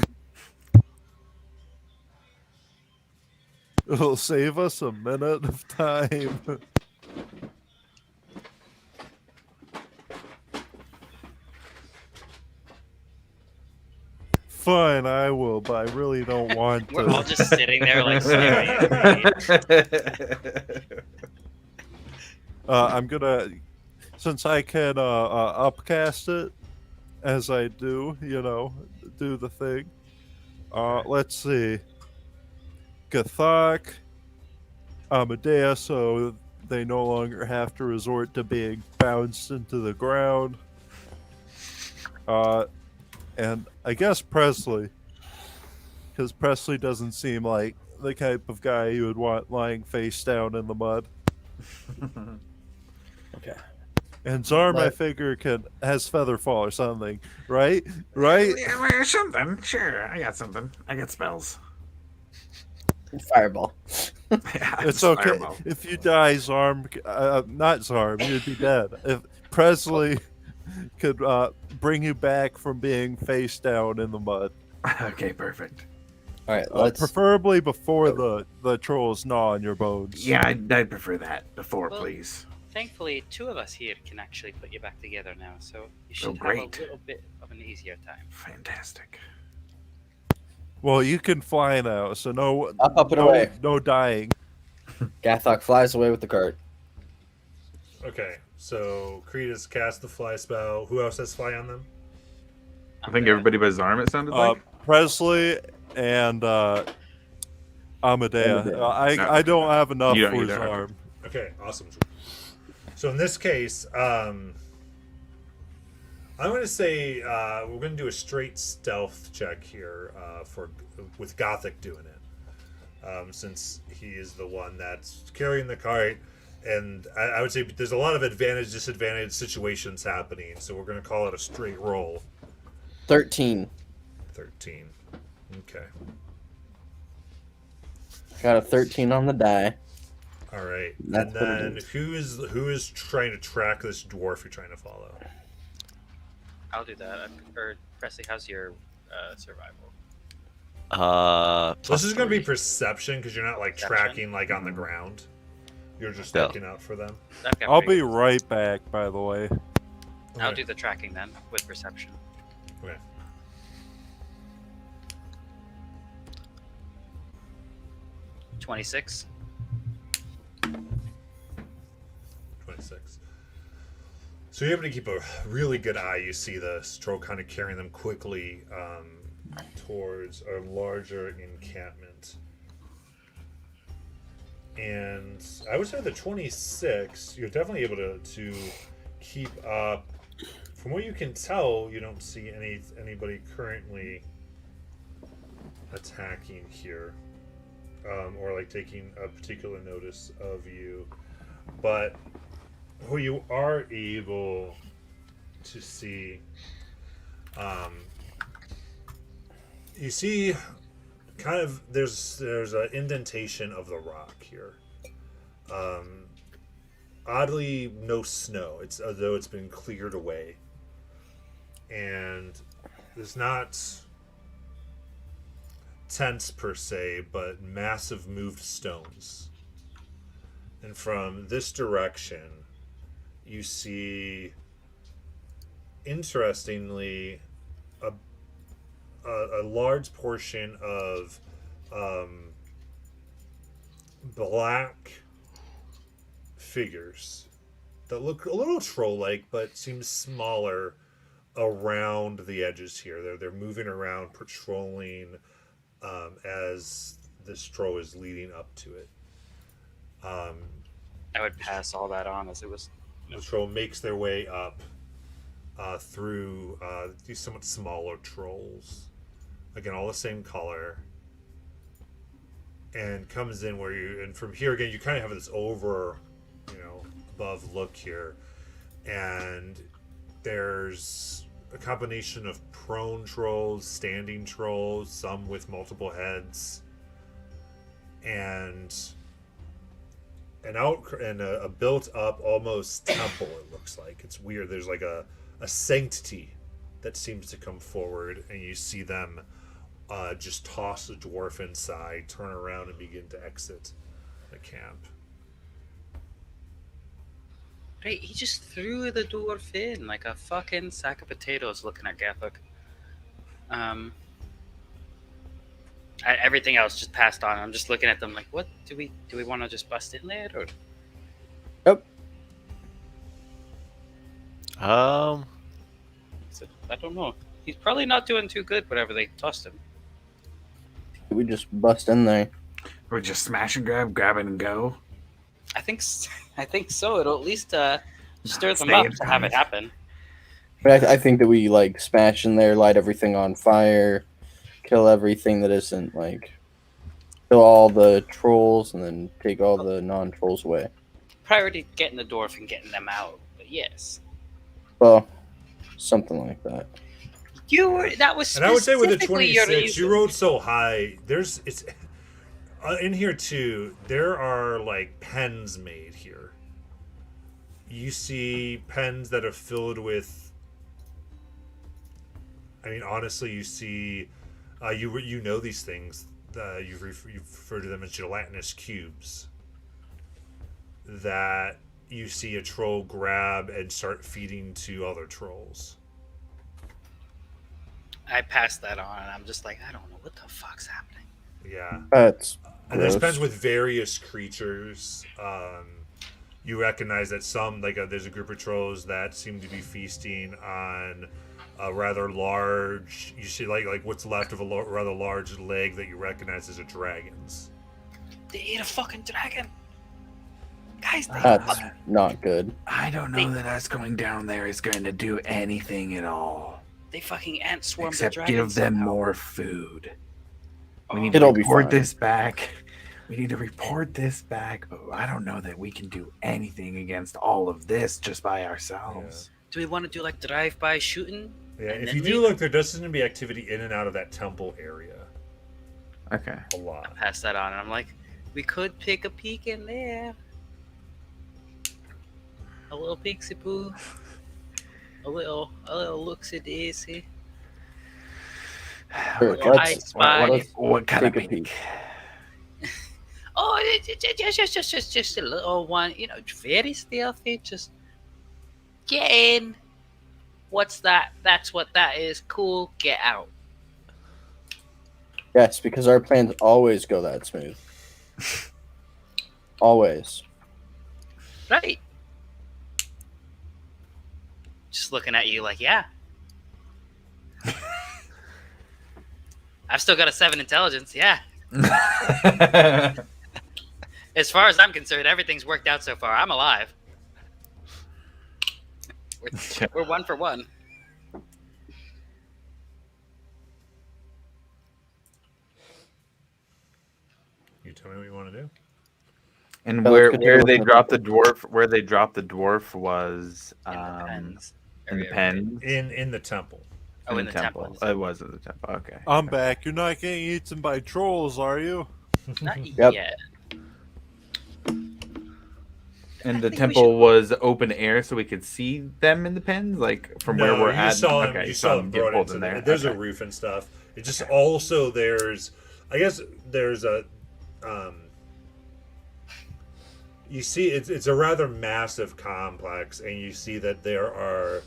It'll save us a minute of time. Fine, I will, but I really don't want We're all to. just sitting there like staring at Creed. I'm gonna, since I can upcast it as I do, do the thing. Let's see. Gathak, Amadeus, so they no longer have to resort to being bounced into the ground. And I guess Presley, because Presley doesn't seem like the type of guy you would want lying face down in the mud. Okay. And Zarm, I But- figure, has Featherfall or something, right? Right? Yeah, well, something. Sure, I got something. I got spells. Fireball. Yeah, It's just okay. fireball. If you die, Zarm, not Zarm, you'd be dead. If Presley could bring you back from being face down in the mud, Okay, perfect. All right, let's. preferably before the trolls gnaw on your bones. Yeah, I'd prefer that before, Well, please. Thankfully, two of us here can actually put you back together now, so you should have great. a little bit of an easier time. Fantastic. Well, you can fly now, so Up and away. no dying. Gathok flies away with the cart. Okay, so Creed has cast the fly spell. Who else has fly on them? I think everybody but Zarm, it sounded like. Presley and Amadea. Amadea. I don't have enough You don't for his either, okay. arm. Okay, awesome. So in this case, I'm going to say we're going to do a straight stealth check here with Gothic doing it, since he is the one that's carrying the cart, and I would say there's a lot of advantage disadvantage situations happening. So we're going to call it a straight roll. 13. 13. Okay. Got a 13 on the die. All right. That's and what it then is. who is trying to track this dwarf you're trying to follow? I'll do that. Or Presley, how's your survival? This is going to be 3. perception because you're not like Perception? tracking like on the ground. You're just Yeah. looking out for them. I've got I'll pretty be good- right back, by the way. I'll Okay. do the tracking then with perception. Okay. 26. 26. So you're able to keep a really good eye. You see the stroke kind of carrying them quickly towards a larger encampment. And I would say the 26, you're definitely able to keep up. From what you can tell, you don't see anybody currently attacking here, or like taking a particular notice of you. But who you are able to see, you see kind of there's an indentation of the rock here. Oddly, no snow. It's as though it's been cleared away, and there's not tents per se, but massive moved stones. And from this direction, you see, interestingly, a large portion of black figures that look a little troll-like, but seem smaller around the edges here. They're moving around, patrolling as this troll is leading up to it. I would pass all that on as it was. The troll makes their way up through these somewhat smaller trolls. Again, all the same color. And comes in where you, and from here again, you kind of have this above look here. And there's a combination of prone trolls, standing trolls, some with multiple heads, and a built-up almost temple. It looks like it's weird. There's like a sanctity that seems to come forward, and you see them just toss the dwarf inside, turn around, and begin to exit the camp. Right, he just threw the dwarf in like a fucking sack of potatoes. Looking at Gathuk. Everything else just passed on. I'm just looking at them like, what do we want to just bust in there or? So, I don't know. He's probably not doing too good. Whatever they tossed him. We just bust in there. Or just smash and grab it and go. I think so. It'll at least stir them Stay up in to have it times. happen. But I think that we like smash in there, light everything on fire, kill everything that isn't like kill all the trolls, and then take all the non-trolls away. Priority getting the dwarf and getting them out. But yes, Well, something like that. that was. And I would say with the specifically your 26, you reason. rolled so high. It's in here too. There are like pens made here. You see pens that are filled with. I mean, honestly, you see, you know these things. You refer to them as gelatinous cubes that you see a troll grab and start feeding to other trolls. I pass that on, and I'm just like, I don't know what the fuck's happening. Yeah. That's And this depends gross. with various creatures. You recognize that some, there's a group of trolls that seem to be feasting on a rather large. You see, like what's left of a rather large leg that you recognize as a dragon's. They ate a fucking dragon, guys. They That's not good. I don't know that us going down there is going to do anything at all. They fucking ant swarmed the Except dragon. give them somehow. more food. We Oh, need to It'll be report fine. this back. We need to report this back, but I don't know that we can do anything against all of this just by ourselves. do we want to do like drive-by shooting? Yeah, And if then you do look, there does seem to be activity in and out of that temple area Okay. a lot. Pass that on, and I'm like, we could pick a peek in there. A little pixie poo. A little looksy daisy. Sure, Well, I let's, spy- let's What kind of take a peek? peek. Oh, just a little one. You know, very stealthy. Just get in. What's that? That's what that is. Cool. Get out. Yes, because our plans always go that smooth. Always. Right. Just looking at you like, yeah. I've still got a 7 intelligence, yeah. As far as I'm concerned, everything's worked out so far. I'm alive. We're 1 for 1. You tell me what you want to do. And Yeah, where let's continue they with dropped the dwarf, was In the pens. in the area. pen. In the temple. Oh, in the temple. It was in the temple. Okay. I'm back. You're not getting eaten by trolls, are you? Not Yep. yet. And I the think we temple was open air, so we could see them in the pens, like from where we're you at. Saw them, okay, you so saw them them get brought pulled into in there. there. There's a Okay. roof and stuff. It just also there's a you see it's a rather massive complex, and you see that there are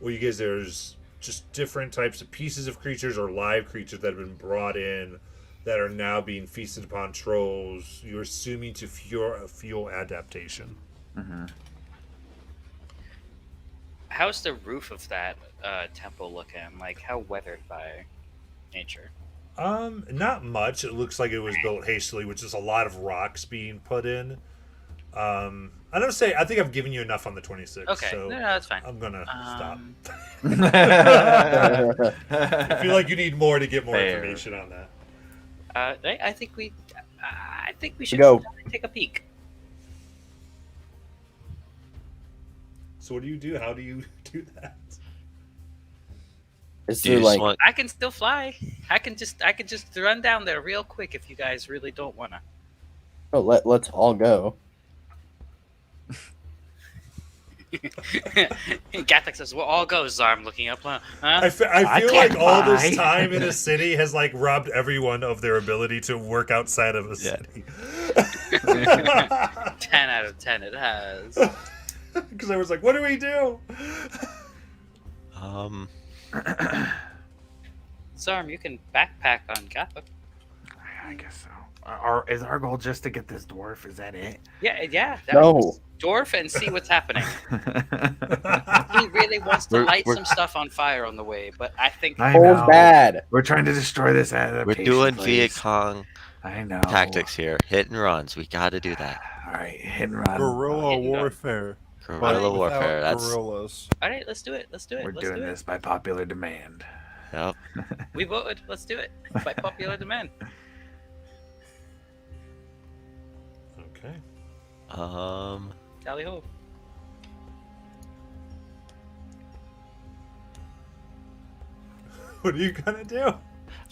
there's just different types of pieces of creatures or live creatures that have been brought in that are now being feasted upon trolls. You're assuming to fuel adaptation. Mhm. How's the roof of that temple looking? Like, how weathered by nature? Not much. It looks like it was built hastily, with just a lot of rocks being put in. I don't say. I think I've given you enough on the 26. Okay, So no, that's fine. I'm gonna stop. Um, I feel like you need more to get more Fair. information on that. I think we should Go. take a peek. So what do you do? How do you do that? Is Do you there just like want I can still fly. I can just run down there real quick if you guys really don't wanna. oh, let's all go. Gathak says, "We'll all go." Zarm looking up. Huh? I feel can't like all this fly. time in a city has like robbed everyone of their ability to work outside of a Yeah. city. 10 out of 10 it has. Because I was like, what do we do? Zarm, you can backpack on Gathak. I guess so. Is our goal just to get this dwarf? Is that it? Yeah. No. Dwarf and see what's happening. He really wants to light some stuff on fire on the way, but I think I Oh, know. bad. We're trying to destroy this we're adaptation. doing place. Viet Cong I know. tactics here. Hit and runs. We got to do that. All right, hit and run. Guerrilla hit and run. warfare. but Guerrilla without warfare. That's guerrillas. all right, let's do it. Let's do it. We're let's doing do this by popular demand. yep. it. We voted. Let's do it by popular demand. Okay. Tally ho. What are you gonna do?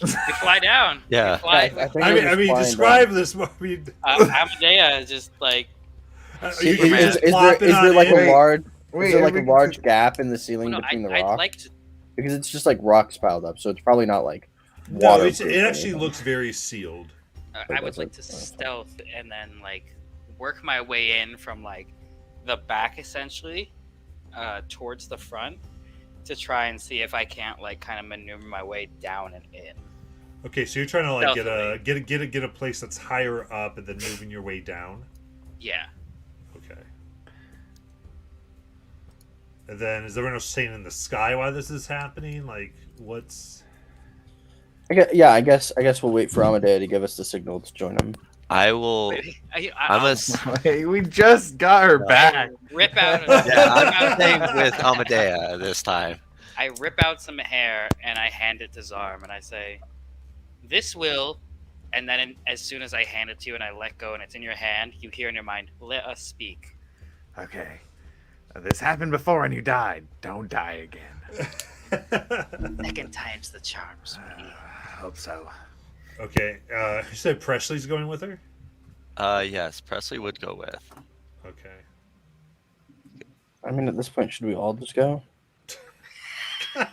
We fly down. Yeah. We fly. I think I we're mean, just flying describe this. I mean, Amadea is just like you Is, just is plop there, it is there on like in? a large Wait, is there like a we- large gap in the ceiling no, between the I'd rocks? like to. Because it's just like rocks piled up, so it's probably not like No, waterproof it or actually anything. looks very sealed. I would like to stealth and then like work my way in from like the back essentially, towards the front, to try and see if I can't like kind of maneuver my way down and in. Okay, so you're trying to like Stealthily. get a place that's higher up and then moving your way down. Yeah. Okay. And then is everyone else staying in the sky while this is happening? Like, what's? I guess we'll wait for Amadea to give us the signal to join him. I will. I'll Wait, we just got her back. rip out. Yeah, I'm staying with Amadea this time. I rip out some hair and I hand it to Zarm and I say, "This will," and then as soon as I hand it to you and I let go and it's in your hand, you hear in your mind, "Let us speak." Okay. This happened before and you died. Don't die again. Second time's the charm, sweetie. I hope so. Okay. You said Presley's going with her. Yes, Presley would go with. Okay. I mean, at this point, should we all just go? Fucking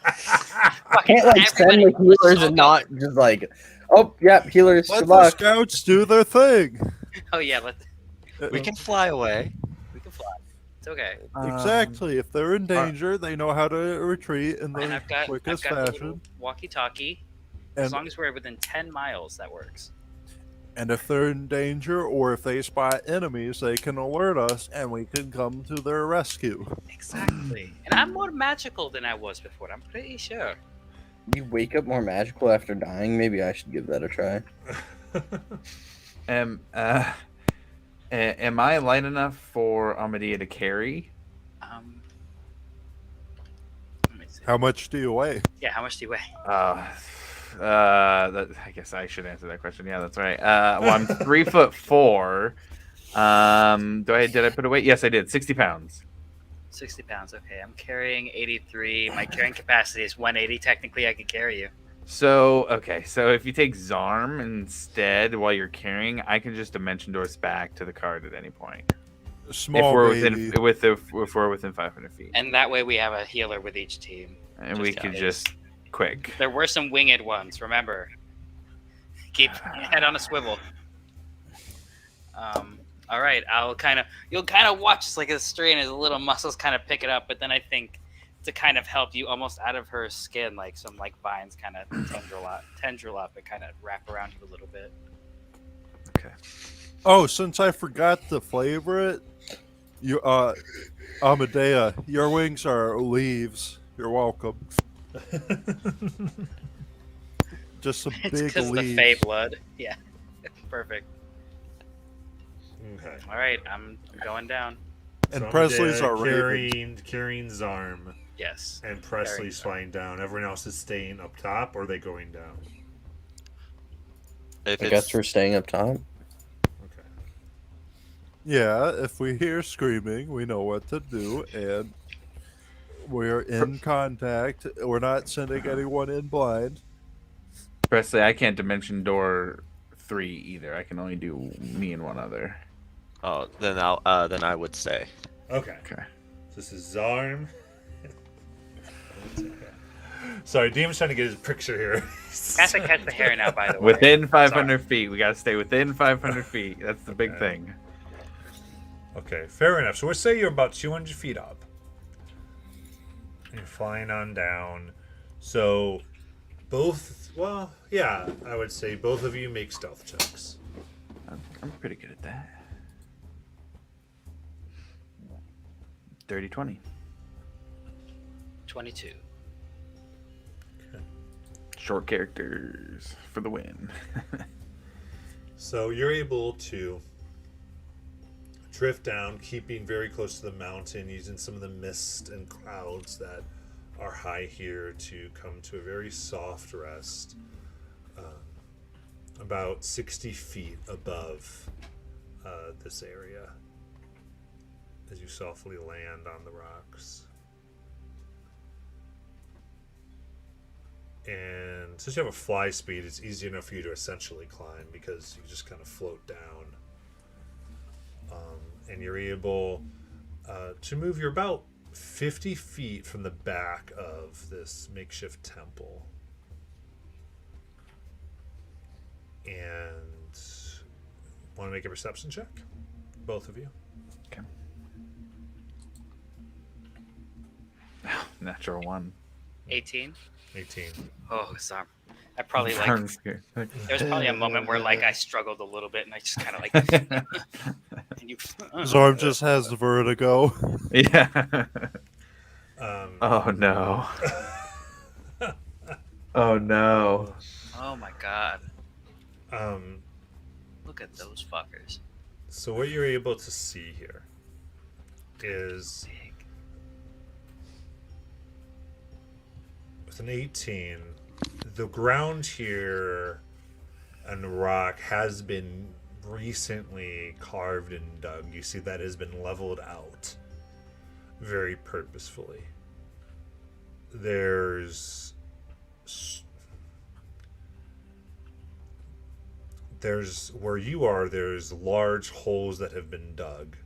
Can't like send everybody the healers so and not just like, oh, yep, healers, Let good the luck. scouts do their thing. Oh yeah, We can fly away. we can fly. It's okay. Exactly. If they're in danger, they know how to retreat in And the I've got quickest the little fashion. walkie-talkie. As And long as we're within 10 miles, that works. and if they're in danger or if they spot enemies, they can alert us and we can come to their rescue. Exactly. And I'm more magical than I was before. I'm pretty sure. You wake up more magical after dying. Maybe I should give that a try. Am I light enough for Amadea to carry? Let me see. How much do you weigh? Yeah, how much do you weigh? I guess I should answer that question. Yeah, that's right. Well, I'm 3'4". Did I put away? Yes, I did. 60 pounds. 60 pounds. Okay, I'm carrying 83. My carrying capacity is 180. Technically, I could carry you. So if you take Zarm instead while you're carrying, I can just dimension doors back to the card at any point. Small if we're baby. if we're within 500 feet, And that way we have a healer with each team. and we could just quick. There were some winged ones, remember. Keep your head on a swivel. All right, you'll kind of watch as like a strain as the little muscles kind of pick it up, but then I think to kind of help you almost out of her skin, like some like vines kind of tendril up and kind of wrap around you a little bit. Okay. Oh, since I forgot to flavor it, you Amadea, your wings are leaves. You're welcome. Just some It's big because of the leaves. Fey blood. Yeah, perfect. Okay. All right, I'm going down. And So Presley's Amadea are ravens. carrying Zarm, Yes. and Presley's flying down. Everyone else is staying up top, or are they going down? If I it's guess we're staying up top. Okay. Yeah, if we hear screaming, we know what to do, and we're in contact. We're not sending anyone in blind. Presley, I can't dimension door 3 either. I can only do me and one other. oh, then I would stay. Okay. Okay. This is Zarm. Sorry, Demon's trying to get his picture here. Has to catch the hair now, by the way. Within 500 feet. We gotta stay within 500 feet. That's the big Okay. thing. Okay, fair enough. So we'll say you're about 200 feet up. You're flying on down. So I would say both of you make stealth checks. I'm pretty good at that. 30-20. 22. Short characters for the win. So you're able to drift down, keeping very close to the mountain, using some of the mist and clouds that are high here to come to a very soft rest, about 60 feet above this area as you softly land on the rocks. And since you have a fly speed, it's easy enough for you to essentially climb because you just kind of float down. And you're able to move. You're about 50 feet from the back of this makeshift temple. And want to make a perception check? Both of you. Okay. Natural one. 18. 18. Oh, sorry. I probably like. I'm scared. There was probably a moment where like I struggled a little bit, and I just kind of like. And you. Zorb just has the vertigo. Yeah. Um, Oh no. Oh no. Oh my god! um, Look at those fuckers. so what you're able to see here is Big. with an 18, the ground here and rock has been recently carved and dug. You see that has been leveled out very purposefully. There's where you are, there's large holes that have been dug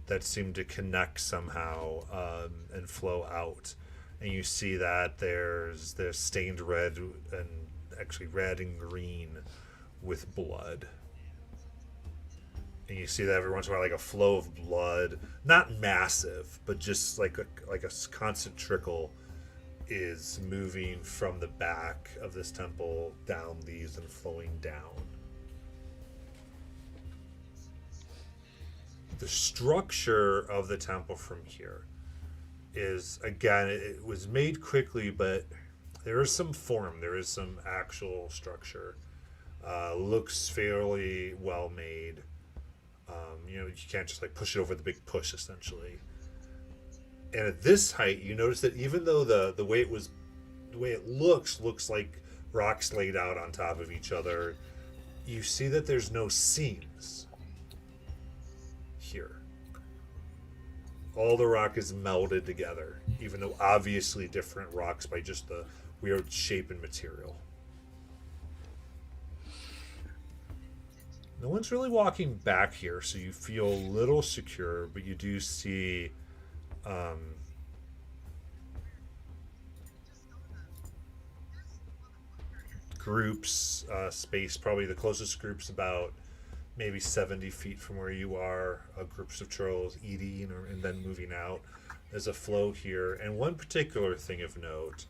that seem to connect somehow, and flow out. And you see that there's stained red, and actually red and green with blood. And you see that every once in a while, like a flow of blood, not massive, but just like a constant trickle is moving from the back of this temple down these and flowing down. The structure of the temple from here is, again, it was made quickly, but there is some form, there is some actual structure. Looks fairly well made. You can't just like push it over the big push, essentially. And at this height, you notice that even though the way it looks like rocks laid out on top of each other, you see that there's no seams here. All the rock is melded together, even though obviously different rocks by just the weird shape and material. No one's really walking back here, so you feel a little secure, but you do see groups, space, probably the closest group's about maybe 70 feet from where you are, groups of trolls eating and then moving out. There's a flow here, and one particular thing of note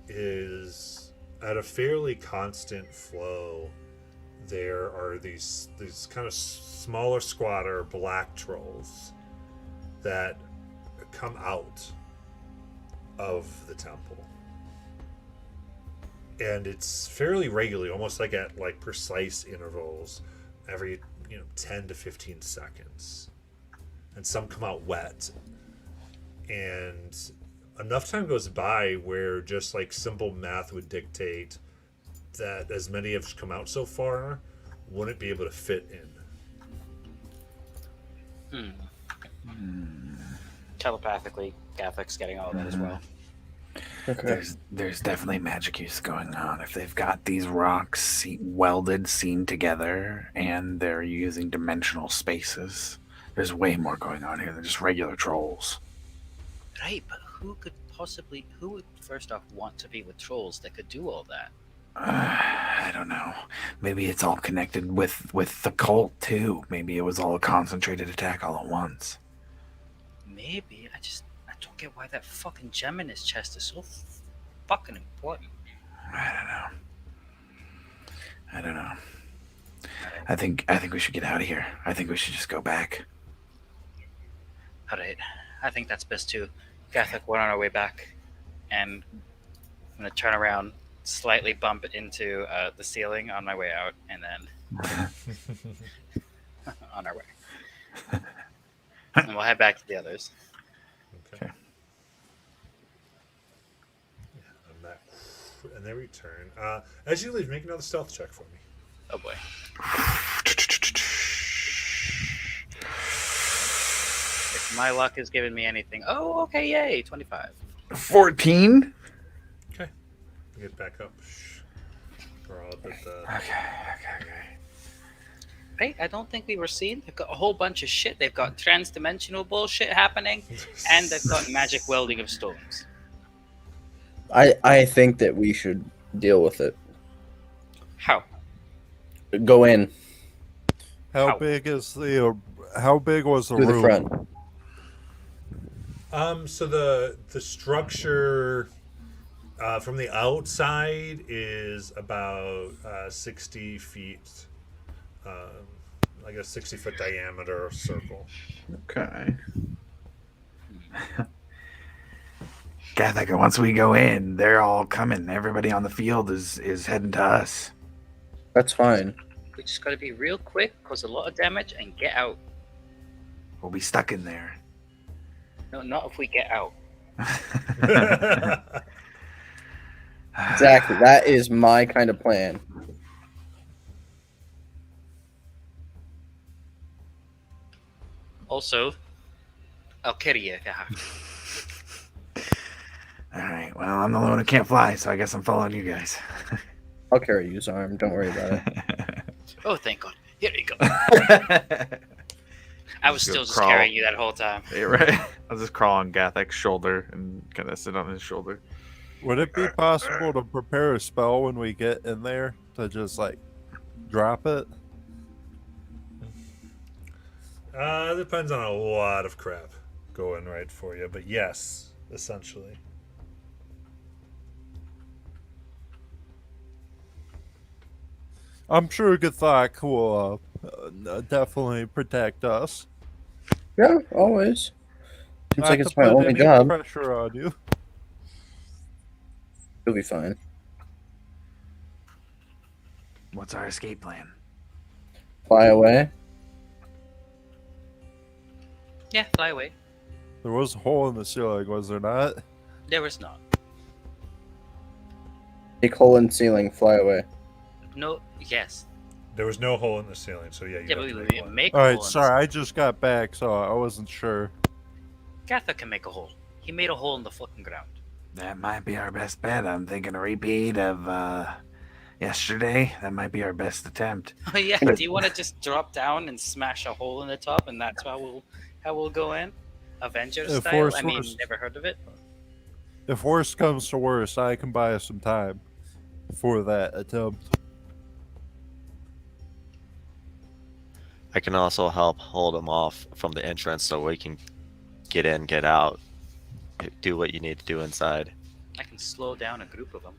is at a fairly constant flow, there are these kind of smaller, squatter black trolls that come out of the temple, and it's fairly regularly, almost like at like precise intervals, every 10 to 15 seconds, and some come out wet, and enough time goes by where just like simple math would dictate that as many have come out so far wouldn't be able to fit in. Telepathically, Gathick's getting all of that as well. Okay. There's definitely magic use going on. If they've got these rocks welded, seamed together, and they're using dimensional spaces, there's way more going on here than just regular trolls. Right, but who would first off want to be with trolls that could do all that? I don't know. Maybe it's all connected with the cult too. Maybe it was all a concentrated attack all at once. Maybe. I don't get why that fucking gem in his chest is so fucking important. I don't know. I think we should get out of here. I think we should just go back. Alright, I think that's best too. Gathick, we're on our way back, and I'm gonna turn around, slightly bump into the ceiling on my way out, and then on our way. And we'll head back to the others. Okay. Yeah, and they return. As you leave, make another stealth check for me. Oh boy. If my luck has given me anything. Oh, okay, yay, 25. 14? Okay. Get back up. We're all up at the... Okay. Right, I don't think we were seen. They've got a whole bunch of shit. They've got trans-dimensional bullshit happening, and they've got magic welding of stones. I think that we should deal with it. How? Go in How How? big is how big was the through room? the front. So the structure from the outside is about 60 feet, like a 60-foot diameter circle. Okay. Gathaker, once we go in, they're all coming. Everybody on the field is heading to us. That's fine. We just gotta be real quick, cause a lot of damage, and get out. We'll be stuck in there. No, not if we get out. Exactly. That is my kind of plan. Also, I'll carry you. All right. Well, I'm the only one who can't fly, so I guess I'm following you guys. I'll carry you, Zarm. Don't worry about it. Oh, thank God. Here we go. I was Just still go just crawl. carrying you that whole time. Yeah, right. I'll just crawl on Gathek's shoulder and kind of sit on his shoulder. Would it be possible to prepare a spell when we get in there to just like drop it? Depends on a lot of crap going right for you, but yes, essentially. I'm sure Gathak will definitely protect us. Yeah, always. Seems Not like to it's my put only any job. pressure on you. You'll be fine. What's our escape plan? Fly away. Yeah, fly away. There was a hole in the ceiling, was there not? There was not. Take hole in ceiling. Fly away. No, yes. There was no hole in the ceiling, so yeah, you Yeah, have but to we make one. make a All hole right, in sorry, I just got back, so I wasn't sure. Gatha can make a hole. He made a hole in the fucking ground. That might be our best bet. I'm thinking a repeat of yesterday. That might be our best attempt. Oh yeah. Do you want to just drop down and smash a hole in the top, and that's how we'll go in, Avenger If style? worse, I mean, worse. never heard of it. If worse comes to worse, I can buy us some time for that attempt. I can also help hold them off from the entrance so we can get in, get out, do what you need to do inside. I can slow down a group of them.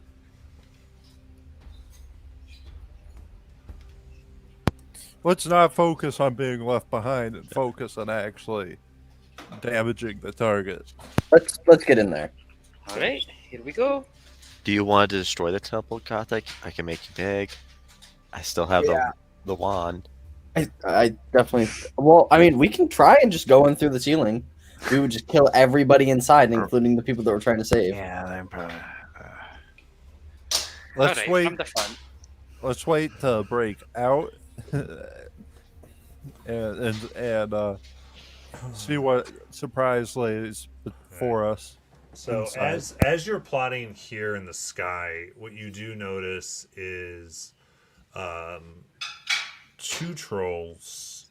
Let's not focus on being left behind and focus on actually damaging the target. Let's get in there. All right, here we go. Do you want to destroy the temple, Gothic? I can make you big. I still have the wand. I definitely. Well, I mean, we can try and just go in through the ceiling. We would just kill everybody inside, including the people that we're trying to save. Yeah, they're probably. Let's Alright, wait. from the front. Let's wait to break out and see what surprise lays before us. So inside. as you're plotting here in the sky, what you do notice is two trolls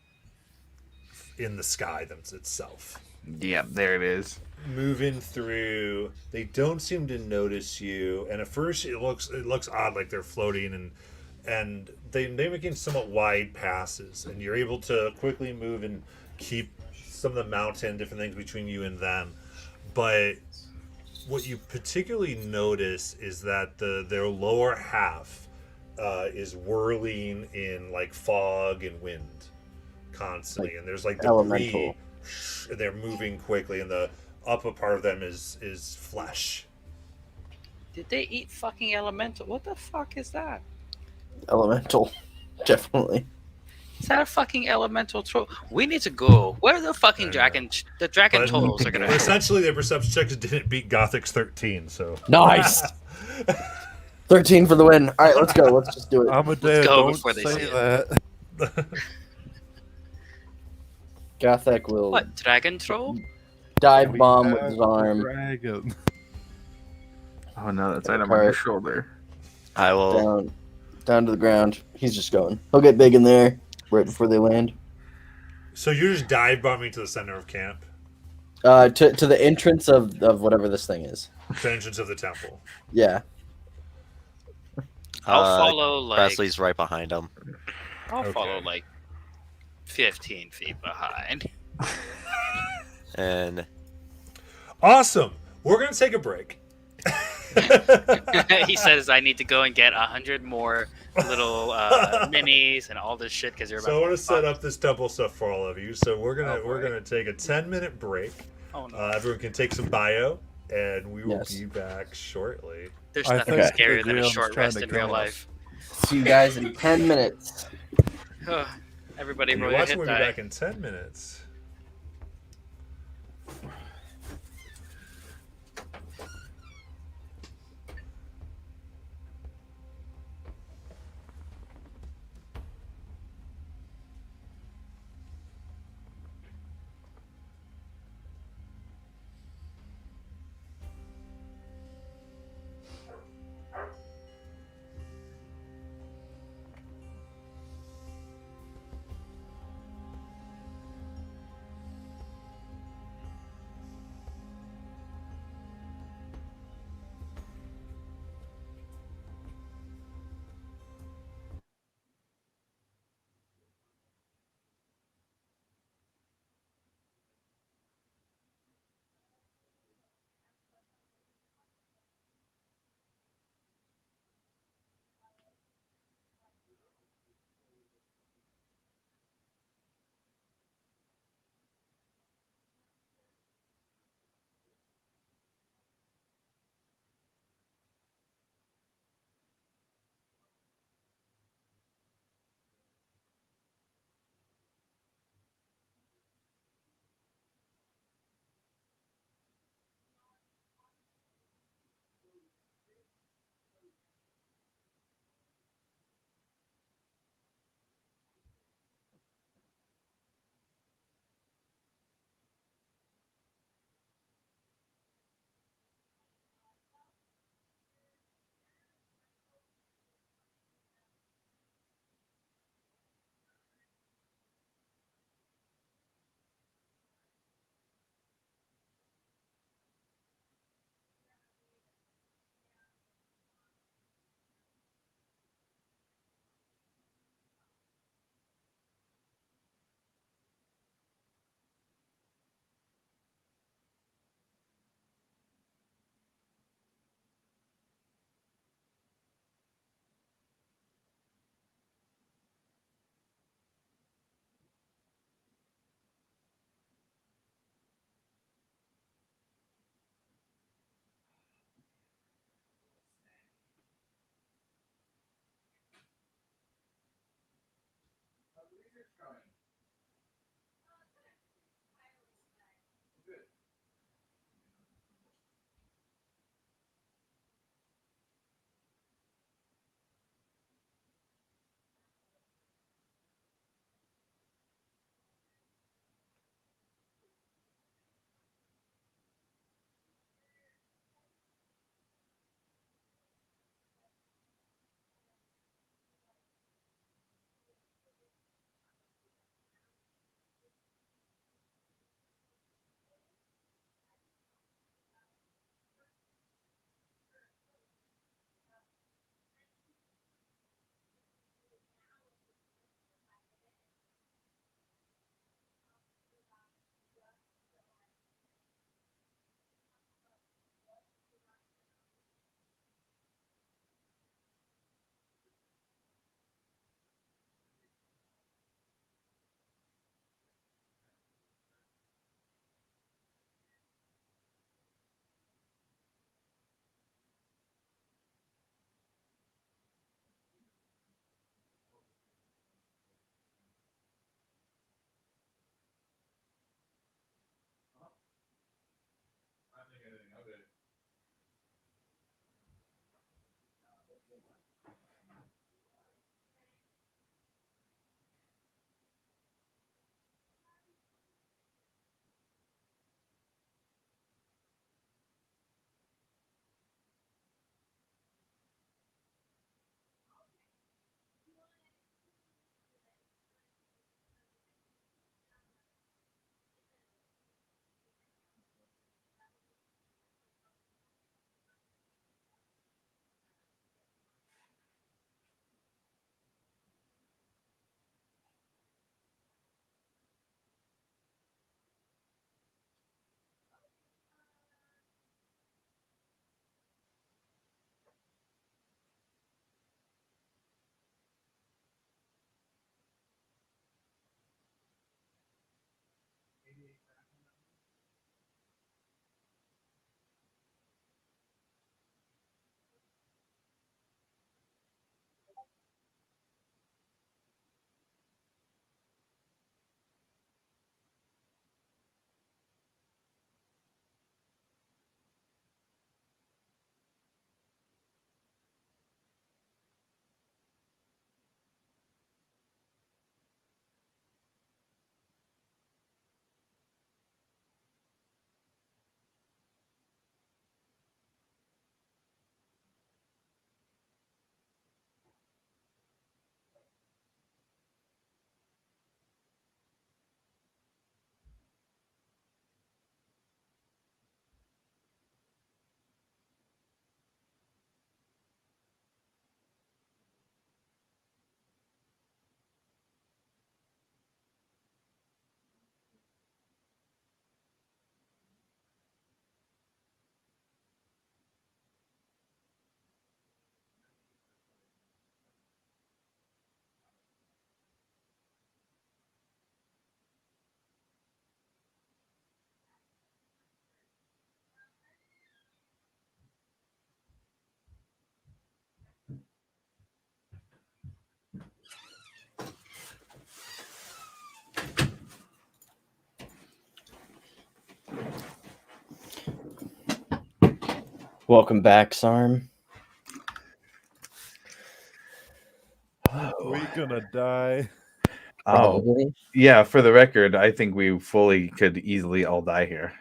in the sky itself. Yeah, there it is. Moving through, they don't seem to notice you, and at first it looks odd, like they're floating, and they're making somewhat wide passes, and you're able to quickly move and keep some of the mountain different things between you and them. But what you particularly notice is that their lower half is whirling in like fog and wind constantly, and there's like debris. Elemental. They're moving quickly, and the upper part of them is flesh. Did they eat fucking elemental? What the fuck is that? Elemental. Definitely. Is that a fucking elemental troll? We need to go. Where are the fucking I dragon? The dragon But- trolls are gonna. But essentially, their perception checks didn't beat Gothic's 13. So Nice. 13 for the win. All right, let's go. Let's just do it. Amadeus, go don't before they say see it. that. Gathek will What dragon troll? dive bomb We with have his the arm. Dragon. Oh no, that's item on your shoulder. I will. Down to the ground. He's just going. He'll get big in there right before they land. So you're just dive bombing to the center of camp, To the entrance of whatever this thing is. the entrance of the temple. Yeah. I'll follow like Presley's right behind him. I'll Okay. follow like 15 feet behind. And Awesome. We're gonna take a break. He says I need to go and get 100 more little minis and all this shit because you're about So I to want to get set fucked. up this temple stuff for all of you. So Oh, we're boy. gonna take a 10-minute break. Oh no. Everyone can take some bio, and we will Yes. be back shortly. There's I nothing think scarier the than a GM's short trying rest to in real kill us. life. See you guys in 10 minutes. Everybody You're roll your watching. hit We'll be die. back in 10 minutes. Welcome back, Sarm. We gonna die. Oh, Probably. yeah. For the record, I think we fully could easily all die here.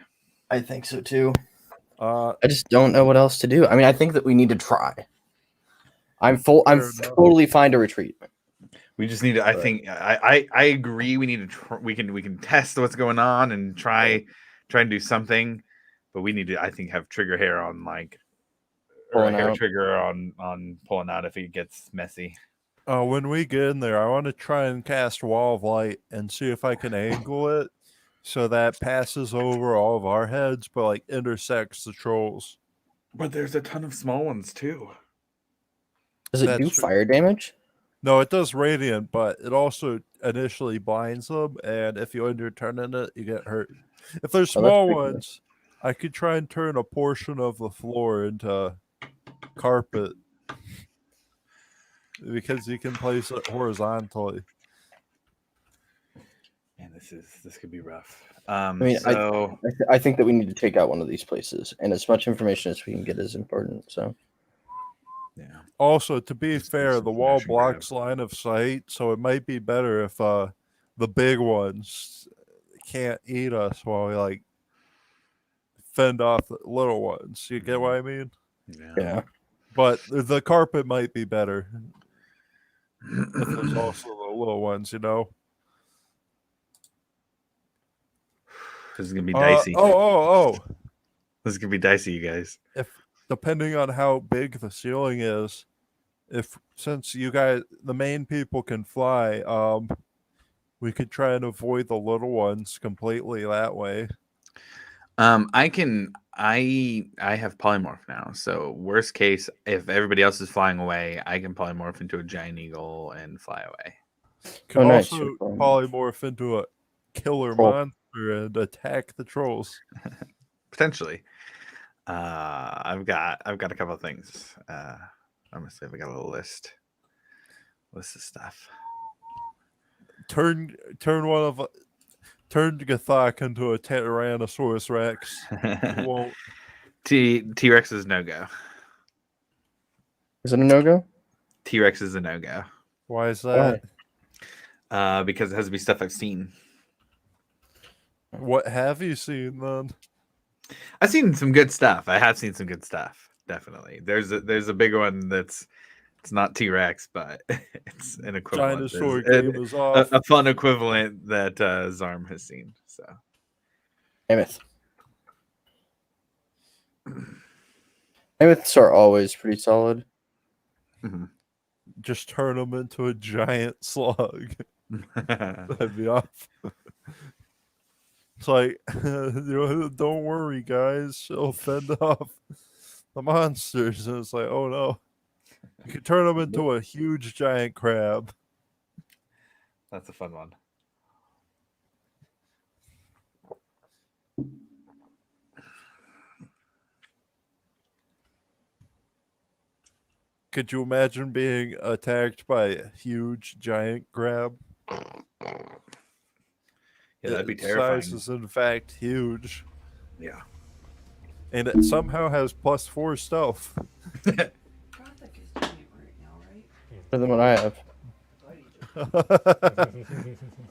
I think so too. Uh, I just don't know what else to do. I mean, I think that we need to try. I'm Fair enough. totally fine to retreat. We just need to. I Right. think I agree. We need to. We can test what's going on and try and do something, but we need to. I think have trigger hair on like or a Pulling hair out. trigger on pulling out if it gets messy. when we get in there, I want to try and cast Wall of Light and see if I can angle it so that passes over all of our heads, but like intersects the trolls. But there's a ton of small ones too. Does it do That's true. fire damage? No, it does radiant, but it also initially blinds them, and if you end your turn in it, you get hurt. If there's Oh, that's small pretty good. ones, I could try and turn a portion of the floor into carpet because you can place it horizontally. Man, this could be rough. mean, I think that we need to take out one of these places, and as much information as we can get is important. So yeah. Also, to be Just do fair, some the wall smash and grab. blocks line of sight, so it might be better if the big ones can't eat us while we like fend off the little ones. You get what I mean? yeah, But the carpet might be better if there's also the little ones, you know. This is gonna be dicey. Oh! This is gonna be dicey, you guys. If depending on how big the ceiling is, if since you guys the main people can fly, we could try and avoid the little ones completely that way. I have polymorph now. So worst case, if everybody else is flying away, I can polymorph into a giant eagle and fly away. Can nice, also you're flying. polymorph into a killer Troll. monster and attack the trolls. Potentially. I've got a couple of things. I'm gonna say we got a little list of stuff. Turn Gathak into a Tyrannosaurus Rex. It won't. T-Rex is no go. is it a no go? T-Rex is a no go. Why is that? Because it has to be stuff I've seen. What have you seen then? I've seen some good stuff. I have seen some good stuff. Definitely. There's a big one that's it's not T-Rex, but it's an equivalent. Dinosaur There's game is off. a fun equivalent that Zarm has seen. So Mammoth. Mammoths are always pretty solid. Just turn them into a giant slug. That'd be off. It's like, don't worry, guys. It'll fend off the monsters. And it's like, oh no. You could turn them into a huge giant crab. that's a fun one. Could you imagine being attacked by a huge giant crab? Yeah, that'd be Its terrifying. size is in fact huge. Yeah. And it somehow has +4 stealth. Better than what I have.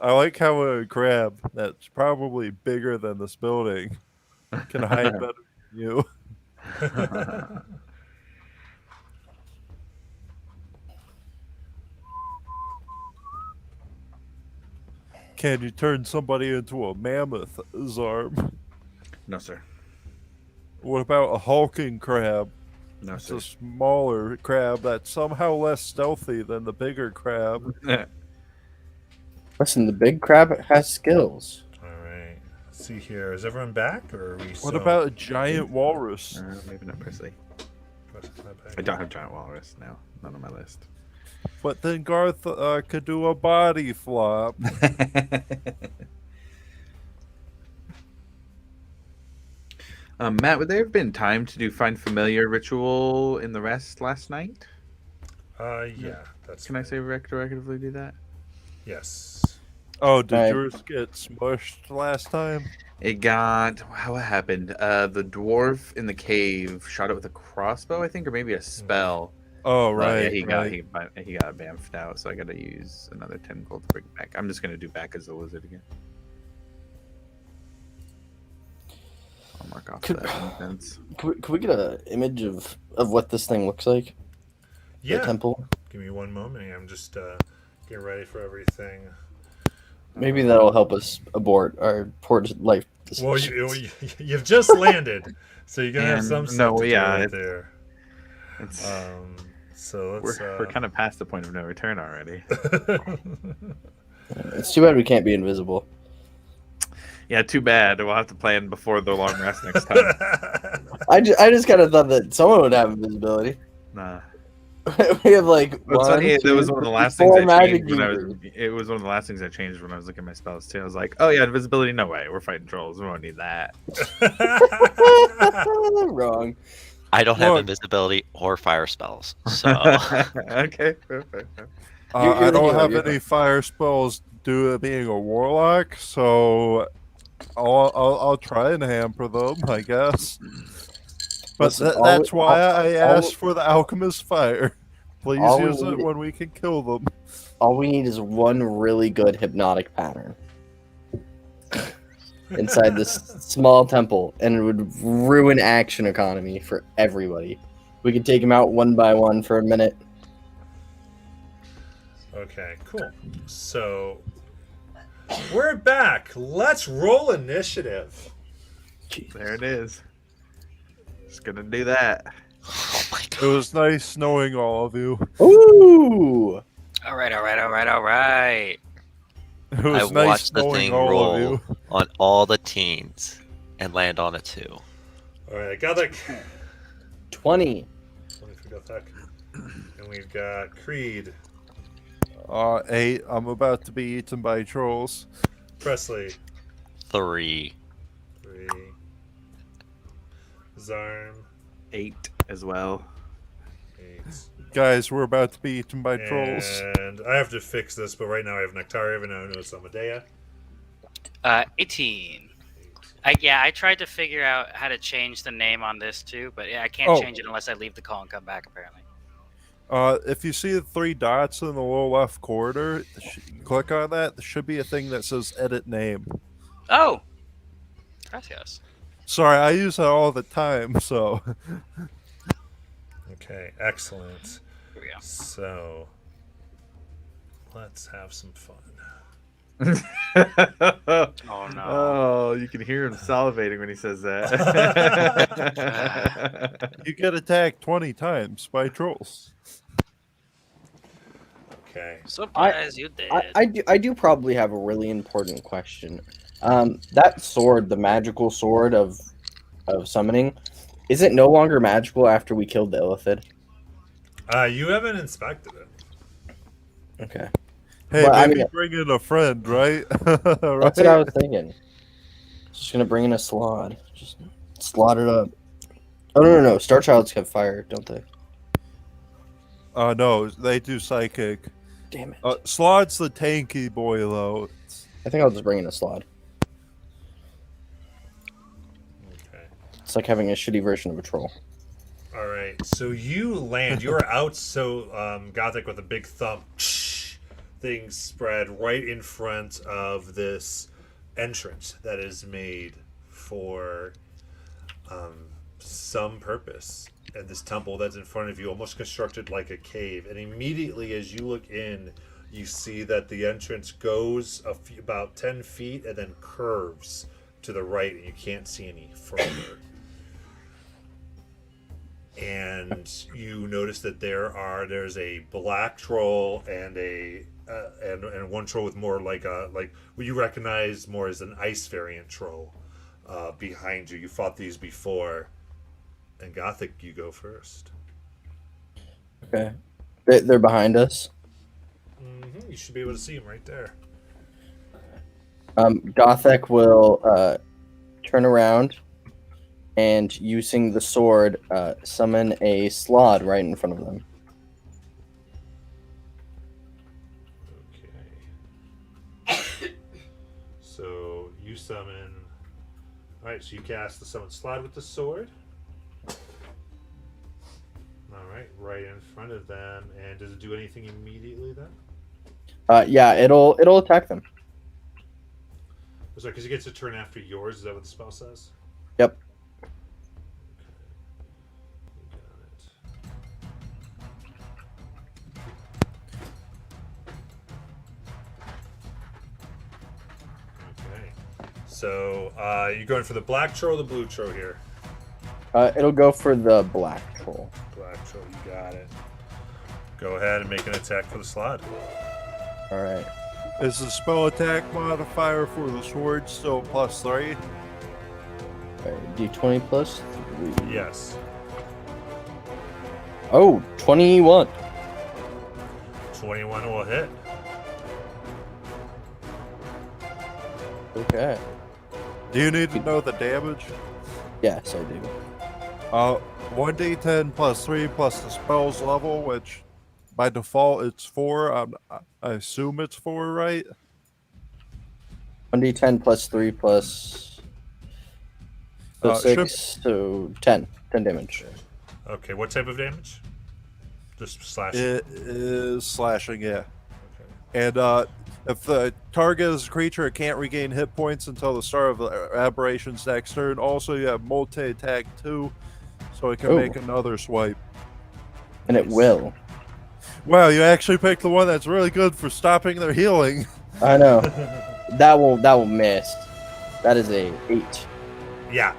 I like how a crab that's probably bigger than this building can hide better than you. Can you turn somebody into a mammoth, Zarm? No, sir. What about a hulking crab? No, It's sir. a smaller crab that's somehow less stealthy than the bigger crab. Listen, the big crab has skills. All right. Let's see here. Is everyone back, or are we? What still- about a giant walrus? Maybe not personally. What's that back? I don't have giant walrus now. Not on my list. But then Garth could do a body flop. Matt, would there have been time to do find familiar ritual in the rest last night? Yeah. That's. Can I say retroactively do that? Yes. Oh, did Right. yours get smushed last time? It got what happened? The dwarf in the cave shot it with a crossbow, I think, or maybe a spell. Oh, But yeah, right. he right. got bamfed out, so I got to use another 10 gold to bring it back. I'm just gonna do back as a wizard again. I'll mark off Could- that defense. Could we get an image of what this thing looks like? The Yeah. temple. Give me one moment. Here. I'm just getting ready for everything. Maybe that'll help us abort our poor life Well, decisions. you've just landed, so you're gonna have And some no, stuff to do yeah, right it's- there. It's, So let's. we're kind of past the point of no return already. It's too bad we can't be invisible. Yeah, too bad. We'll have to plan before the long rest next time. I just kind of thought that someone would have invisibility. Nah. We have like It's one, funny, that was two, one of the three, last things four I magic changed when I was. users. It was one of the last things I changed when I was looking at my spells too. I was like, oh yeah, invisibility. No way. We're fighting trolls. We won't need that. Wrong. I don't have Look. invisibility or fire spells, so Okay. Perfect. You're I the don't hero, have you're any fire spells due to being a warlock, so I'll try and hamper them, I guess. But Listen, that's why I all- asked for the alchemist fire. Please all we use it need- when we can kill them. All we need is one really good hypnotic pattern inside this small temple, and it would ruin action economy for everybody. We could take them out one by one for a minute. Okay, cool. So we're back. Let's roll initiative. There it is. Just gonna do that. oh my It god. was nice knowing all of you. Ooh! All right, all right, all right, all right. It was I nice watched the knowing thing all roll of you. on all the teens and land on a 2. All right, Gothic. 20. 20 for Gothic. And we've got Creed, 8. I'm about to be eaten by trolls. Presley, 3. 3, Zarm, 8 as well. 8. Guys, we're about to be eaten by trolls. And I have to fix this, but right now I have Nectaria, Venonus, Amadea. 18. I tried to figure out how to change the name on this too, but yeah, I can't Oh. change it unless I leave the call and come back. Apparently. If you see the 3 dots in the lower left corner, click on that. There should be a thing that says edit name. Oh. Gracias. Sorry, I use that all the time, so. Okay, excellent. Here we go. So let's have some fun. Oh no. Oh, you can hear him salivating when he says that. You get attacked 20 times by trolls. Okay. Surprise, you did. I do probably have a really important question. That sword, the magical sword of summoning, is it no longer magical after we killed the Illithid? You haven't inspected it. Okay. Hey, Well, I maybe mean- bring in a friend, right? That's what I was thinking. Just gonna bring in a slot. Just slot it up. Oh no! Star Childs have fire, don't they? No, they do psychic. Damn it! Slod's the tanky boy, though. I think I'll just bring in a slot. Okay. It's like having a shitty version of a troll. All right. So you land. You are out. So Gothic with a big thump. Things spread right in front of this entrance that is made for some purpose. And this temple that's in front of you, almost constructed like a cave. And immediately as you look in, you see that the entrance goes about 10 feet and then curves to the right, and you can't see any further. And you notice that there's a black troll and and one troll with more like what you recognize more as an ice variant troll behind you. You fought these before. And Gothic, you go first. Okay. They're behind us. You should be able to see them right there. Gothic will turn around and, using the sword, summon a slod right in front of them. Okay. So you summon Alright, so you cast the Summon Slide with the sword. Alright, right in front of them. And does it do anything immediately then? Yeah, it'll attack them. Sorry, because it gets a turn after yours. Is that what the spell says? Yep. Okay. So, you're going for the black troll or the blue troll here? It'll go for the black troll. Black troll, you got it. Go ahead and make an attack for the slide. All right. Is the spell attack modifier for the sword still +3? All right, D20 plus 3. Yes. Oh, 21. 21 will hit. Okay. Do you need to know the damage? Yes, I do. 1d10 +3 plus the spell's level, which by default it's 4. I assume it's 4, right? 1d10 plus 3 plus so should- 6, so 10. 10 damage. Okay, what type of damage? Just slash. It is slashing, yeah. Okay. And if the target is a creature, it can't regain hit points until the start of the aberration's next turn. Also, you have multi-attack 2, so it can Ooh. make another swipe. And it will. Wow, you actually picked the one that's really good for stopping their healing. I know. That will miss. That is a 8. Yeah.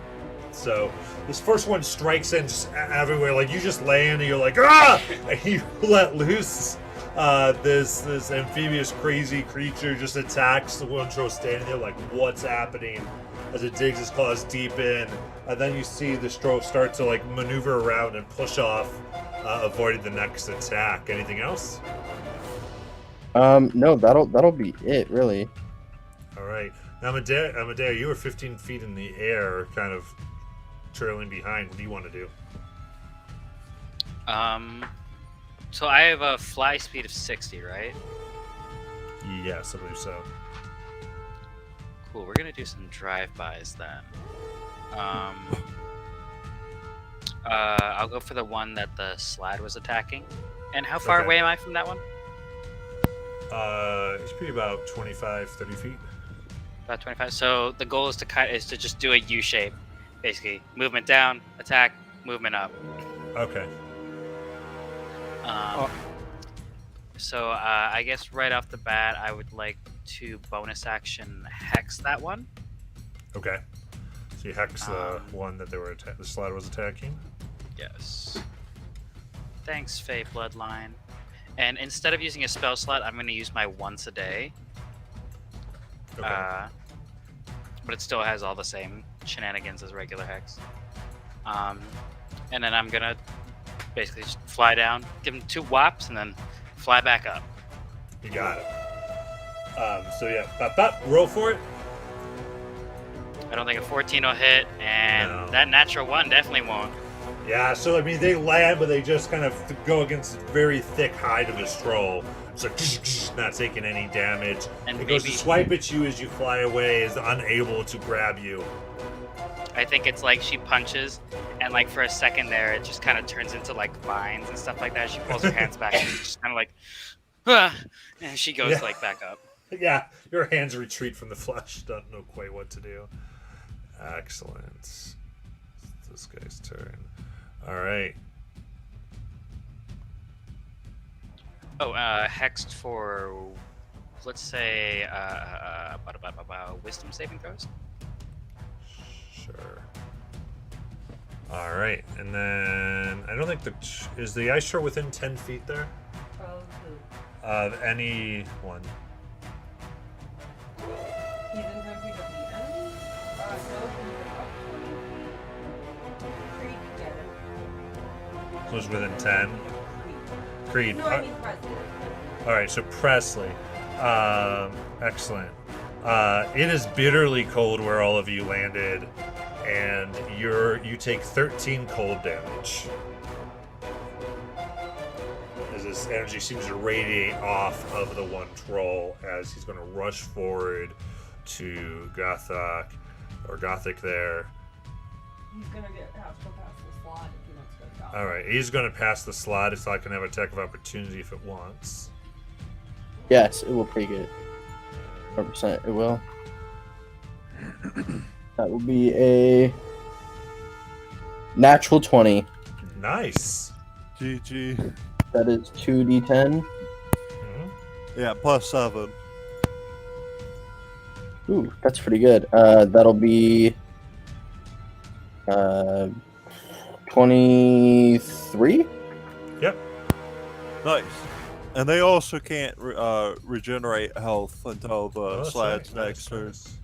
So this first one strikes in just everywhere. Like you just land and you're like, ah! And you let loose. This amphibious crazy creature just attacks the one troll standing there. Like, what's happening? As it digs its claws deep in, and then you see the Strove start to like maneuver around and push off, avoiding the next attack. Anything else? No, that'll be it, really. All right. Now, Amadeo, you were 15 feet in the air, kind of trailing behind. What do you want to do? So I have a fly speed of 60, right? Yes, I believe so. Cool. We're gonna do some drive-bys then. I'll go for the one that the slide was attacking. And how far Okay. away am I from that one? It's probably about 25, 30 feet. About 25. So the goal is to just do a U shape, basically. Movement down, attack, movement up. Okay. So I guess right off the bat, I would like to bonus action hex that one. Okay. So you hex the one that the slide was attacking. Yes. Thanks, Fey Bloodline. And instead of using a spell slot, I'm going to use my once a day. Okay. But it still has all the same shenanigans as regular hex. And then I'm going to basically just fly down, give him 2 whops, and then fly back up. You got it. So yeah, roll for it. I don't think a 14 will hit, and No. that natural 1 definitely won't. Yeah, so I mean they land, but they just kind of go against the very thick hide of a stroll. So not taking any damage. And It goes to maybe- swipe at you as you fly away, is unable to grab you. I think it's like she punches, and like for a second there, it just kind of turns into like vines and stuff like that. She pulls her hands back, and it's just kind of like, ah, and she goes Yeah. like back up. Yeah, your hands retreat from the flesh. Don't know quite what to do. Excellent. It's this guy's turn. All right. Oh, hexed for, let's say, wisdom saving throws. Sure. All right, and then I don't think is the ice shore within 10 feet there of any one. He's in 10 feet of the enemy? No, he's up 20 feet. Creed get it. So it's within 10. Creed. No, I mean Presley. All right, so Presley. Excellent. It is bitterly cold where all of you landed, and you take 13 cold damage. As this energy seems to radiate off of the one troll as he's going to rush forward to Gothok or Gothic there. He's gonna have to go past the slot if he wants to go top. All right, he's going to pass the slot so I can have attack of opportunity if it wants. Yes, it will take it. 100% it will. That will be a natural 20. Nice. GG. That is 2d10. Yeah, +7. Ooh, that's pretty good. That'll be 23. Yep. Nice. And they also can't regenerate health until the Oh, that's Slad's right. next turn. Nice.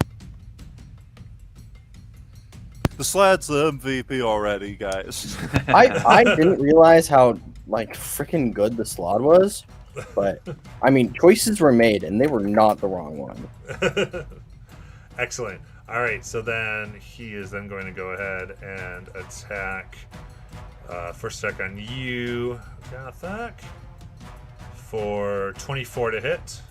The Slad's the MVP already, guys. I didn't realize how like freaking good the slot was, but I mean choices were made and they were not the wrong one. Excellent. All right, so then he is then going to go ahead and attack. First attack on you, Gothic, for 24 to hit.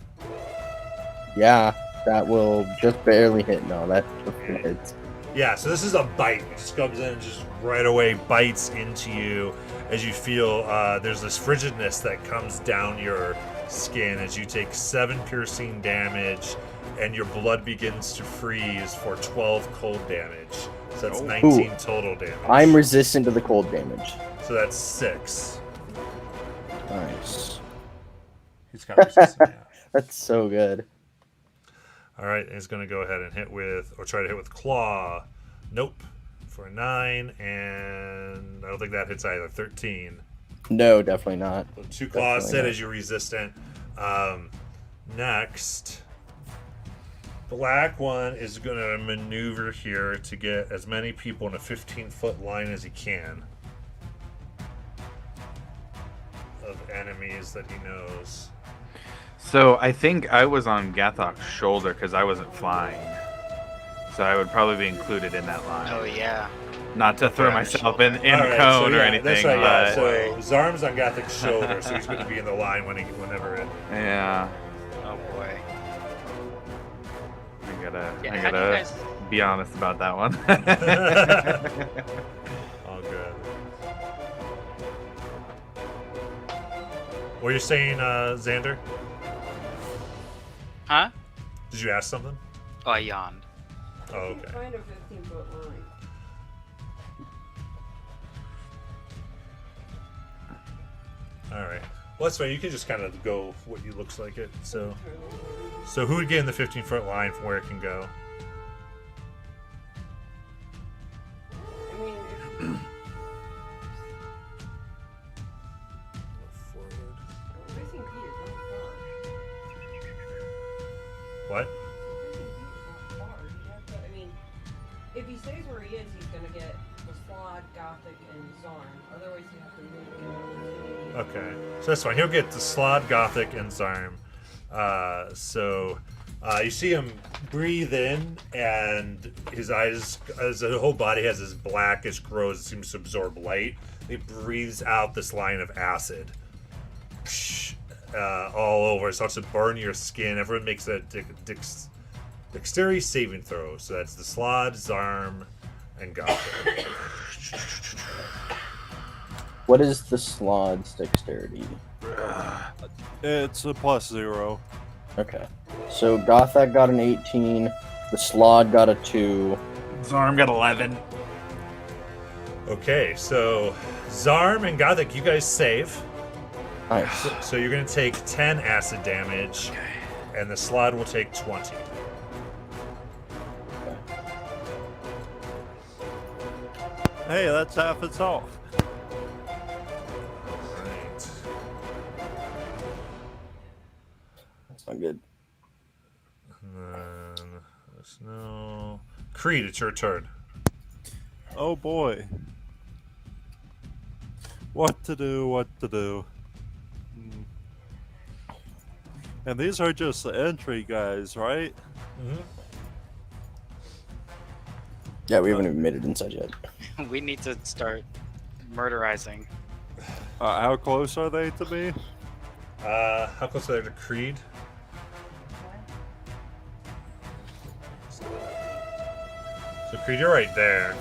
Yeah, that will just barely hit. No, that just hits. Yeah, so this is a bite. It just comes in and just right away bites into you as you feel there's this frigidness that comes down your skin as you take 7 piercing damage and your blood begins to freeze for 12 cold damage. So that's 19 total damage. I'm resistant to the cold damage. So that's 6. Nice. He's got resistance. Yeah. That's so good. All right, he's going to go ahead and hit with, or try to hit with Claw. Nope. For a 9, and I don't think that hits either. 13. No, definitely not. So 2 claws Definitely hit not. as you're resistant. Next, Black One is going to maneuver here to get as many people in a 15-foot line as he can of enemies that he knows. So I think I was on Gathok's shoulder because I wasn't flying. So I would probably be included in that line. Oh yeah. Not to throw Yeah, myself in All right, cone so or yeah, anything. That's right, yeah. but So Zarm's on Gothic's shoulder, so he's going to be in the line whenever it. yeah, Oh boy. I gotta Yeah, how do you guys? be honest about that one. All good. What are you saying, Xander? Huh? Did you ask something? Oh, I yawned. Oh, okay. Find a 15-foot line. All right. Well, that's fine. You can just kind of go what you looks like it. So who would get in the 15-foot line from where it can go? I mean, Forward. facing Peter's not far. What? Facing Peter's not far. He'd have to, I mean, if he stays where he is, he's gonna get the Slod, Gothic, and Zarn. Otherwise, you have to move again. Okay. So that's fine. He'll get the Slod, Gothic, and Zarm. You see him breathe in, and his eyes, as the whole body has this blackish glow, it seems to absorb light. He breathes out this line of acid. All over. It starts to burn your skin. Everyone makes a dexterity saving throw. So that's the Slod, Zarm, and Gothic. What is the Slod's dexterity? It's a +0. Okay. So Gothic got an 18. The Slod got a 2. Zarm got 11. Okay, so Zarm and Gothic, you guys save. Nice. So you're going to take 10 acid damage, and the Slod will take 20. Hey, that's half its health. Right. That's not good. And then there's no... Creed, it's your turn. Oh boy. What to do, what to do. And these are just the entry guys, right? Mm-hmm. Yeah, we haven't even made it inside yet. We need to start murderizing. How close are they to me? How close are they to Creed? So Creed, you're right there.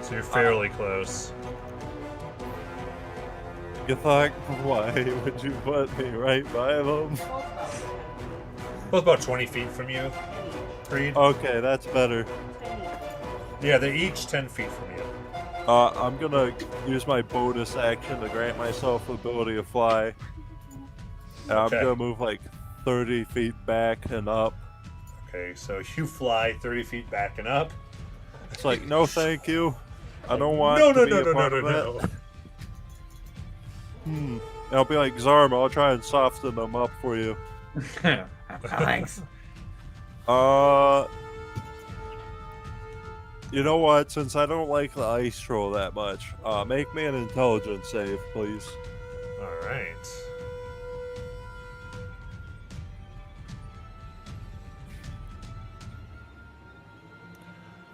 So you're fairly close. Gathak, why would you put me right by them? Both about 20 feet from you, Creed. Okay, that's better. Yeah, they're each 10 feet from you. I'm gonna use my bonus action to grant myself the ability to fly. And I'm Okay. gonna move like 30 feet back and up. Okay, so you fly 30 feet back and up. It's like, no, thank you. I don't want No, to no, be no, a no, no, part no, of no. that. And I'll be like, Zarm, I'll try and soften them up for you. Thanks. You know what? Since I don't like the ice troll that much, make me an intelligence save, please. All right.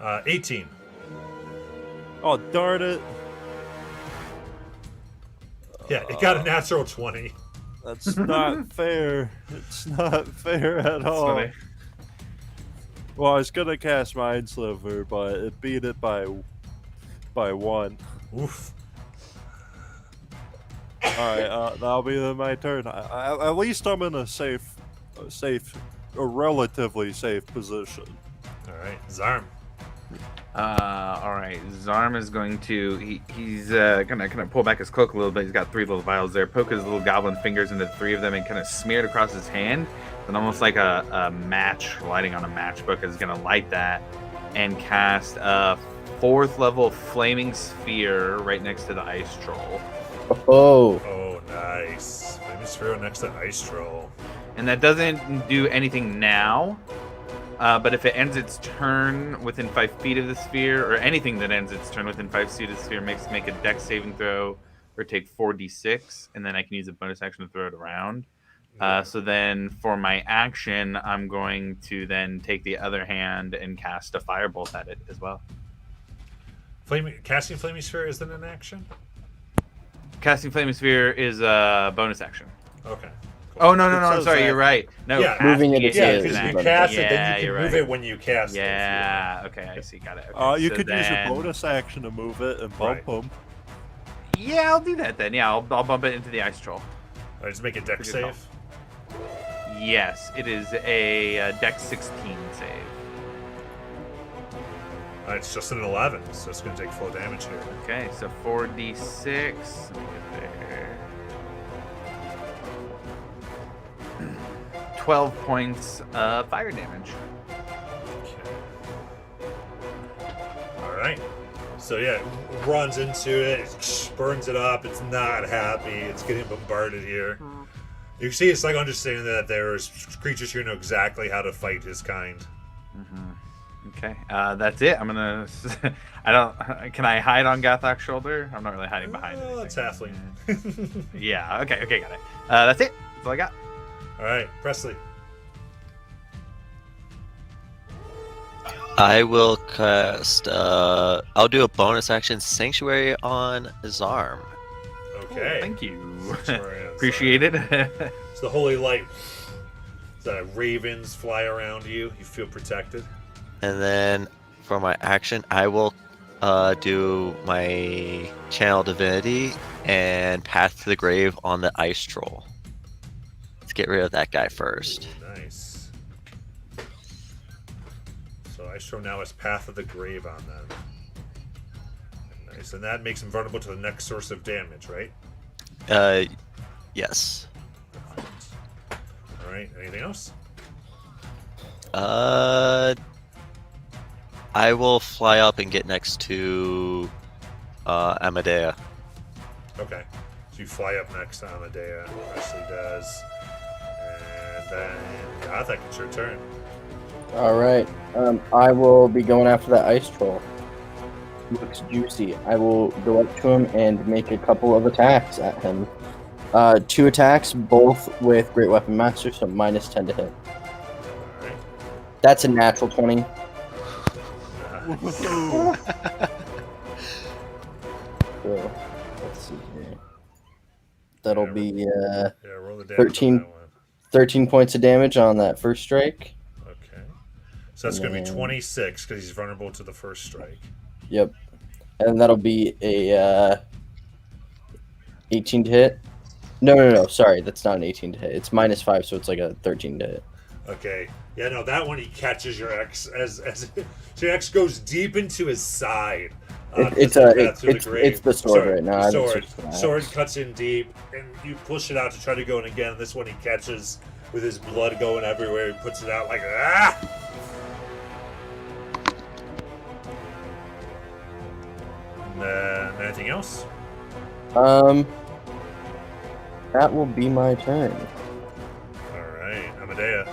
Uh, 18. Oh, darn it. Yeah, it got a natural 20. That's not fair. It's not fair at all. funny. Well, I was gonna cast Mind Sliver, but it beat it by 1. Oof. Alright, that'll be my turn. At least I'm in a relatively safe position. All right, Zarm. All right. Zarm is going to. He's gonna pull back his cloak a little bit. He's got 3 little vials there. Poke his little goblin fingers into 3 of them and kind of smear it across his hand. And almost like a match lighting on a matchbook is gonna light that and cast a 4th level flaming sphere right next to the ice troll. Oh, Oh, nice. Flaming Sphere next to Ice Troll. And that doesn't do anything now. But if it ends its turn within 5 feet of the sphere, or anything that ends its turn within 5 feet of the sphere, make a dex saving throw or take 4d6, and then I can use a bonus action to throw it around. So then for my action, I'm going to then take the other hand and cast a firebolt at it as well. Casting Flaming Sphere isn't an action? Casting Flaming Sphere is a bonus action. Okay. Oh, no, It I'm says sorry, that. you're right. No, Yeah. Moving it casting is Yeah, a- is because an you action. cast it, Yeah, then you you're can move right. it when you cast it. Yeah, okay, I see, got it. Okay, You so could use then- a bonus action to move it and bump Right. them. Yeah, I'll do that then. Yeah, I'll bump it into the ice troll. All right, just make a dex Pretty good save. Yes, it is a Dex 16 save. It's just an 11, so it's going to take full damage here. Okay, so 4d6. Let me get there. 12 points of fire damage. All right. So yeah, it runs into it, burns it up. It's not happy. It's getting bombarded here. You see, it's like understanding that there's creatures here know exactly how to fight his kind. Okay, that's it. I'm gonna. I don't. Can I hide on Gathak's shoulder? I'm not really hiding behind Oh, anything. it's halfling. Yeah. Okay. Got it. That's it. That's all I got. All right, Presley. I will cast. I'll do a bonus action Sanctuary on Zarm. Okay. Thank you. Sanctuary on Appreciate it. It's the holy light. The ravens fly around you. You feel protected. And then for my action, I will do my Channel Divinity and Path to the Grave on the Ice Troll. Let's get rid of that guy first. Ooh, nice. So I show now as Path of the Grave on them. Nice, and that makes him vulnerable to the next source of damage, right? Yes. All right. Anything else? I will fly up and get next to Amadea. Okay. So you fly up next to Amadea. Presley does. And then Gothak, it's your turn. all right. I will be going after that ice troll. Looks juicy. I will go up to him and make a couple of attacks at him. 2 attacks, both with Great Weapon Master, so minus 10 to hit. All right. That's a natural 20. So, let's see here. That'll be Yeah, roll the damage 13. on that one. 13 points of damage on that first strike. Okay. So that's going to be And- 26 because he's vulnerable to the first strike. Yep. And that'll be a 18 to hit. No. Sorry, that's not an 18 to hit. It's -5, so it's like a 13 to hit. Okay. Yeah, no, that one he catches your X as so your X goes deep into his side. It's through the grave. it's the sword right now. I The haven't sword. switched to the Sword axe. cuts in deep, and you push it out to try to go in again. This one he catches with his blood going everywhere. He puts it out like ah. And then anything else? That will be my turn. All right, Amadea.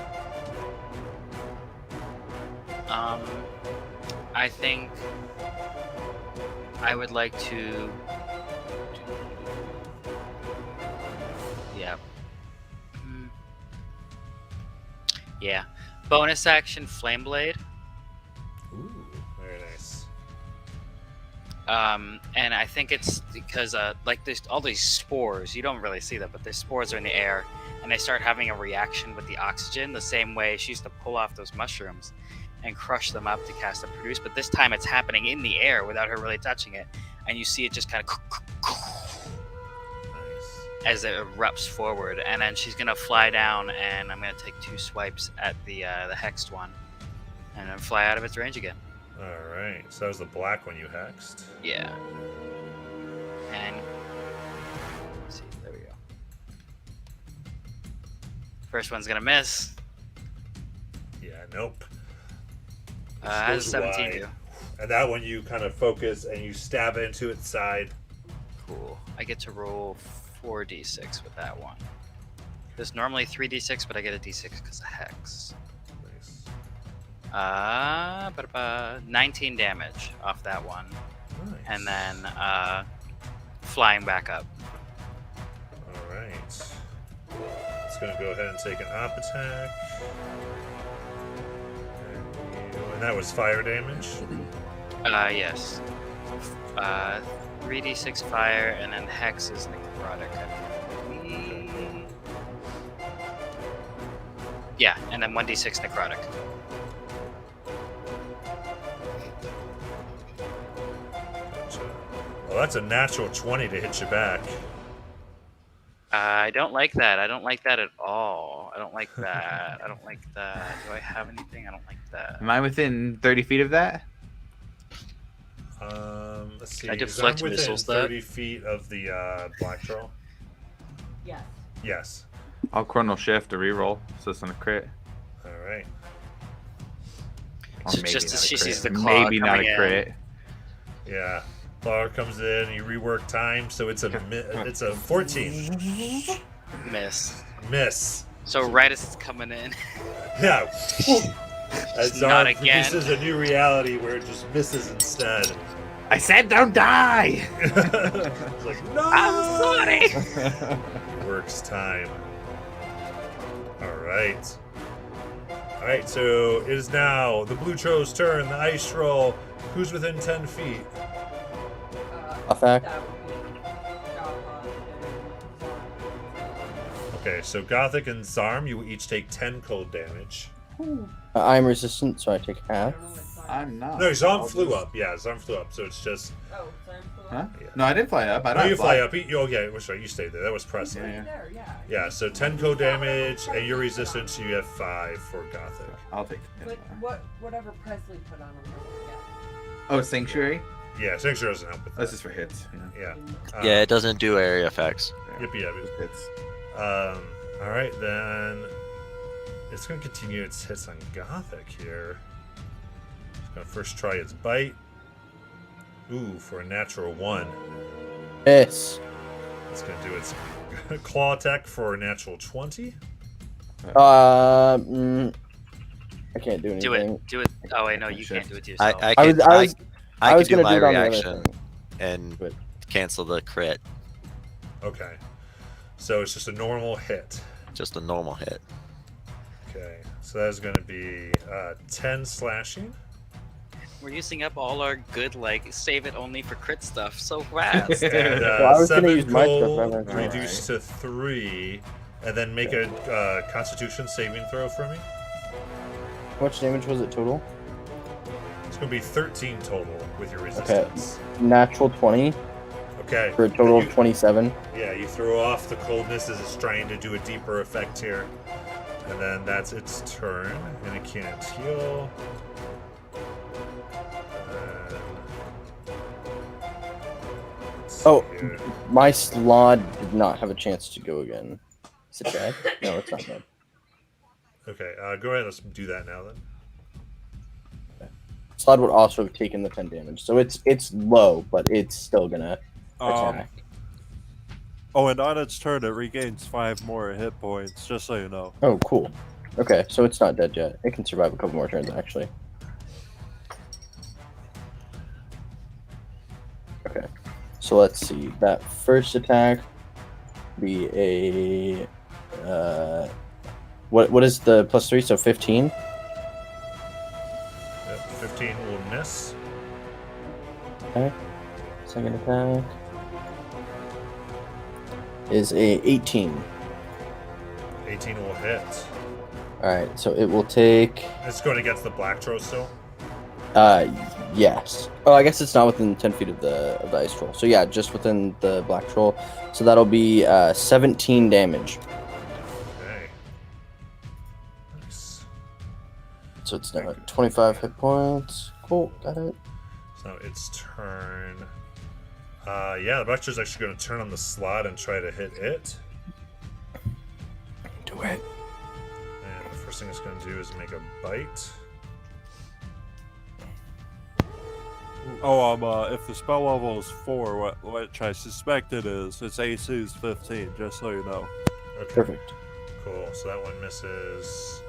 I think I would like to. Yeah. Yeah. Bonus action Flame Blade. Ooh, very nice. And I think it's because like there's all these spores. You don't really see them, but the spores are in the air, and they start having a reaction with the oxygen, the same way she used to pull off those mushrooms and crush them up to cast a produce. But this time it's happening in the air without her really touching it, and you see it just kind of Nice. as it erupts forward, and then she's gonna fly down, and I'm gonna take 2 swipes at the hexed one, and then fly out of its range again. All right. So that was the black one you hexed. Yeah. And let's see, there we go. First one's gonna miss. Yeah. Nope. How does Goes 17 wide. do? And that one you kind of focus and you stab it into its side. Cool. I get to roll 4d6 with that one. There's normally 3d6, but I get a d6 because of hex. Nice. 19 damage off that one, Nice. and then flying back up. All right. It's gonna go ahead and take an op attack. And that was fire damage. Yes. 3d6 fire, and then hex is necrotic. Yeah, and then 1d6 necrotic. Gotcha. Well, that's a natural 20 to hit you back. I don't like that. I don't like that at all. I don't like that. I don't like that. Do I have anything? I don't like that. Am I within 30 feet of that? Let's see. I is deflect I'm within missiles that? 30 feet of the black troll. Yes. Yes. I'll chrono shift to reroll, so it's gonna crit. All right. Or So maybe just not as a she crit. sees the claw maybe not coming a in. crit. Yeah. Claw comes in. You rework time, so it's a 14 Miss. miss. So right as it's coming in. Yeah. As Not Zarm again. produces a new reality where it just misses instead. I said don't die! It's like, no! I'm sorry. Works time. Alright. Alright, so it is now the blue troll's turn, the ice troll. Who's within 10 feet? Attack. That would be Galva and Okay, so Gothic and Zarm, you will each take 10 cold damage. I'm resistant, so I take half. I don't know what Zarm- I'm not. No, Zarm I'll flew just- up. Yeah, Zarm flew up, so it's just. Oh, Zarm flew Huh? up? Yeah. No, I didn't fly up. I Oh, don't you fly up. Oh, yeah, that's right. You stayed there. That was Presley. Yeah, Right yeah. there, yeah. Yeah, so 10 cold damage, and your resistance, you have 5 for Gothic. I'll take the But whatever Presley put on him, yeah. Oh, Sanctuary? Yeah, Sanctuary doesn't help with That's that. just for hits. Yeah. Yeah. Yeah, it doesn't do area effects. Yep, yeah. Just hits. All right, then it's going to continue its hits on Gothic here. It's going to first try its bite. Ooh, for a natural 1. Miss. It's going to do its claw attack for a natural 20. I can't do anything. Do it. Do it. Oh wait, no, you can't do it to I yourself. I I could was I I was could do gonna my do it on the other reaction thing. and But- cancel the crit. Okay. So it's just a normal hit. Just a normal hit. Okay. So that's going to be 10 slashing. We're using up all our good, like, save it only for crit stuff so fast. And Well, I was gonna 7 use my stuff cold rather than- reduced to 3. And then make a Constitution saving throw for me. How much damage was it total? It's going to be 13 total with your resistance. Natural 20 Okay. for a total You- of 27. Yeah, you throw off the coldness as it's trying to do a deeper effect here. And then that's its turn, and it can't heal. Let's see Oh. here. My slot did not have a chance to go again. Is it bad? No, it's not bad. Okay, go ahead. Let's do that now then. Slot would also have taken the 10 damage, so it's low, but it's still gonna attack. Oh, and on its turn, it regains 5 more hit points, just so you know. Oh, cool. Okay, so it's not dead yet. It can survive a couple more turns, actually. Okay, so let's see. That first attack be a what is the +3? So 15. Yep, 15 will miss. Okay. Second attack is a 18. 18 will hit. All right, so it will take. It's going against the black troll still. Yes. Oh, I guess it's not within 10 feet of the ice troll. So yeah, just within the black troll. So that'll be 17 damage. Okay. Nice. So it's now at 25 hit points. Cool, got it. So its turn. Yeah, the black troll's actually going to turn on the slot and try to hit it. Do it. And the first thing it's going to do is make a bite. Oh, if the spell level is 4, which I suspect it is, its AC is 15, just so you know. Okay. Perfect. Cool. So that one misses.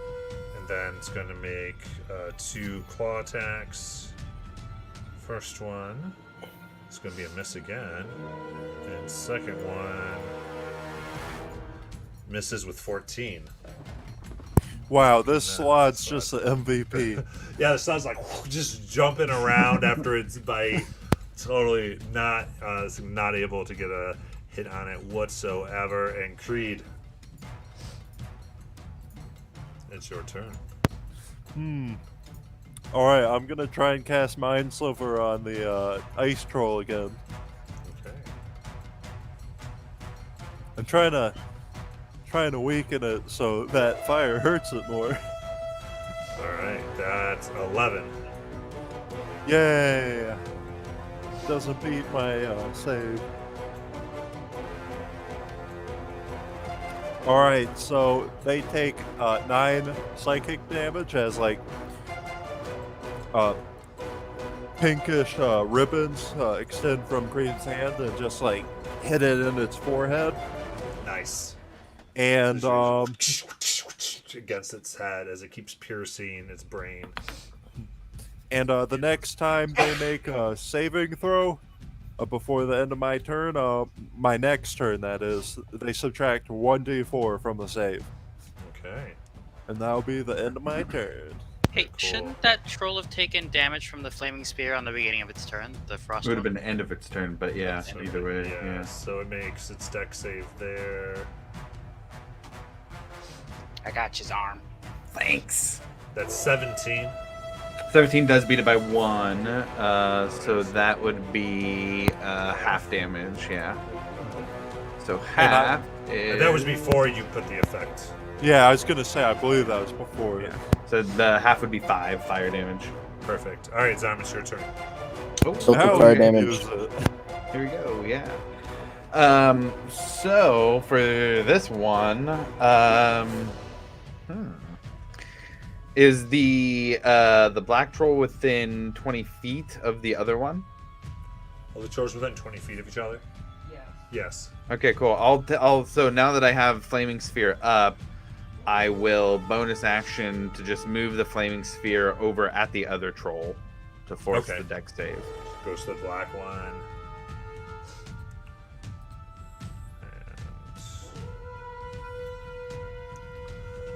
And then it's going to make 2 claw attacks. First one. It's going to be a miss again. And second one misses with 14. Wow, this No, slot's slot. just the MVP. Yeah, the sun's like just jumping around after its bite. Totally not able to get a hit on it whatsoever. And Creed, it's your turn. Alright, I'm gonna try and cast Mind Sliver on the ice troll again. Okay. I'm trying to weaken it so that fire hurts it more. All right, that's 11. Yay! Doesn't beat my save. Alright, so they take 9 psychic damage as like pinkish ribbons extend from Green's hand and just like hit it in its forehead. Nice. And against its head as it keeps piercing its brain. And the next time they make a saving throw before the end of my turn, my next turn that is, they subtract 1d4 from the save. Okay. And that'll be the end of my turn. Hey, Cool. shouldn't that troll have taken damage from the flaming spear on the beginning of its turn? The frost It would have one? been the end of its turn, but yeah, So either way, yeah, yeah. so it makes its deck save there. I got his arm. Thanks. That's 17. 17 does beat it by 1, so that would be half damage, yeah. So half is... And that was before you put the effect. Yeah, I was gonna say, I believe that was before. Yeah. So the half would be 5 fire damage. Perfect. All right, Zarm, it's your turn. Oh, So Now for fire we can damage. use it. here we go, yeah. So for this one, is the black troll within 20 feet of the other one? Are the trolls within 20 feet of each other? Yeah. Yes. Okay, cool. I'll so now that I have flaming sphere up, I will bonus action to just move the flaming sphere over at the other troll to force Okay. the deck save. Goes to the black one.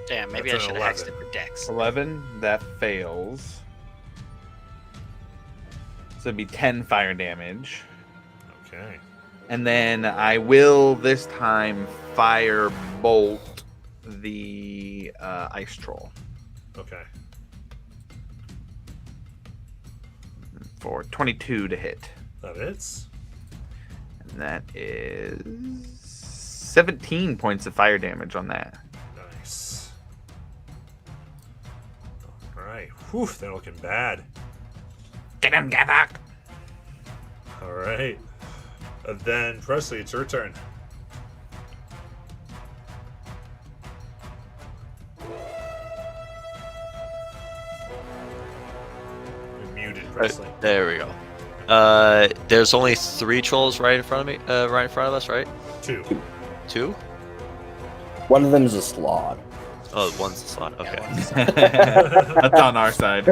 Damn, maybe I That's an should have hexed 11. it for Dex. 11, that fails. So it'd be 10 fire damage. Okay. And then I will this time fire bolt the ice troll Okay. for 22 to hit. That hits. And that is 17 points of fire damage on that. Nice. All right. Whew, they're looking bad. Get him, Gavok! All right. Then Presley, it's your turn. You're muted, Presley. There we go. There's only 3 trolls right in front of me. Right in front of us, right? 2. 2? One of them is a slod. Oh, one's the slot. Okay. That's on our side.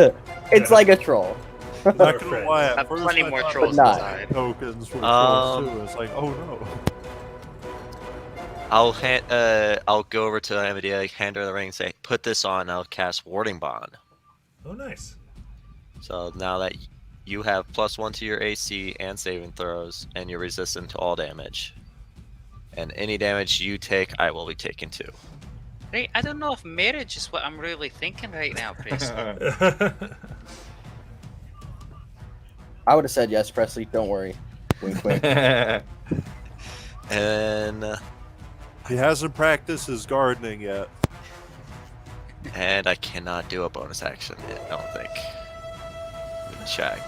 It's like a troll. Not Our gonna friend. lie, Have at first plenty I more thought trolls But not. inside. tokens were Um, trolls too. It's like, oh no. I'll go over to Amidia, hand her the ring, and say, "Put this on." I'll cast Warding Bond. Oh, nice. So now that you have +1 to your AC and saving throws, and you're resistant to all damage, and any damage you take, I will be taking too. Hey, I don't know if marriage is what I'm really thinking right now, Chris. I would have said yes, Presley. Don't worry. Wink, wink. And He hasn't practiced his gardening yet. I cannot do a bonus action. I don't think. Let me check.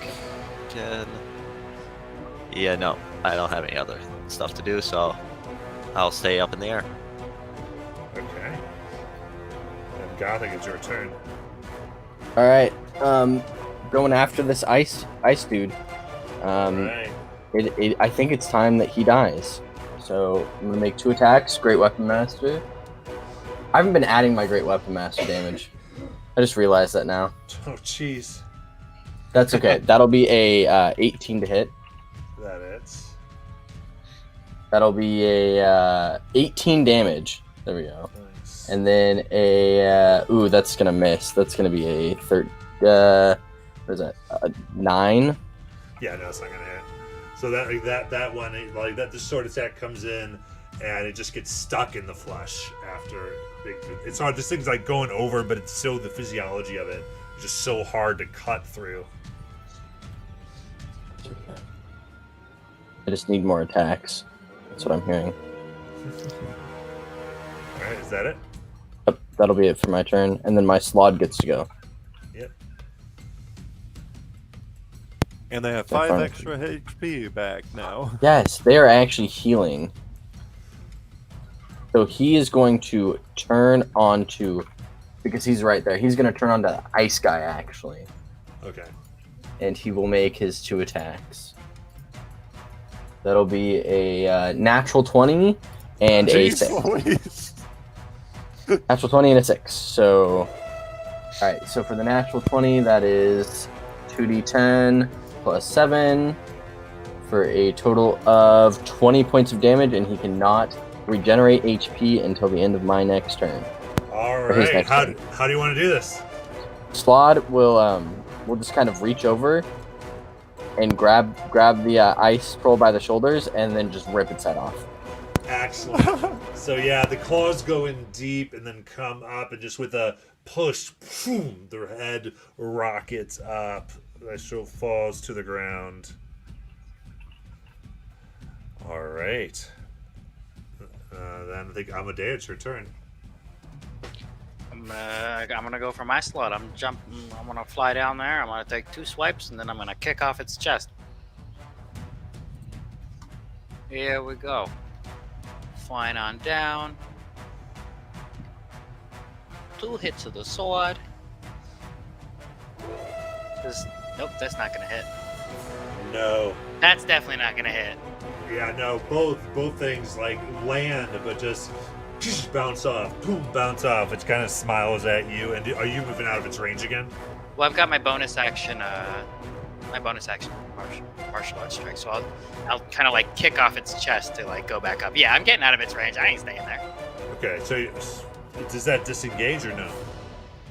Yeah, no, I don't have any other stuff to do, so I'll stay up in the air. Okay. And Gothic, it's your turn. All right. Going after this ice dude. All right. I think it's time that he dies. So I'm gonna make 2 attacks. Great Weapon Master. I haven't been adding my Great Weapon Master damage. I just realized that now. Oh, jeez. That's okay. That'll be a 18 to hit. That hits. That'll be a 18 damage. There we go. Nice. And then a ooh, that's gonna miss. That's gonna be a what is that? 9. Yeah, no, it's not gonna hit. So that one, like that, this sword attack comes in, and it just gets stuck in the flesh after. It's hard. This thing's like going over, but it's still the physiology of it. It's just so hard to cut through. I just need more attacks. That's what I'm hearing. All right, is that it? Yep, that'll be it for my turn, and then my slot gets to go. Yep. And they have They're 5 fine. extra HP back now. Yes, they are actually healing. So he is going to turn onto, because he's right there. He's going to turn onto the ice guy actually, Okay. and he will make his 2 attacks. That'll be a natural 20 and a Jeez 6. Louise. Natural 20 and a 6. So, all right. So for the natural 20, that is 2d10 plus 7 for a total of 20 points of damage, and he cannot regenerate HP until the end of my next turn. All Or his right. next How turn. do you want to do this? Slod will just kind of reach over and grab the ice troll by the shoulders and then just rip its head off. Excellent. So yeah, the claws go in deep and then come up, and just with a push, boom, their head rockets up. The show falls to the ground. All right. Then I think Amadea, it's your turn. I'm gonna go for my slot. I'm gonna fly down there. I'm gonna take 2 swipes, and then I'm gonna kick off its chest. Here we go. Flying on down. 2 hits of the sword. Nope, that's not gonna hit. No. That's definitely not gonna hit. Yeah, no. Both things like land, but just bounce off. Boom, bounce off. It kind of smiles at you. And are you moving out of its range again? Well, I've got my bonus action. Martial arts strike. So I'll kind of like kick off its chest to like go back up. Yeah, I'm getting out of its range. I ain't staying there. Okay. So does that disengage or no?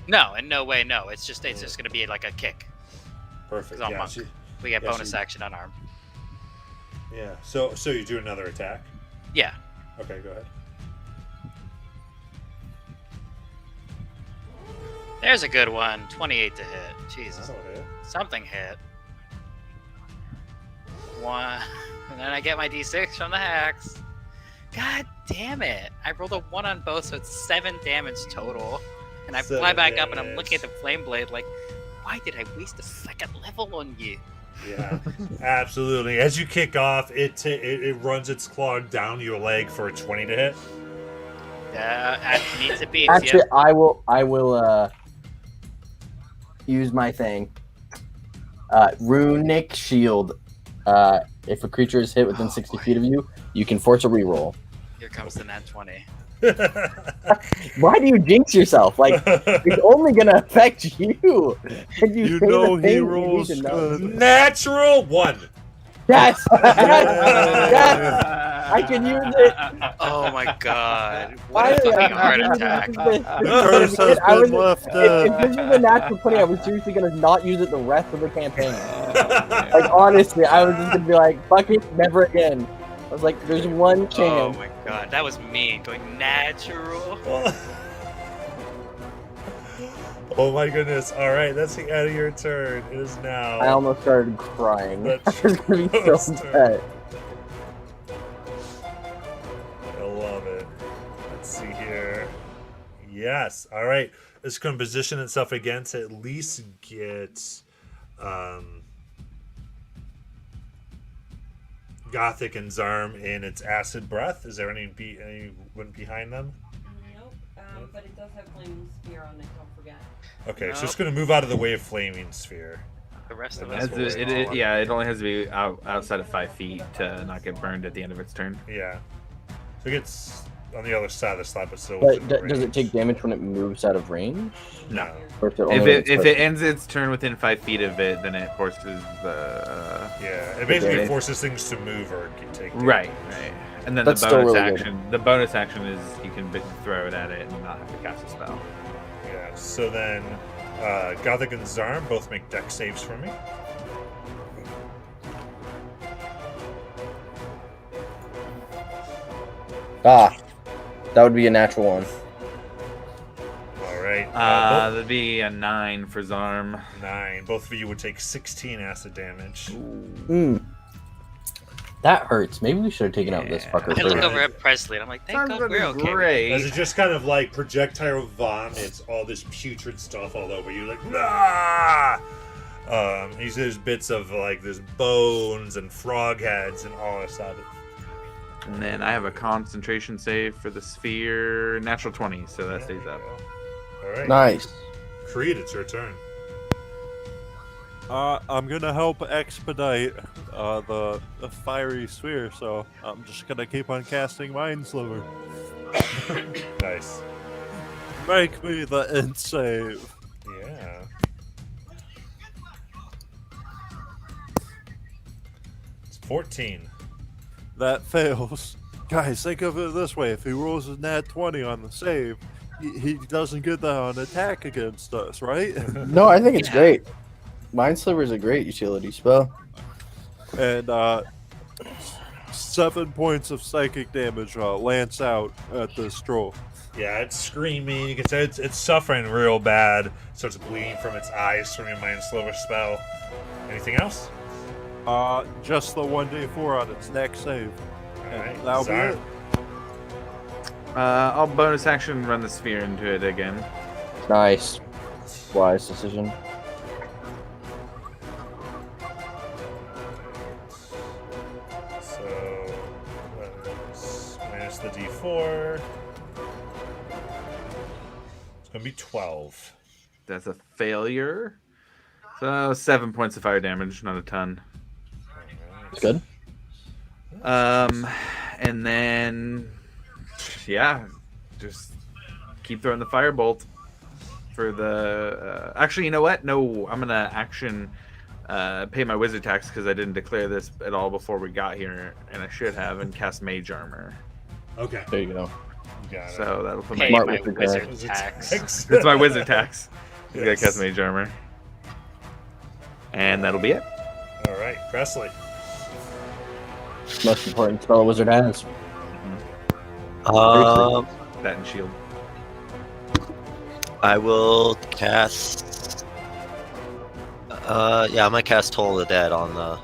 No, in no way. No, it's just gonna be like a kick. Perfect. It's all Yeah. monk. We get yeah, bonus action unarmed. Yeah. So you do another attack. Yeah. Okay, go ahead. There's a good one. 28 to hit. Jesus. That'll hit. Something hit. 1. And then I get my d6 from the hacks. God damn it. I rolled a 1 on both, so it's 7 damage total. And I fly 7 back up and I'm damage. looking at the flame blade like, why did I waste a second level on you? Yeah, absolutely. As you kick off, it runs its claw down your leg for a 20 to hit. I need to beat Actually, you. I will use my thing. Runic Shield. If a creature is hit within 60 feet of you, you can force a reroll. Here comes the nat 20. Why do you jinx yourself? Like, it's only gonna affect you. And You say the know he things you need rolls to know. good. Natural 1. Yes! Yes! I can use it. Oh my god. What a Finally, fucking I heart can use attack. this. Curse has I was- been left. If this is a natural 20, I was seriously gonna not use it the rest of the campaign. Like, honestly, I was just gonna be like, fuck it, never again. I was like, there's one Oh chance. my god. That was me going natural. Oh my goodness. All right, that's the end of your turn. It is now. I almost started crying. I That's was gonna be so Rose' turn. upset. I love it. Let's see here. Yes. All right. It's going to position itself again to at least get Gothic and Zarm in its acid breath. Is there anyone behind them? Nope. But it does have flaming spear on it. Don't forget. Okay, so Nope. it's going to move out of the way of flaming sphere. The rest of And us that's will what wait. we're Yeah, it only has to be outside of 5 feet to not get burned at the end of its turn. Yeah. So it gets on the other side of the slab, but still. But within does it range. take damage when it moves out of range? No. Or is it only If when it it's if close? it ends its turn within 5 feet of it, then it forces the Yeah, it basically Okay. forces things to move or take damage. right. And then That's the still bonus really good. action. The bonus action is you can throw it at it and not have to cast a spell. Yeah, so then Gothic and Zarm both make deck saves for me. Ah, that would be a natural one. All right. That'd be a 9 for Zarm. 9. Both of you would take 16 acid damage. Hmm. That hurts. Maybe we should have taken out this fucker I look first. over at Presley and I'm like, thank God we're okay. Great. As it just kind of like projectile vomits all this putrid stuff all over you, like, nah! He says bits of like there's bones and frog heads and all this stuff. And then I have a concentration save for the sphere, natural 20, so that stays up. All right. Nice. Creed, it's your turn. I'm gonna help expedite the fiery sphere, so I'm just gonna keep on casting Mind Sliver. Nice. Make me the end save. Yeah. It's 14. That fails. Guys, think of it this way: if he rolls a nat 20 on the save, he doesn't get that on attack against us, right? No, I think it's great. Mind Sliver is a great utility spell. And 7 points of psychic damage lance out at this troll. Yeah, it's screaming. You can say it's suffering real bad. It starts bleeding from its eyes from your Mind Sliver spell. Anything else? Just the 1d4 on its next save. All right. That'll be Zarm. it. I'll bonus action run the sphere into it again. Nice. Wise decision. So let's minus the d4. It's gonna be 12. That's a failure. So 7 points of fire damage, not a ton. It's good. And then, yeah, just keep throwing the firebolt for the. Actually, you know what? No, I'm gonna action pay my wizard tax because I didn't declare this at all before we got here, and I should have, and cast mage armor. Okay. There you go. You got it. So that'll put Pay my. Smart my wizard wizard Wizard tax. tax. It's my wizard tax. You gotta Yes. cast mage armor, and that'll be it. All right, Presley. Most important spell a wizard has. That and shield. I will cast. Yeah, I'm gonna cast Toll of the Dead on the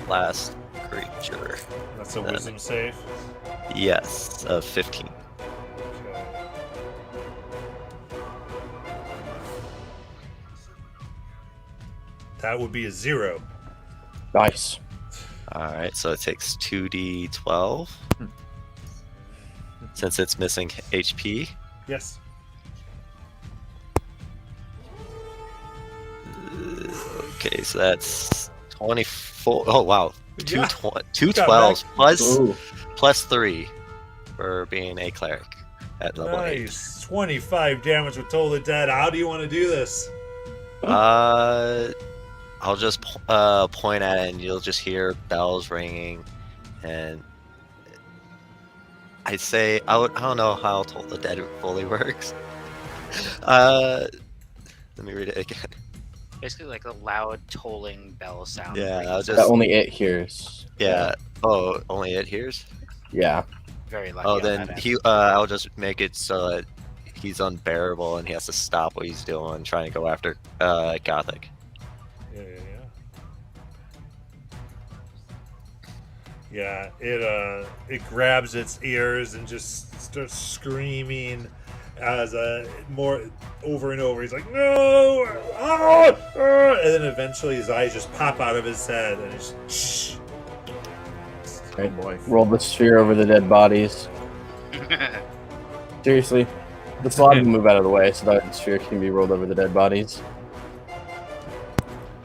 last creature. That's a wisdom save. Yes, 15. Okay. That would be a 0. Nice. All right, so it takes 2d12 since it's missing HP. Yes. Okay, so that's 24. Oh wow, Yeah. two Got 12s Ooh. plus 3 for being a cleric at level 8. Nice. 25 damage with Toll the Dead. How do you want to do this? I'll just point at it, and you'll just hear bells ringing, and I'd say I don't know how Toll the Dead fully works. Let me read it again. Basically, like a loud tolling bell sound. Yeah, I'll That just only it hears. yeah. Oh, only it hears. Yeah. Very lucky. Oh, on then that he. I'll just make it so that he's unbearable, and he has to stop what he's doing, trying to go after Gothic. Yeah. Yeah, it grabs its ears and just starts screaming as more over and over. He's like, no! Ah! Ah! And then eventually his eyes just pop out of his head and he's shh. Right. Roll the sphere over the dead bodies. end. Seriously. The slot will move out of the way so that the sphere can be rolled over the dead bodies.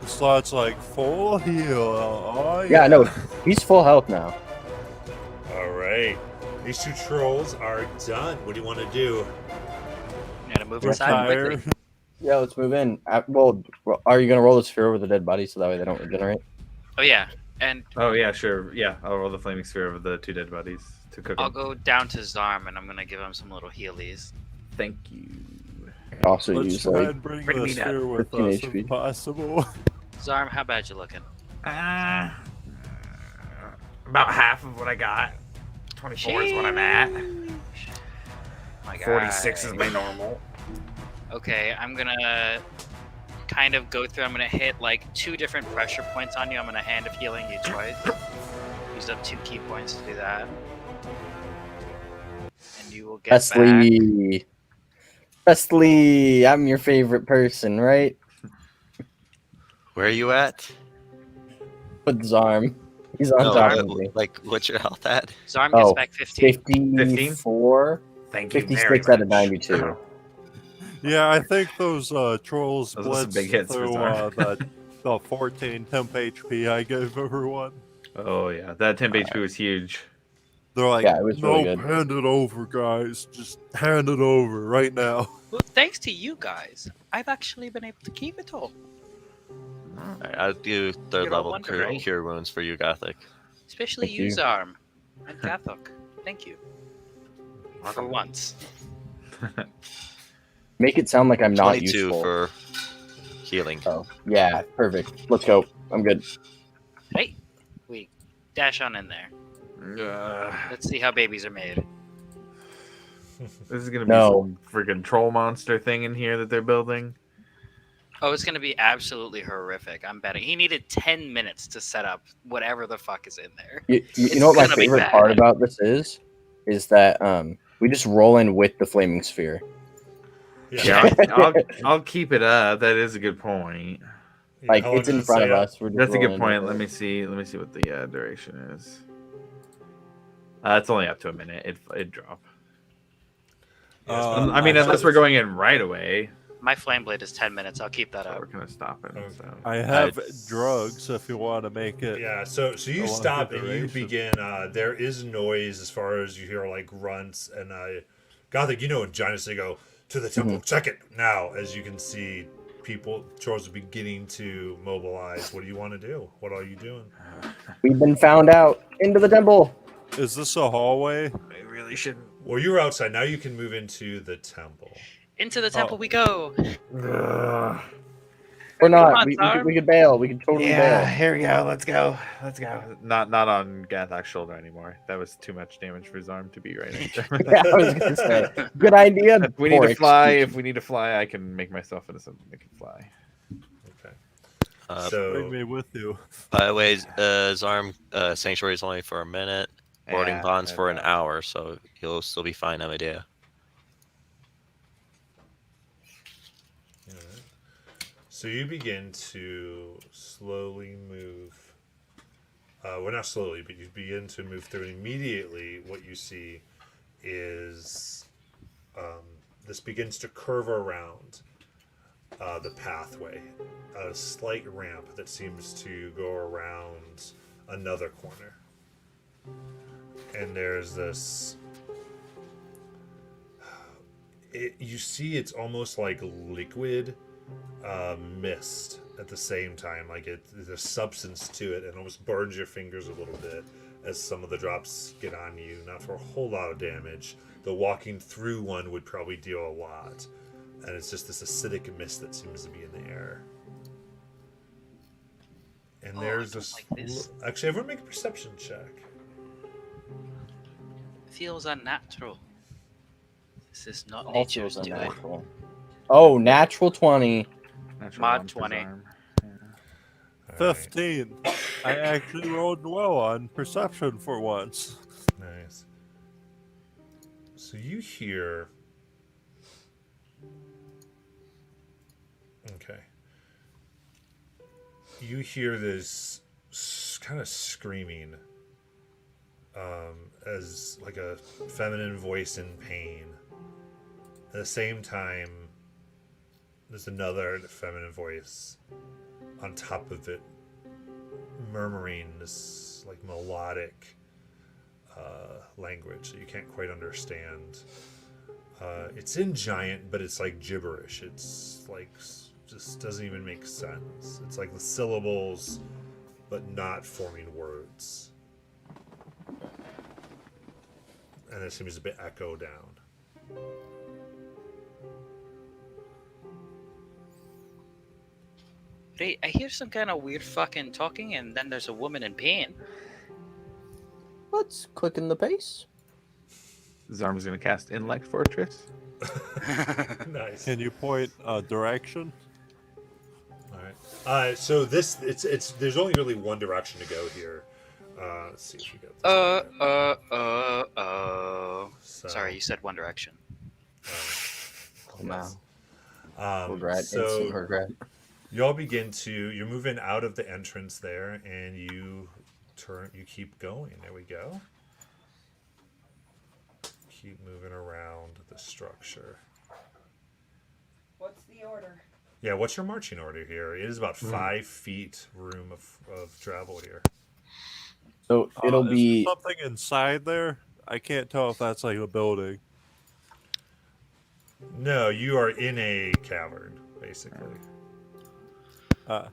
The slot's like full heal. Oh, Yeah, no, he's full health now. All right, these 2 trolls are done. What do you want to do? Gotta move inside Retire. quickly. Yeah, let's move in. Well, are you going to roll the sphere over the dead bodies so that way they don't regenerate? Oh yeah, and Oh yeah, sure. Yeah, I'll roll the flaming sphere of the 2 dead bodies to cook I'll them. go down to Zarm and I'm gonna give him some little healies. Thank you. Also Let's use try like and bring bring the me that sphere with 15 us HP. if possible. Zarm, how bad you looking? About half of what I got. 24 is what I'm at. My 46 is guy. my normal. Okay, I'm gonna kind of go through. I'm gonna hit like 2 different pressure points on you. I'm gonna hand of healing you twice. Use up 2 key points to do that. And you will get back. Wesley. Wesley, I'm your favorite person, right? Where are you at? With Zarm. He's on No, top of me. like what's your health at? Zarm gets Oh, back 15. 54, Thank you. 56 out of 92. Yeah, I think those trolls Those are some blitzed big hits for through Zarm. the 14 temp HP I gave everyone. Oh yeah, that temp HP was huge. They're like, Yeah, it was no, really good. hand it over, guys. Just hand it over right now. Well, thanks to you guys, I've actually been able to keep it all. Alright, I'll do 3rd You're all level wonder, cure, right? cure wounds for you, Gothic. Especially Thank you, you. Zarm. And Gathok. Thank you. For once. Make it sound like I'm not 22 useful. for healing. Oh, yeah, perfect. Let's go. I'm good. Hey, we dash on in there. Let's see how babies are made. This is gonna be No. some freaking troll monster thing in here that they're building. Oh, it's gonna be absolutely horrific. I'm betting. He needed 10 minutes to set up whatever the fuck is in there. You It's know what my gonna be favorite bad. part about this is that we just roll in with the flaming sphere. Yeah, I'll keep it up. That is a good point. Like how long it's in does it front say of up? us. We're just That's a good rolling point. with Let it. me see. Let me see what the duration is. It's only up to a minute. It drop. I mean, unless we're going in right away, My flame blade is 10 minutes. I'll keep that so up. we're gonna stop it. Okay. So. I have drugs if you want to make it. Yeah, so you a stop longer and you duration. begin. There is noise as far as you hear like grunts and Gothic. You know, in Giants they go to the temple. Check it now. As you can see, trolls are beginning to mobilize. What do you want to do? What are you doing? We've been found out. Into the temple. Is this a hallway? I really shouldn't. Well, you're outside now. You can move into the temple. Into the temple we go. Or not. on, We could bail. We could totally Yeah, bail. here we go. Let's go. Let's go. Not on Gathak's shoulder anymore. That was too much damage for his arm to be right next to Yeah, I was gonna say. Good idea. If we need poor to fly, execution. if we need to fly, I can make myself into something that can fly. Okay. Uh, Bring So me with you. By the way, Zarm, Sanctuary is only for a minute. Boarding Yeah, bonds for an okay. hour, so you'll still be fine, Amadea. Alright. So you begin to slowly move. Well, not slowly, but you begin to move through. And immediately, what you see is this begins to curve around the pathway, a slight ramp that seems to go around another corner. And there's this. You see, it's almost like liquid mist at the same time. Like there's substance to it, and almost burns your fingers a little bit as some of the drops get on you. Not for a whole lot of damage. The walking through one would probably deal a lot, and it's just this acidic mist that seems to be in the air. And Oh, there's I don't this. like this. Actually, everyone make a perception check. Feels unnatural. This is not All nature's feels doing. unnatural. Oh, natural 20. Natural Mod one for 20. Zarm. Alright, 15. I actually rolled well on perception for once. nice. So you hear. Okay. You hear this kind of screaming, as like a feminine voice in pain. At the same time, there's another feminine voice on top of it, murmuring this like melodic language that you can't quite understand. It's in Giant, but it's like gibberish. It's like just doesn't even make sense. It's like the syllables, but not forming words. And it seems a bit echo down. Hey, I hear some kind of weird fucking talking, and then there's a woman in pain. Let's quicken the pace. Zarm's gonna cast Intellect Fortress. Nice. Can you point a direction? All right. So it's there's only really one direction to go here. Let's see if we got this. So, Sorry, you said One Direction. Wow. Um, so Instant regret. y'all begin to you're moving out of the entrance there, and you keep going. There we go. Keep moving around the structure. What's the order? Yeah, what's your marching order here? It is about 5 feet room of travel here. So it'll Is be. there something inside there? I can't tell if that's like a building. No, you are in a cavern, basically.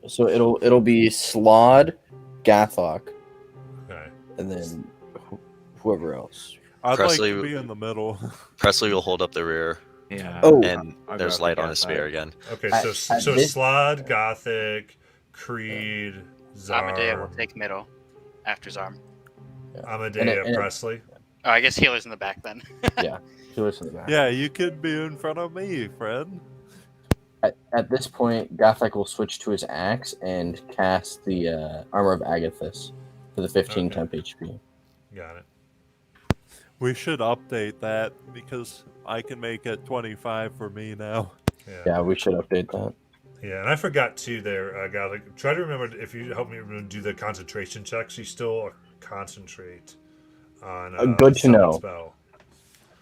So it'll be Slod, Gathok, Okay. and then whoever else. I'd Presley- like to be in the middle. Presley will hold up the rear, Yeah. Oh, and I'll there's go light up on his against spear that. again. Okay, At- so at this- Slod, Gothic, Creed, Amadea will Zarm, take middle after Zarm. Amadea, and it- Presley. Oh, I guess healer's in the back then. She listen to that. Yeah, you could be in front of me, friend. At this point, Gathok will switch to his axe and cast the Armor of Agathis for the 15 Okay. temp HP. Got it. We should update that because I can make it 25 for me now. Yeah, we should update that. Yeah, and I forgot too there, Gothic. Try to remember if you help me do the concentration checks, you still concentrate on Good to summon know. spell.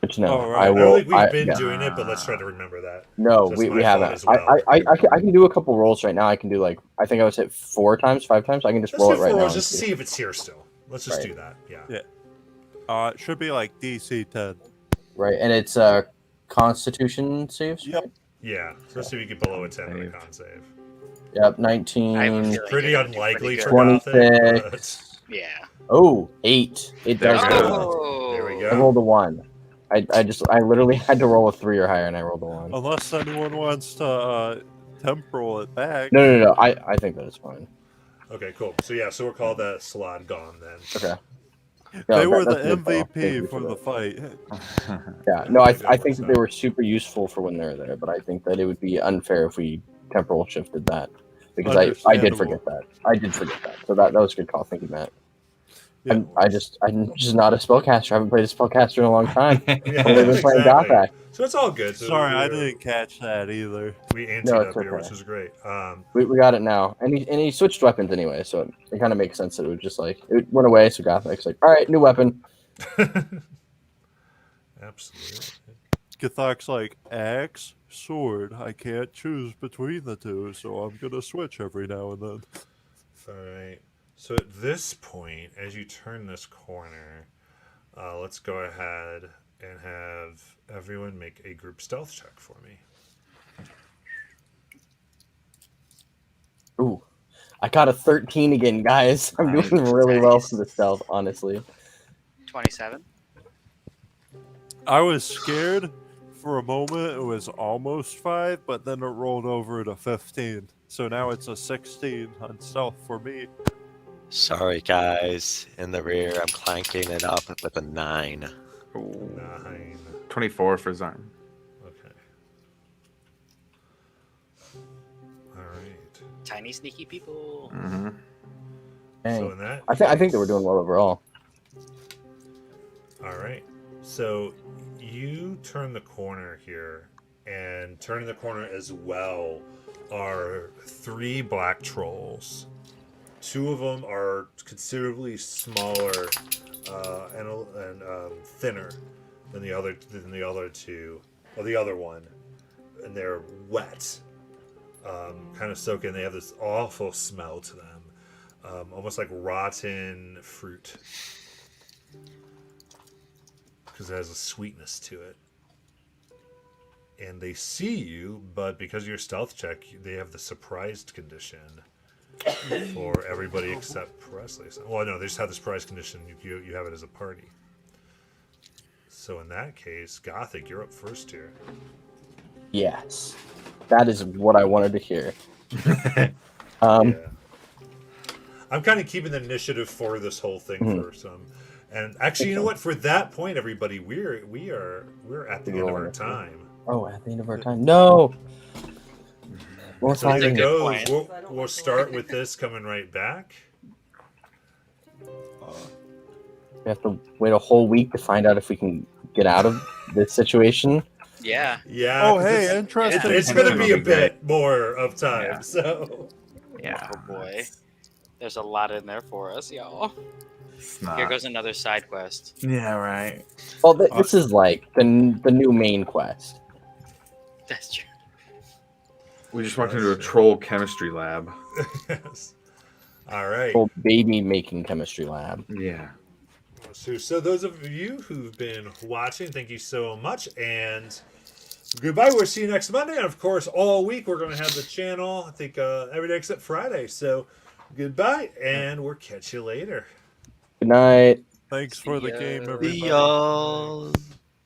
Good to know. Oh, right. I I don't will. think we've been yeah. doing it, but let's try to remember that. No, That's we my fault haven't. as well. I can do a couple rolls right now. I can do like I think I was hit 4 times, 5 times. I can just Let's roll do it right 4 now. rolls and just to see if it's here still. Let's just Right. do that. Yeah. It should be like DC 10. Right, and it's Constitution saves. Yep. right? Yeah. So let's see if we get below a 10 on a Save. con save. Yep. 19. I have a feeling Pretty you're gonna do unlikely pretty for good. Gothic. 26. Yeah. Oh, 8. It There does. we go. go. Oh, There we I go. rolled a 1. I literally had to roll a 3 or higher, and I rolled a 1. Unless anyone wants to temporal it back. No. I think that is fine. Okay, cool. So yeah, so we'll call that Slod gone then. Okay. They were that's the a good call. Thank MVP you for the that. fight. Yeah, no, Maybe that I think works that they were super useful for when they're there, but I think that it would be unfair if we temporal shifted that because I did Understandable. forget that. I did forget that. So that was a good call. Thank you, Matt. Yeah. I'm just not a spellcaster. I haven't played a spellcaster in a long time. Yeah, I've only been playing exactly. Gothak. So it's all good. So Sorry, I we're- didn't catch that either. We anteed No, up it's here, okay. which is great. We got it now, and he switched weapons anyway, so it kind of makes sense that it would just like it went away. So Gothak's like, all right, new weapon. Absolutely. Gathak's like, axe, sword. I can't choose between the two, so I'm gonna switch every now and then. All right. So at this point, as you turn this corner, let's go ahead and have everyone make a group stealth check for me. Ooh, I got a 13 again, guys. I'm Nice. doing really well Nice. for the stealth, honestly. 27. I was scared for a moment. It was almost 5, but then it rolled over to 15. So now it's a 16 on stealth for me. Sorry, guys. In the rear, I'm clanking it up with a 9. Ooh, 9. 24 for Zarm. Okay. All right. Tiny sneaky people. Mm-hmm. Dang. So in that, I think that we're doing well overall. all right. So you turn the corner here, and turning the corner as well are 3 black trolls. 2 of them are considerably smaller and thinner than the other 2, or the other one, and they're wet, kind of soaking. They have this awful smell to them, almost like rotten fruit, because it has a sweetness to it. And they see you, but because of your stealth check, they have the surprised condition for everybody except Presley. So, well, no, they just have the surprise condition. You have it as a party. So in that case, Gothic, you're up first here. Yes, that is what I wanted to hear. Yeah. I'm kind of keeping the initiative for this whole thing for some. And actually, you know what? For that point, everybody, we're at the end of our time. Oh, at the end of our time. No. More So as it fighting. good goes, point. we'll start with this coming right back. We have to wait a whole week to find out if we can get out of this situation. Yeah. Yeah. Oh, 'cause hey, it's, interesting. it's going to be a It'll be great. bit more of time. Yeah. So Yeah. Oh boy. There's a lot in there for us, y'all. It's not. Here goes another side quest. Yeah, right. Well, this is like the new main quest. That's true. We just walked into a troll chemistry lab. yes. All right. Old baby making chemistry lab. Yeah. So those of you who've been watching, thank you so much, and goodbye. We'll see you next Monday, and of course, all week we're going to have the channel. I think every day except Friday. So goodbye, and we'll catch you later. Good night. Thanks for the See game, ya. everybody. See y'all.